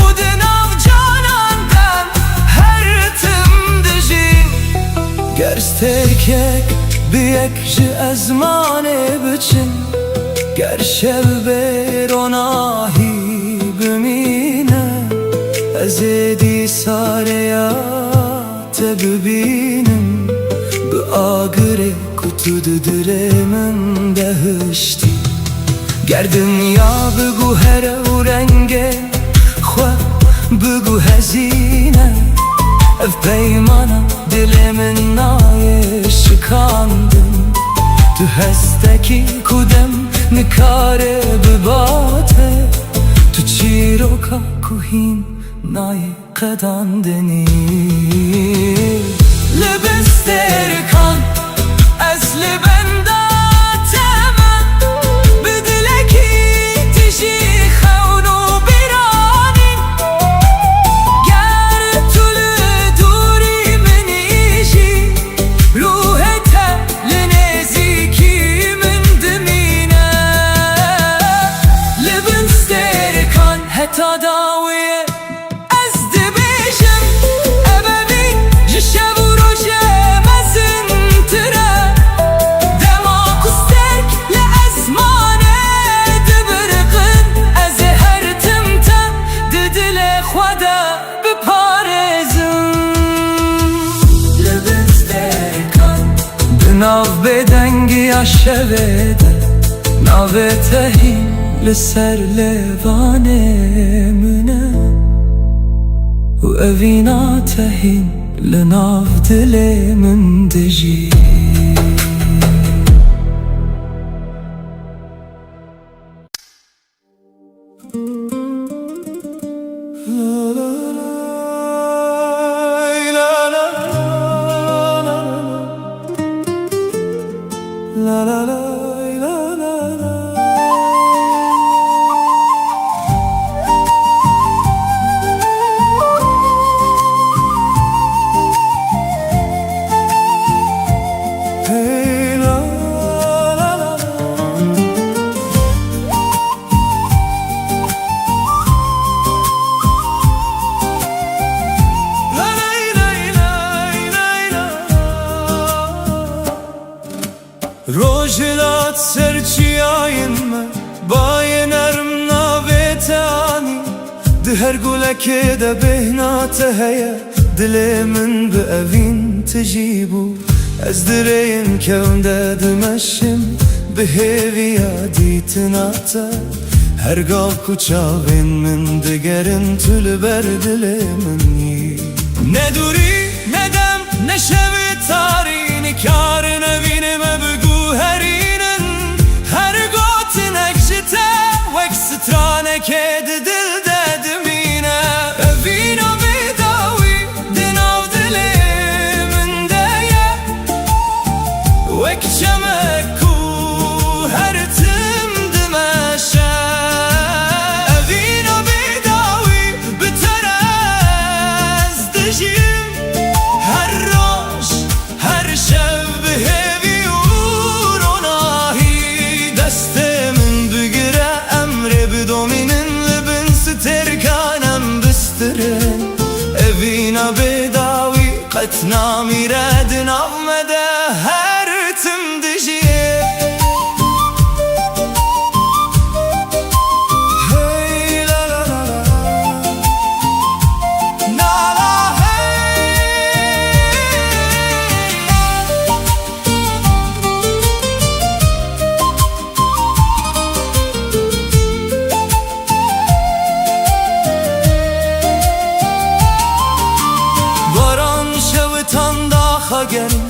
û di nav canan dem her tim dijî Ger sterkek biyek ji ezmanê biçin Ger şev bêronahî bimîne Ez ê dîsareya te bibînim Bi agirê ku tu di dilê min de hiştî Ger dinya bigû here û rengê Xwe bigû hezîne Ev peymana dilê min nayê şikandin Tu hestekî ku dem nikare bibate Tu çîroka ku hîn نای قداندنی لبستر کن اصل بنداتم بدلکی تشی خونو بیرانی گر طول دوری منیشی روحت لنزیکی من دمینه لبستر کن حتی داویه ناو بدنگی شویده ناو تهی لسر لیوانه منه و اوینا تهی لناو دل من دجی روجلات سرچی آینمه باین ارم نابتانی دهر گلک ده بهنات هیا دل من به اوین تجیبو از درین کون ده دمشم به هیویا دیتناتا هرگاه کچاوین من دگرن طول بر دل منی ندوری ندم نشوی تارینی کار نبینم بگو هرینن هر گوت نکشته وک سترانه که دل دمینه اوینا بیداوی دناو دل من دیه وک چمکو هر تم دمشه اوینا بیداوی بتر از دجیم هر روش هر شب هیوی و روناهی دست من بگیره امر بدومینن لبن سترکانم بسترن اوینا بیداوی قطنا میرد نامده هر تم دجیه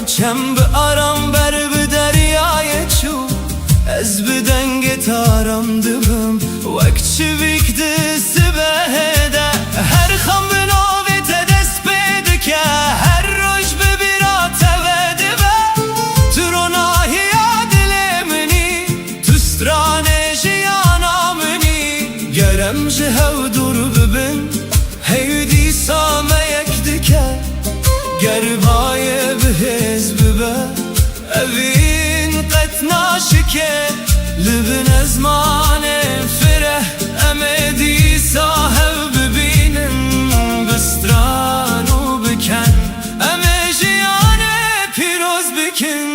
چم به آرام بر به دریای چو از بدنگ تارم دبم وقت چویک دست بهده هر خم به نوی تدست بیده که هر روش ببیرات وده با تو روناهی دل منی تو سترانه جیانا منی گرم جهو دور ببین هیدی سامه یک دکه گربای بهز ببه اوین قطنا شکه لبن ازمان فره امدی صاحب ببینن بسترانو بکن امه جیان پیروز بکن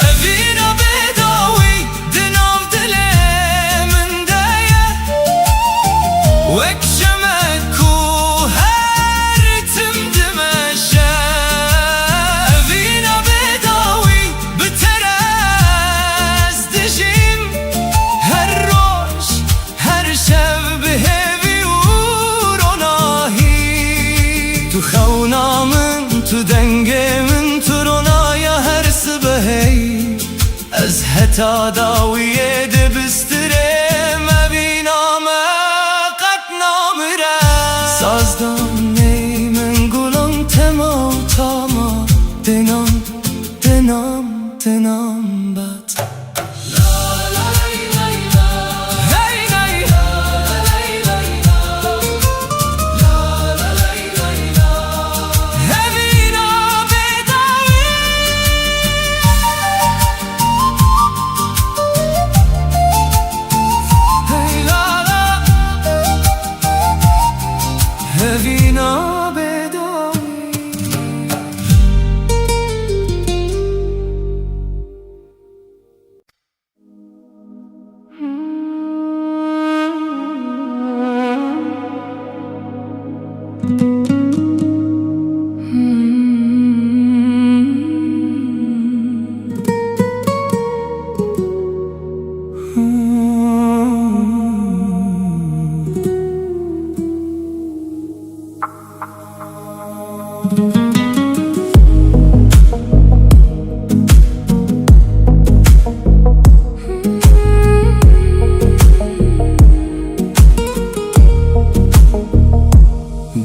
اوینا بداوی دناو دل من دیه وک شمکو تو دنگ من تو رونایا هر سبهی از حتا داویه دبستره مبینامه قد نامره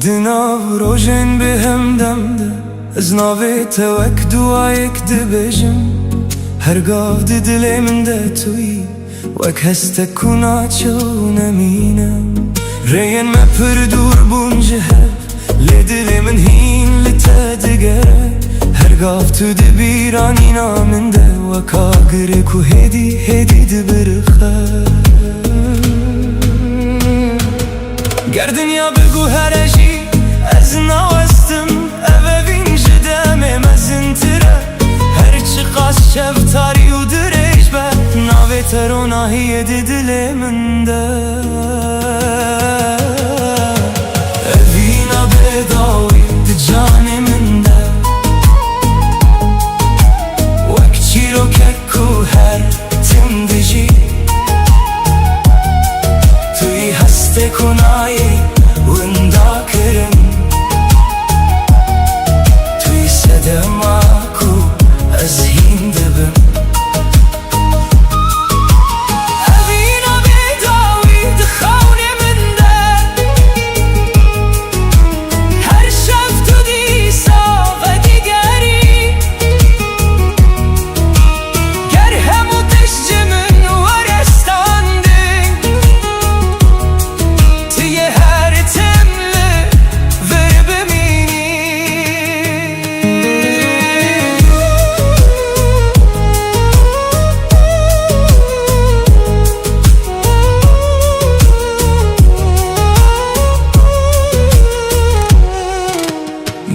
دناو روژن به هم دمده از ناوی توک دوایک دبجم هرگاه دل من ده توی وک هست کنا چو نمینم رین ما پر دور بونجه لدل من هین لتدگره هرگاه تو دبیرانی نامن ده وک آگر کو هدی دبرخه گر دنیا بگو هرشی از ناوستم اوه وینج دمه مزنتره هرچی قاس شفتاری و درش به ناوه تروناهی دل من ده اوینا بداوی ده جان من ده وک چی رو که کو هر تم دجی توی هسته کنایی وندا کرم توی صدما کو از هین دبم اوینا بیداوی دخون من ده هر شب تو دیسا و دیگری گر همو دشت من ورستانده توی هر تمله ور بمینی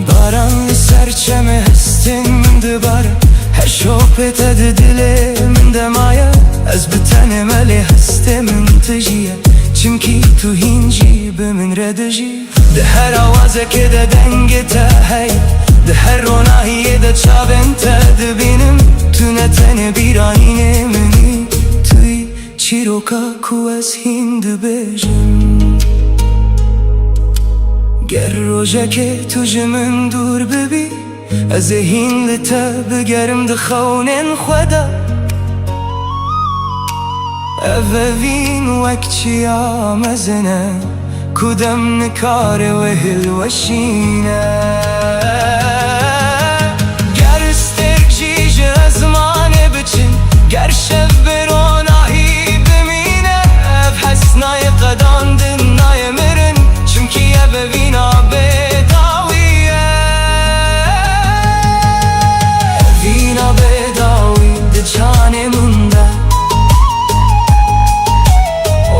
باران سرچمه هستین من دباره هر شوپت دل من دمایه از بتن ملی هسته من تجیه چمکی تو هینجی به من ردجی ده هر آوازه که ده دنگ تا هی ده هر روناهی ده چابن تا دبینم تو نتن بیرانین منی توی چی رو که کو از هین دبجم گر روژه که تو جمن دور ببی از هین لتا بگرم دخونن خدا اوه وین وک چی آمزنه کدام نکاره و هل وشینه گر استرک جیج ازمانه بچن گر شب بروناهی بمینه اف حسنای قدان دنای مرن چونکی اوه وینا بداویه وینا بداوی ده جان منده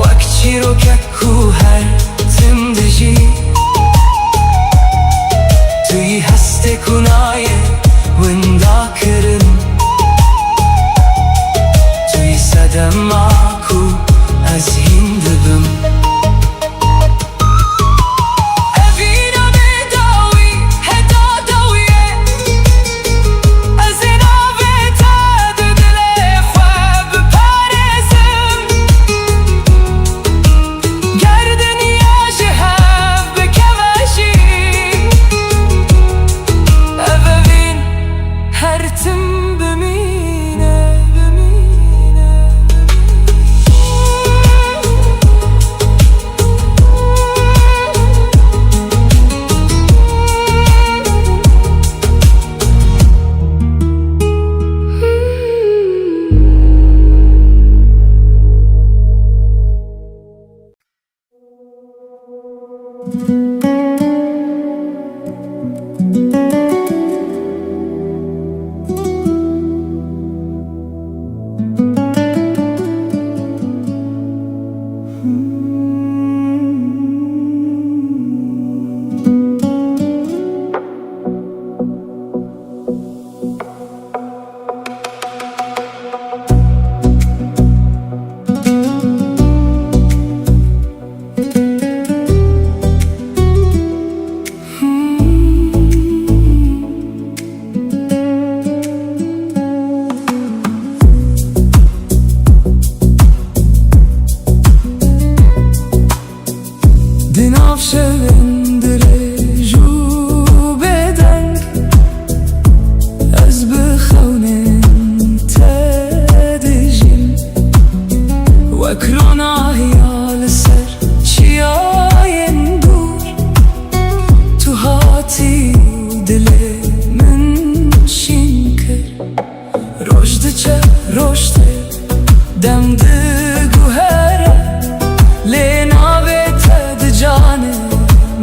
وک چی رو که کو هر تم دجی توی هسته کنای وندا کرن توی صدما کو از هین دبم اوینا بداوی هدا داویه از ناوه تا دل خواب پارزم گر دنیا جهف بکوشی اوه وین هر تم بمینه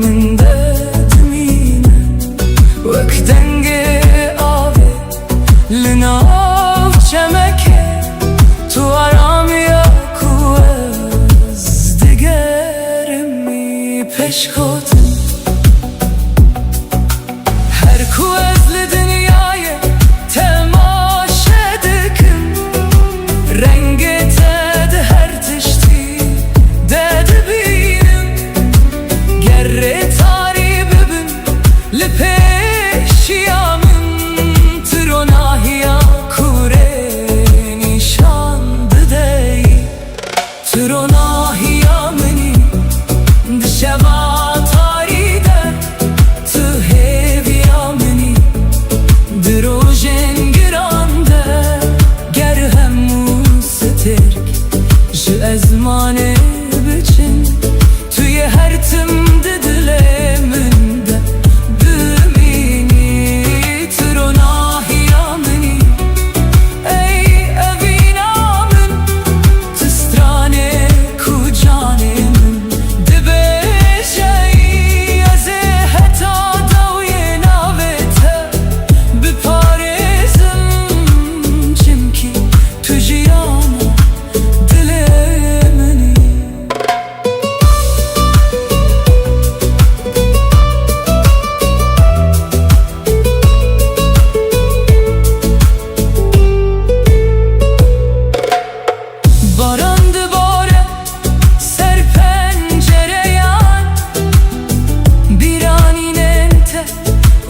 من دمینه وەک دەنگێ ئاوێ لە ناو چەمەکێ تو ئارامیە کو ئەز دەگەرمی پێشکەوتن هەر کو ئەز لە دنیایە تەماشە دەکەم ڕەنگێ تەدە هەر تشتی دەدەبینم گەر ڕێتاری ببم لە پێشیا من ترۆ ناهیا کوورێ نیشان بدەی ترۆ ناهیا منی دشەوا تاریدە تو هێویا منی درۆژێن گرانده گەر هەموو سترک ji ezmanê biçin tuye her tim di dilê min de bimînî tiro nahiya minî ey evîna min tu stranê ku canê min dibêjeyî ez ê heta dewiyê navê te biparêzim çimkî tu jiyana dilê minî baran dibare ser pencereyan biranînên te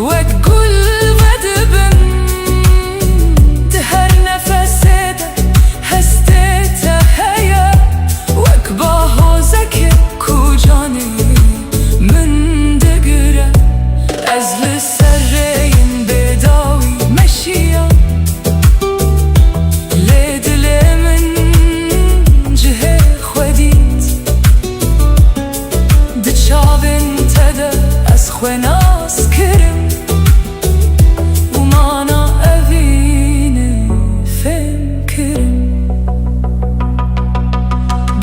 wek gul vedibin di her nefesê de hestê te heye wek bahozekê ku canê min digire ez li ser rêyên bêdawî meşiya lê dilê min cihê xwedît di çavên te de ez xwe nas kirim û mana evînê fêm kirim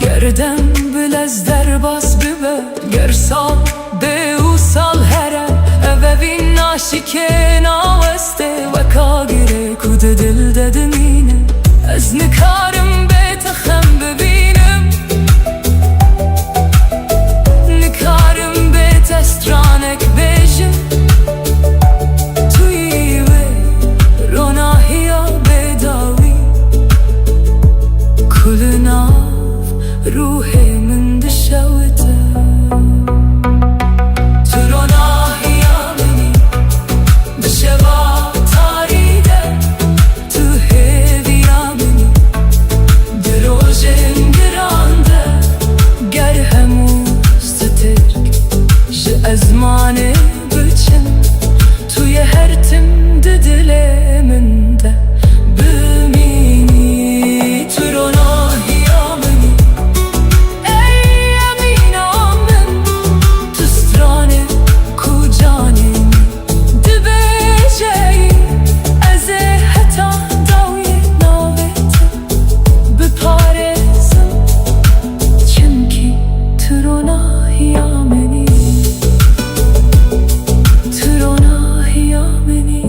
gerdem bil ez derbas bibe ger sal bê û sal here ev evîn naşikê nawestê weka girê ku di dil de dimîne ez nikarim bê te xem bibînim nikarim bê te stranek bêjim tu yî wê ronahiya bêdawî ku li nav ruhê min dişewite tiro nahiya minî dişeva tarî de tu hêviya minî dirojên giran de ger hemû stirk ji ezmanê biçin tuye her tim di dilê min de bimînî tiro nahiya minî ey emîna min tu stranê ku canê min dibêjeyî ez ê heta dewiyê navê te biparêzim çimkî tiro nahiya minî tiro nahiya minî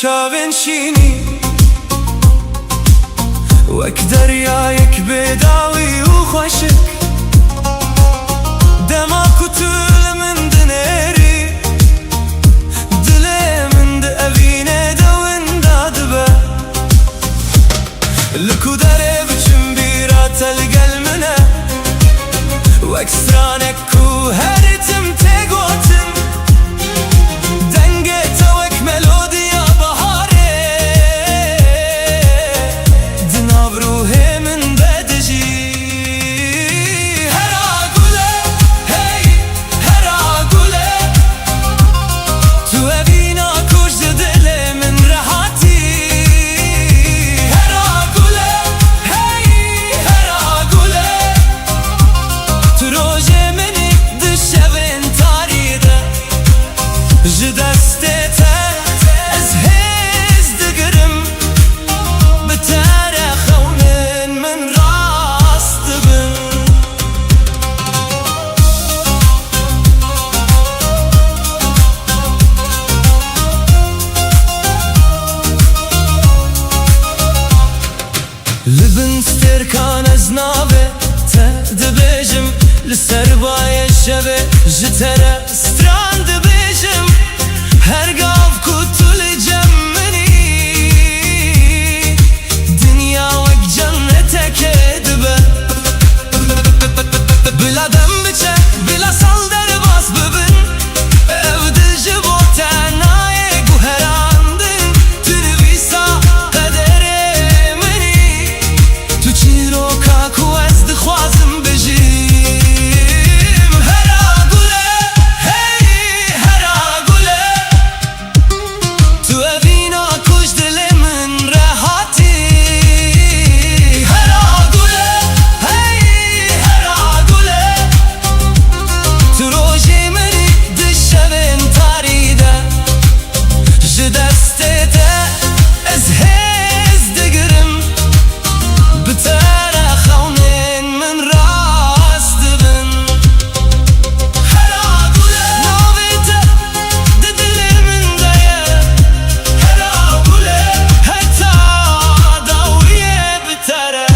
چاوین شینی وەک دەریایەک بێداوی و خۆشک دەما کوتول من دنێری دلێ من دەئەڤینێ دەوندا دبە لکو دەرێ بچم بیراتە لەگەل منە وەک سرانێک و هەریتم تێگۆتن دەنگێتە وەک مەلۆدیا بەهارێ دنابڕوهێ من بەدژی هەرا گولە هەی هەرا گولە تو ئەڤینا کوژدە دلێ من ڕەهاتی هەرا گولە هەی هەرا گولە تو ڕۆژێ منی دشەڤێن تاریدە ji destê te ez hêz digirim bi tere xewnên min rast dibin li bin stêrkan ez navê te dibêjim li ser bayê şevê ji tere stran dibêjim her gav ku tu li cem minî dinya wek cenneteke dibe bila dem biçe bila sal derbas bibin ev dil ji bo te nayê guherandin tu nivîsa qederê minî tu çîroka ku ez dixwazim bijîm hera gule hey hera gule tu evîna kuj dilê min rehatî hera gule hey hera gule tu rojê minî di şevên tarî de ji destê te ez hêz digirim bi tere xewnên min rast dibin hera gule navê te di dilê min de ye hera gule heta dawiyê bi tere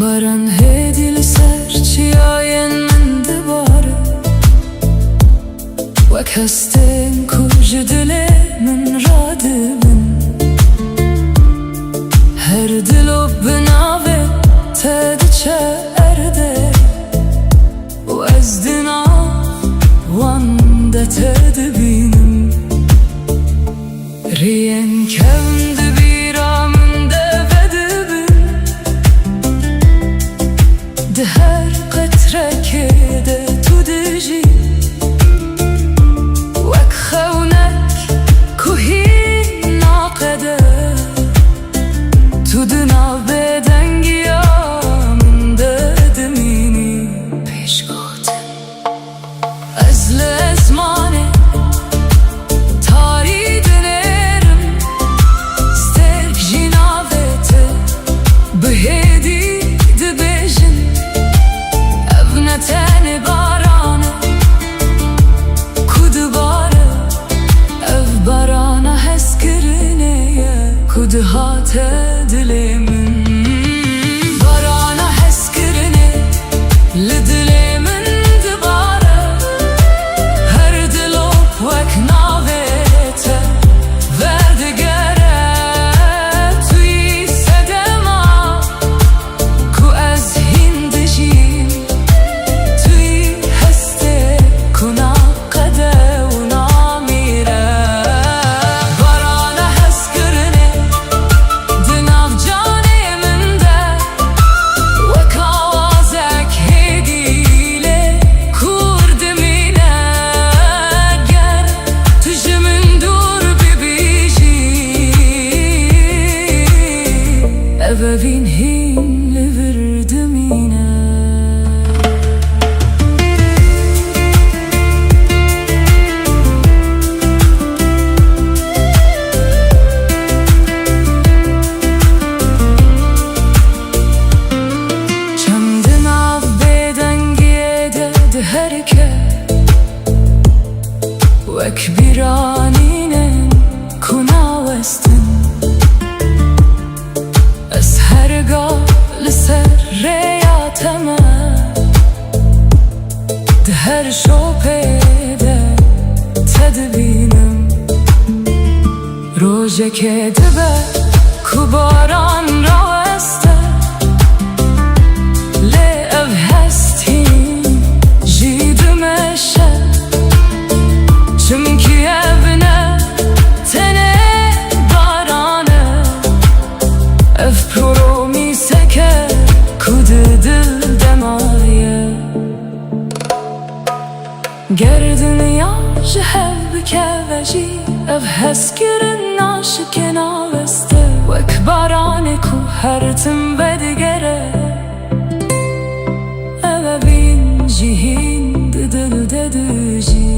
baran hêdî li ser çiyayên min dibare wek hestên ku ji dilê min radibin her dilop bi navê te diçe erdê û ez di nav wan de te dibînim rêyên kevn di bîra min de vedibin di her qetrekê de tu dijî wek xewnek ku hîna وك بیرانینن کنا وستن از هرگاه لسر ریاتمه ده هر شوپیده تدبینم روژه که دبه کو باران راوسته لی او هستیم جیدمشه چمکی evne tene barane ev promise ke kude dil demaye gerdin ya jehev keveji ev heskirin naşikena veste vek barane ku hertim bedigere eve bin jihin didil deduji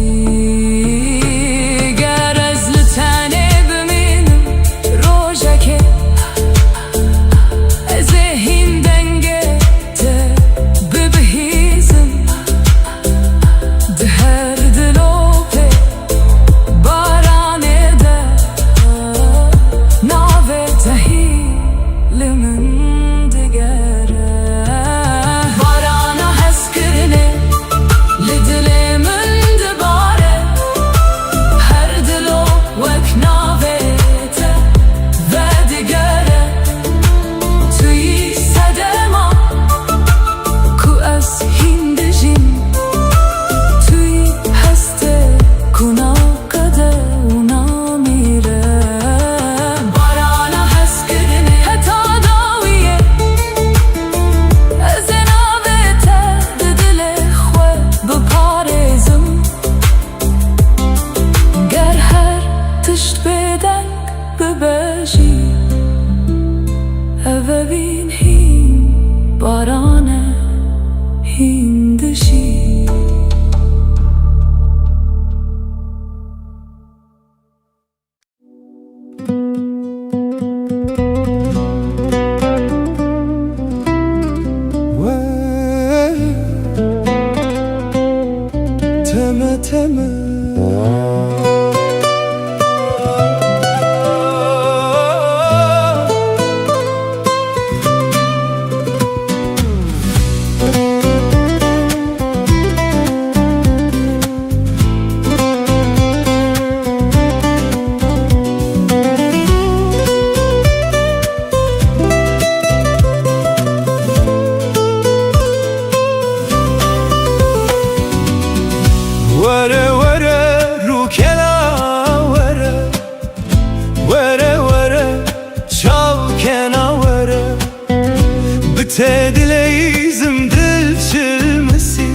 Tedileyizm dil çilmesi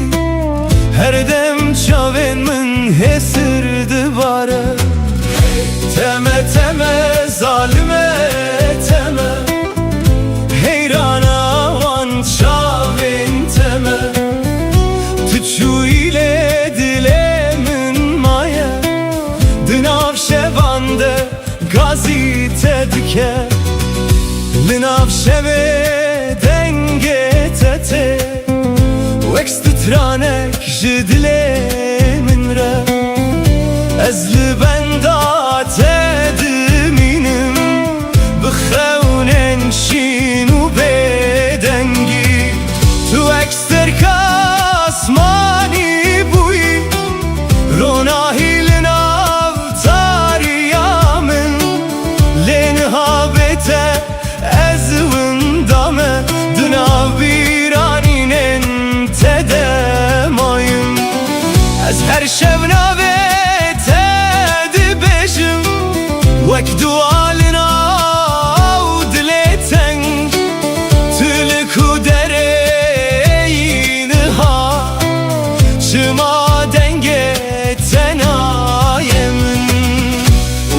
her dem çavên min hesirdi bare teme teme zalime teme heyrana wan çavên teme tu çûyîlê dilê min maye di nav şevan de gazî te dike li nav şevê wek stranek ji dilê min re ez li benda te dimînim bi xewnên şîn û bêdengî tu wek serka asmanî bûyî ronahî li nav tariya min lê nihavê te ez winda me di nav bîranînên demayım ez her şev navê te dibêjim wek dualin av dilê teng tu li ku derê niha çima dengê te naye min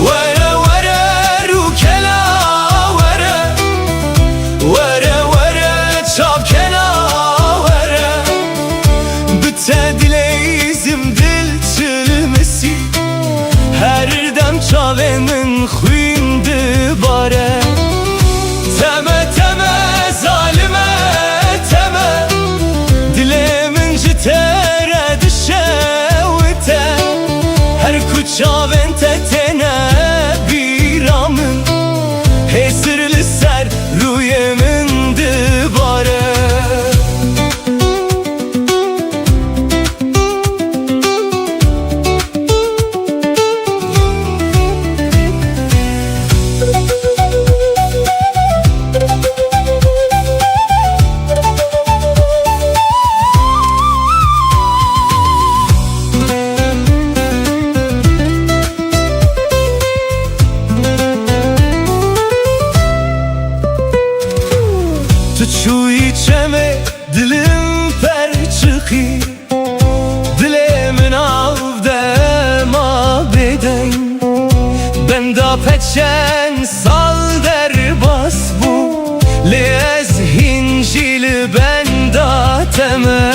were were rûkela were were were çavkela Tedileyizm dil çilmesi her dem çavên min xwîndi bare teme teme zalime teme dilê min ji te re dişe چند سال در باس بو لیز هنجیل بنداتمه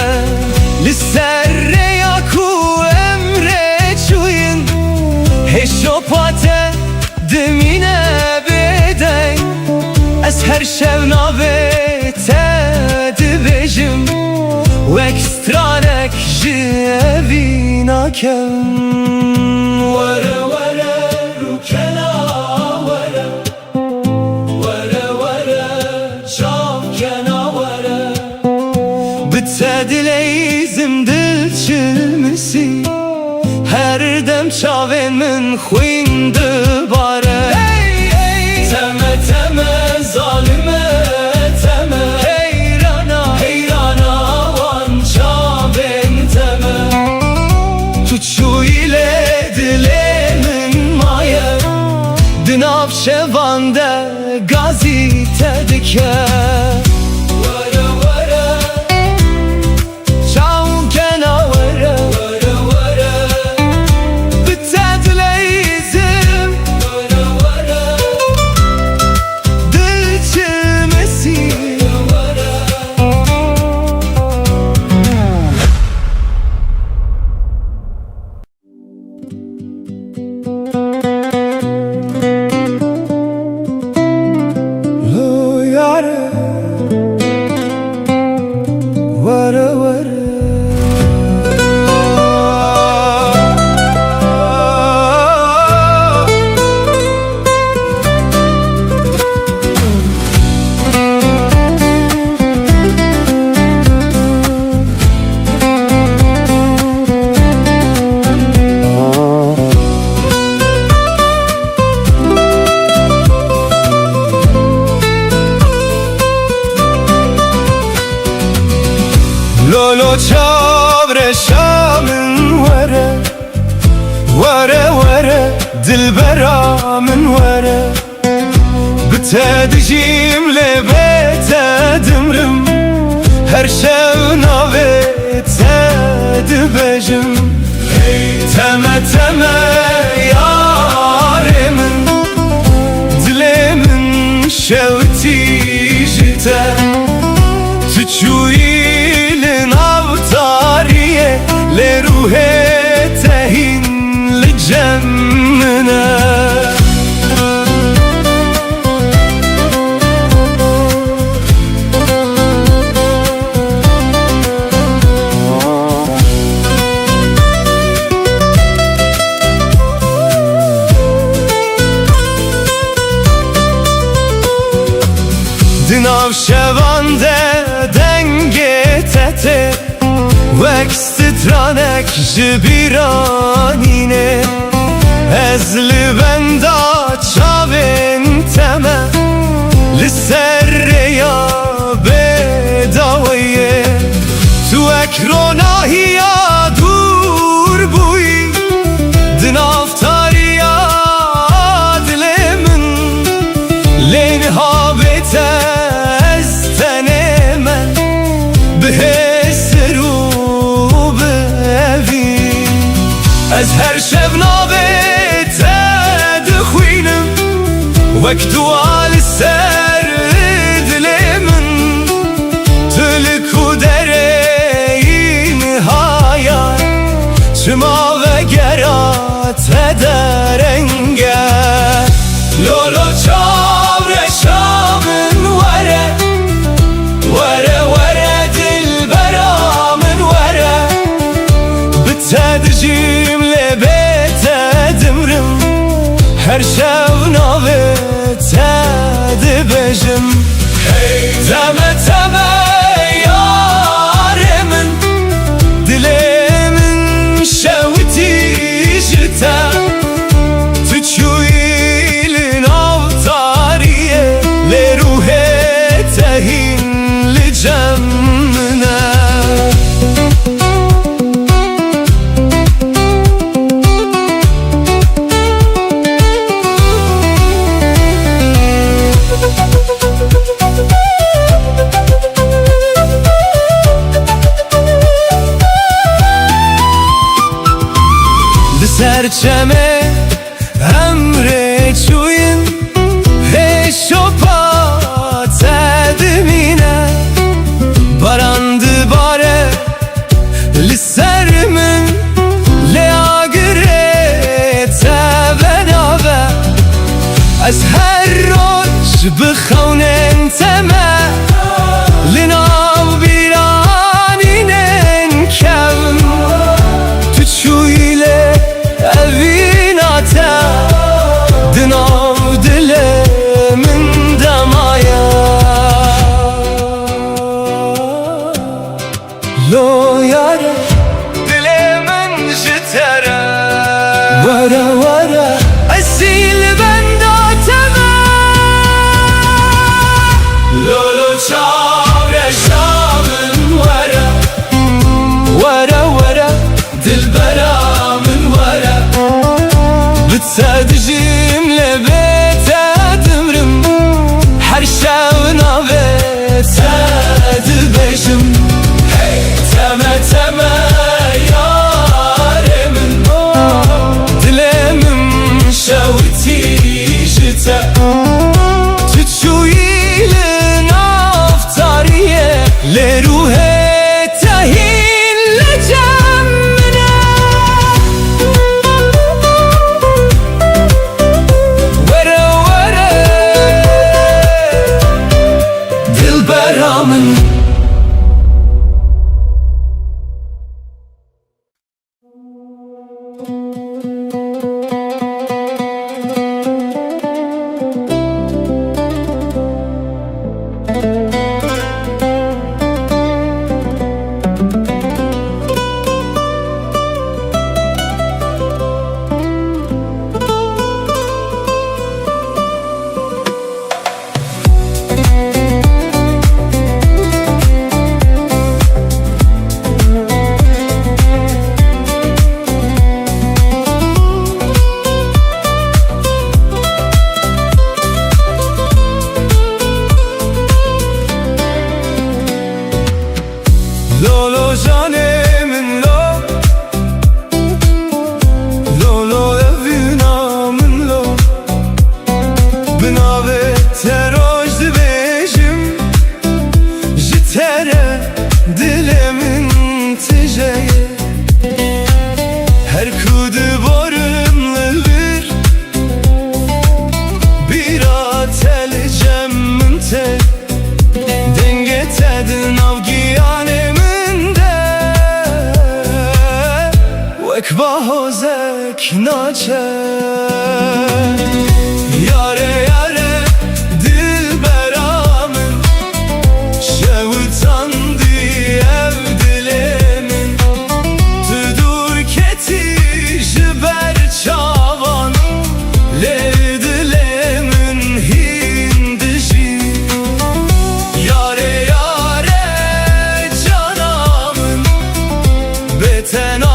لسر یاکو امره چوین هشو پاته دمینه بدن از هر شب نابته دبجم و اکسترانک جوینا کم وره وره رو کنا وره وره وره چاو کنا وره بته دلیزم دل چلمسی هر دم چاوین من خوین دباره تمه تمه ظالمه تمه حیرانا حیرانا وان چاوین تمه تو چویله دلی من مایه دناب شوانده گازی تدکه وره وره چاو کنا وره وره وره بته دلیزم وره وره دل چلمسی وره لو یاره وره وره لولو چابر شامن وره وره وره دلبرا من وره بتدجيم لبيت دمرم هر شو نابت دبجم تمه تمه يار من دلي من شوتي جتا تشوي لروح تهين لجمنا دناو شوانده دنگه تته وکسترانک جبیرانینه از لبندا چاوین تمه لسر یا بداویه تو اکروناهی یا دور بوی دنافتاری یا دل من لینها بیته از تنه من به از هر شب نابت دخوینم وقت دوال سر دل من تلکو درین هایان چما و گرات درنگه لولو چاور شامن وره وره وره دل برامن وره بتدجیم هر شب نابت دبجم تمه تمه یار من دلی من شوتی جتا تو چویل ناوتاریه لروح تهین لجمنا سرچمه امر چوین بخونن تما لناو بیرانینن کم تو چویله اویناتا دناو دل من دمایا لو یاره دل من جتره ورا ورا اصیل بنداتمه لولو چاره شامن ورا ورا ورا دل برامن ورا بتصدجم لبيت دمرم هر شاونا بيت دبجم تما تما يارمن دلمم شوتي جتا تشويلن افتاريه لروحي تهين لجمنا ورا ورا دل برامن لولو جانمن لو لولو evina من لو بناوه تروج دبیجم جتره دلمن تجeye her kudu borumludur bir atel cemmin te denge tedin avgiyane ekbahozek naçe yare yare dilberamın şevutan diyev dilemin tüdur keti jiber çavan le dilemin hindişi yare yare canamın beten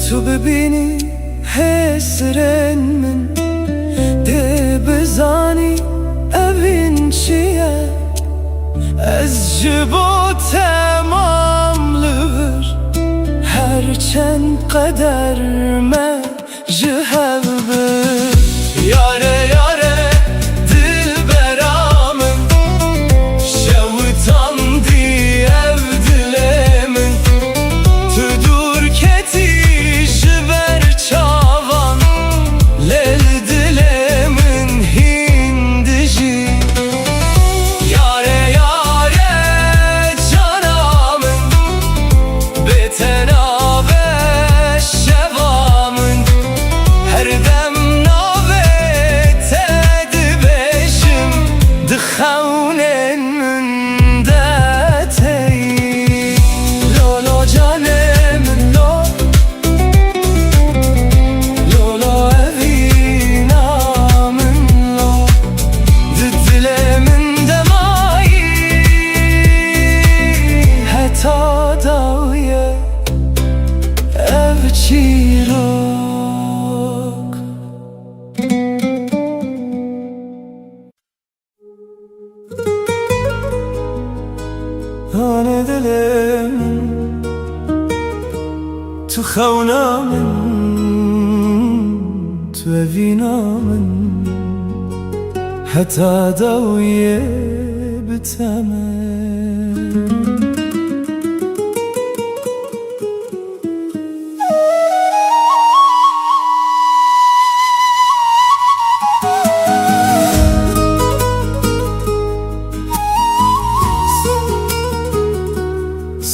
تو ببینی حسرن من ده بزانی اوین چیه از جبو تمام لور هر چند قدر ما جهب یاره یاره دل برامن شوتان دی ev dilemin تو دور کتی جبر چاوان strane dilim Tu xewna min Tu evîna min heta dawiye biteme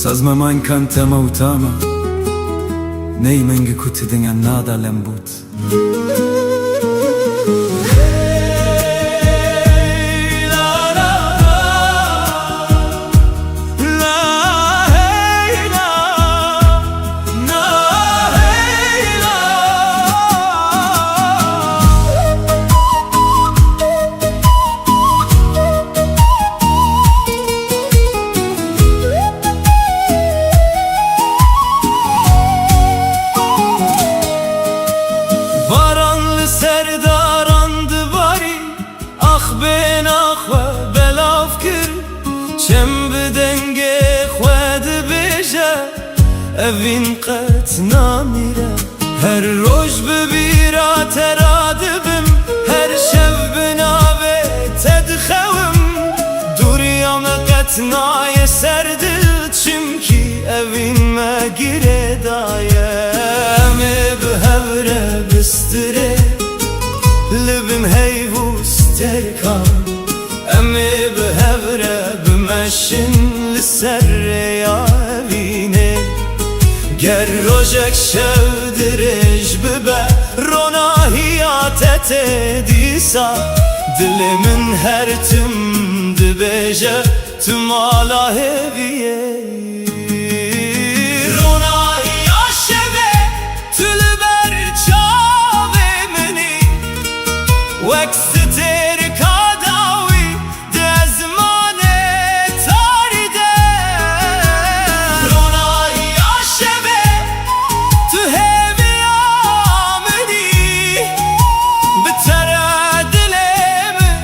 Sazma man kanta mautama Nei menge kutte dengan nada lembut Serdarandı bari Ah ben ah ve belaf kir Çem bi denge xwedi bêje Evîn qet namîre Her roj bi bîra te ra dibim Her şev bi navê te dixewim Dûriya me qet naye ser dil Çimkî evîn me girê daye Em ê bi hevre bistirê Libim heyvûs terkan Em ê bi hevre bimeşin li ser rêya evînê Ger rojek şev dirêj bibe Ronahiya te tê dîsa Dilê min her tim dibêje Tu mala hêviyê Ronahiya şevê Tu li ber çavê minî Wek stêrika dawî di zimanê tarî de Ronahiya şevê tu hêviya minî Bi te re dilê min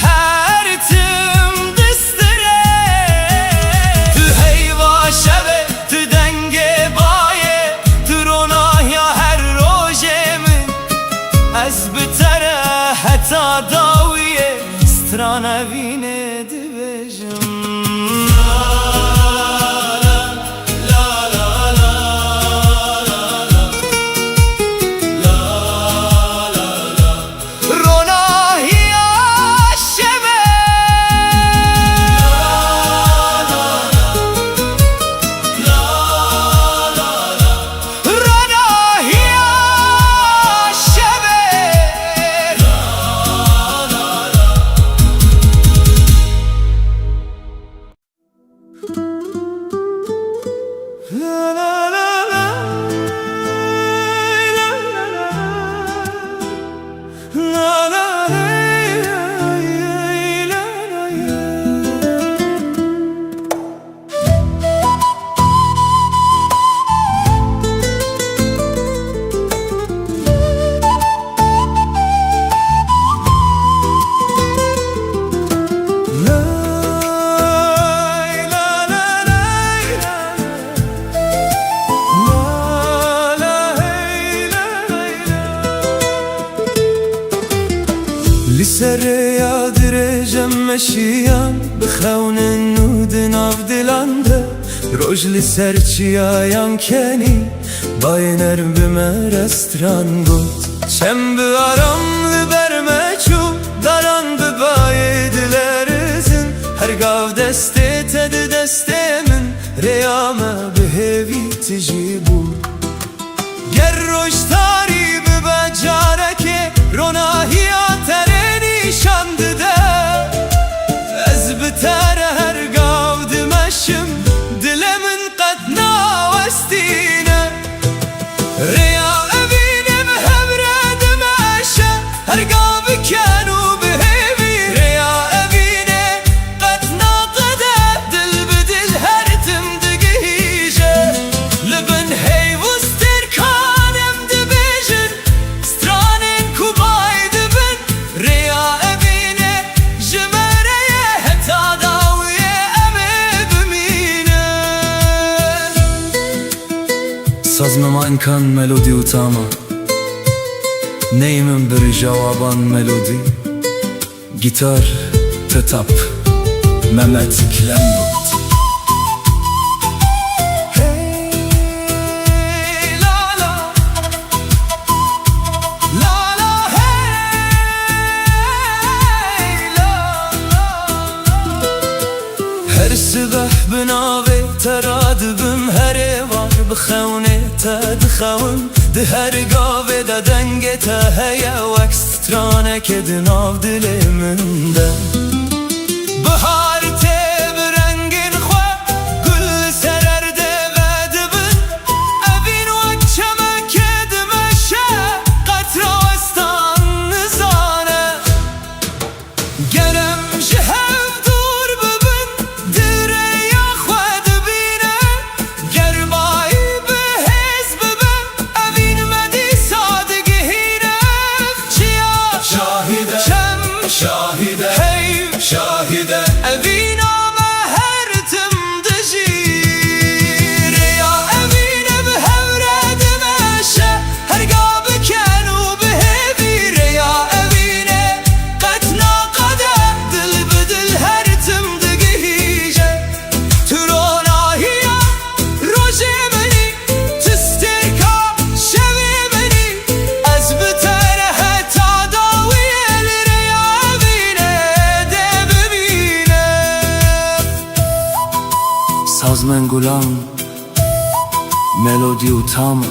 her tim distirê Tu heyva şevê tu dengê bayê Tu ronahiya her rojê min Ez bi te re heta dawiye strana vînê dibêjim Ronahiya şevê Ronahiya şevê La la la la La la la La la Li serê ya dirêjem meşiyan Bi xewnin nû di nav dilan de Roj li ser çiyayan kenî Bayê nerm bi me restran got Çem bi aram li ber me çû Daran bi bayê dilerizin Her gav destê te di destê min Rêya me bi hêvî tijî bû Ger roj tarî bibe carekê Ronahiya te re nîşan dide Ez bi te re her gav dimeşim Dilê min qet nawestîne Rêya evînê bi hevre dimeşe Her gav biken û bi hêvî Rêya evînê qet naqede Dil bi dil her tim digihîje Li bin heyvûs tirkan em dibêjin Stranên ku bay dibin Sazmama imkan melodi utama Neyimin bir jawaban melodi Gitar tetap Mehmet Kilembu هر سبح بناوي ترادبم هر var بخونه تدخون ده هر قاوه ده دنگه تهيه وکسترانه که دناو دلمن ده بهار تب رنگین خواه گل سررده ودبن اوین وکچمه که دمشه قطراستان نزانه گرم جهو دور ببن دره یا خواه دبینه گربایی به حزب ببن اوین مدی سادگی هینه چیا شاهده چم شاهده هیو شاهده اوین آمه هر تم دجیر یا اوین به هوره دمشه هرگا بکنو به هبیر یا اوین قطنا قده دل بدل هر تم دگیجه تروناهیا روژه منی تسترکا شوی منی از بتره تا داویل ریا اوینه ده ببینه Sazmen gulam Melodi utama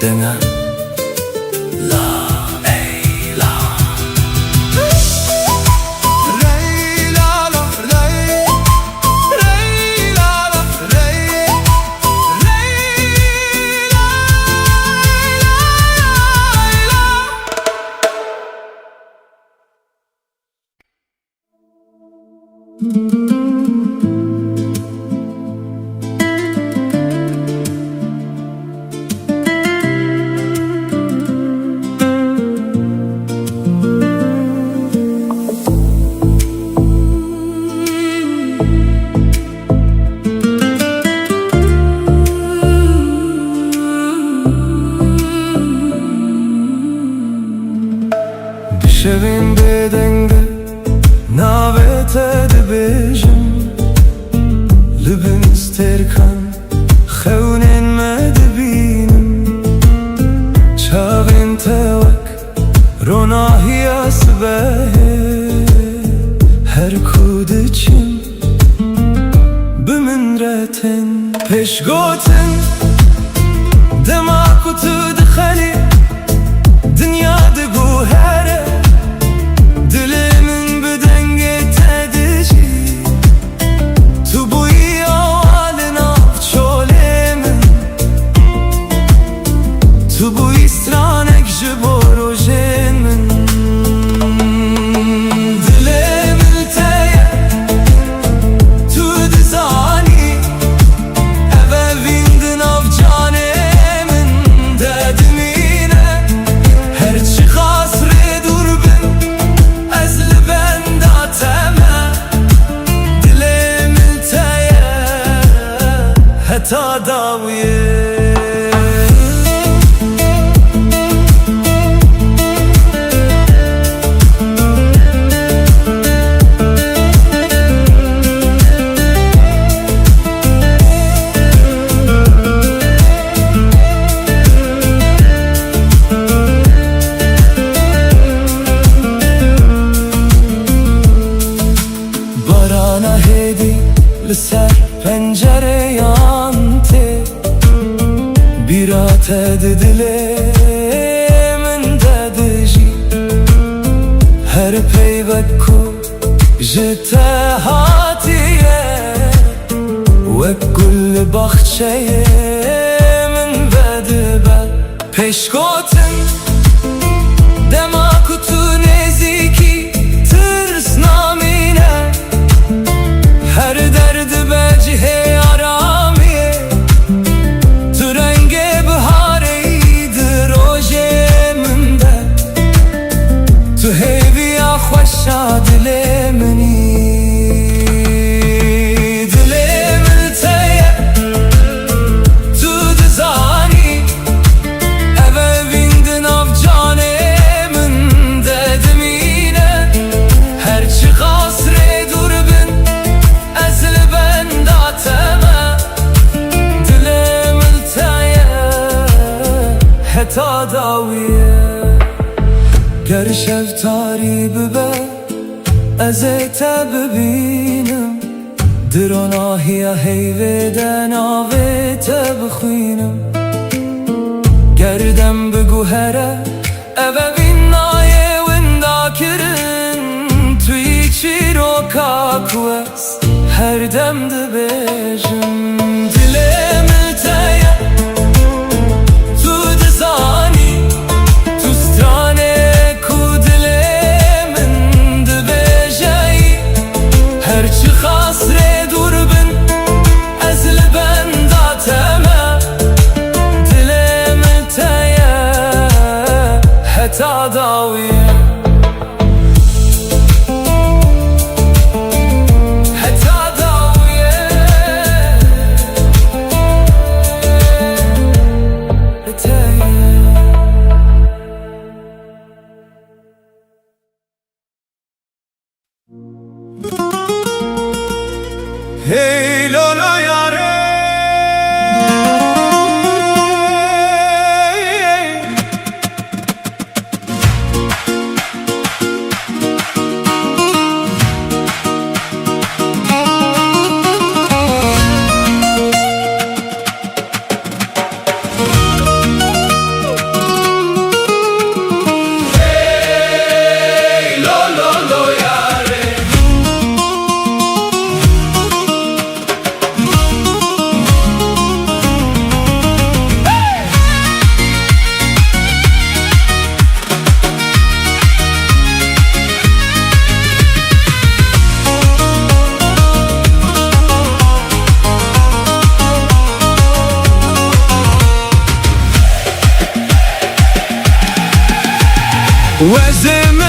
Dene La ey la Rey la la rey Rey la la rey Rey la la Şevin bedenge Navet edibijim Libin isterkan Khevnin medbinim Çağın tevak Ronahiya sbehe Her kudiçim Biminretin Peşgotin Dema kutu dkhali Dünya digu here Dilimin bedenge tedici Tu bu iyi avalin af çolemin Tu bu istranek jiborojemin Dilimin teye Tu dizani Eve vindin av canemin Dedimine Her çıkasre durbin Ezli benda teme Dilimin teye Heta daviye Barana hedi Liser pencere yante Birat edilimin dedici Her peyvekku jete hatiye Ve kull bahçeye min vedibel Peşkotin Dema kutu neziki Tırs namine Her derdi becihe aramiye Tu renge bihareydi rojeminde Tu heviya خوشا دل منی دل من تیه تو گر شب تاری ببه از ببینم دراناهی هیویدن آویت بخوینم گردم بگو هره اوه بینای وندا کرن توی چی رو کاکوست هر دم دبیجم دلم تایه تو دزانی تو سترانه کو دلم دبیجایی هرچی خاص ری دور بن از لبندا تمه دلم تایه حتا داویه Hey lola yare وزم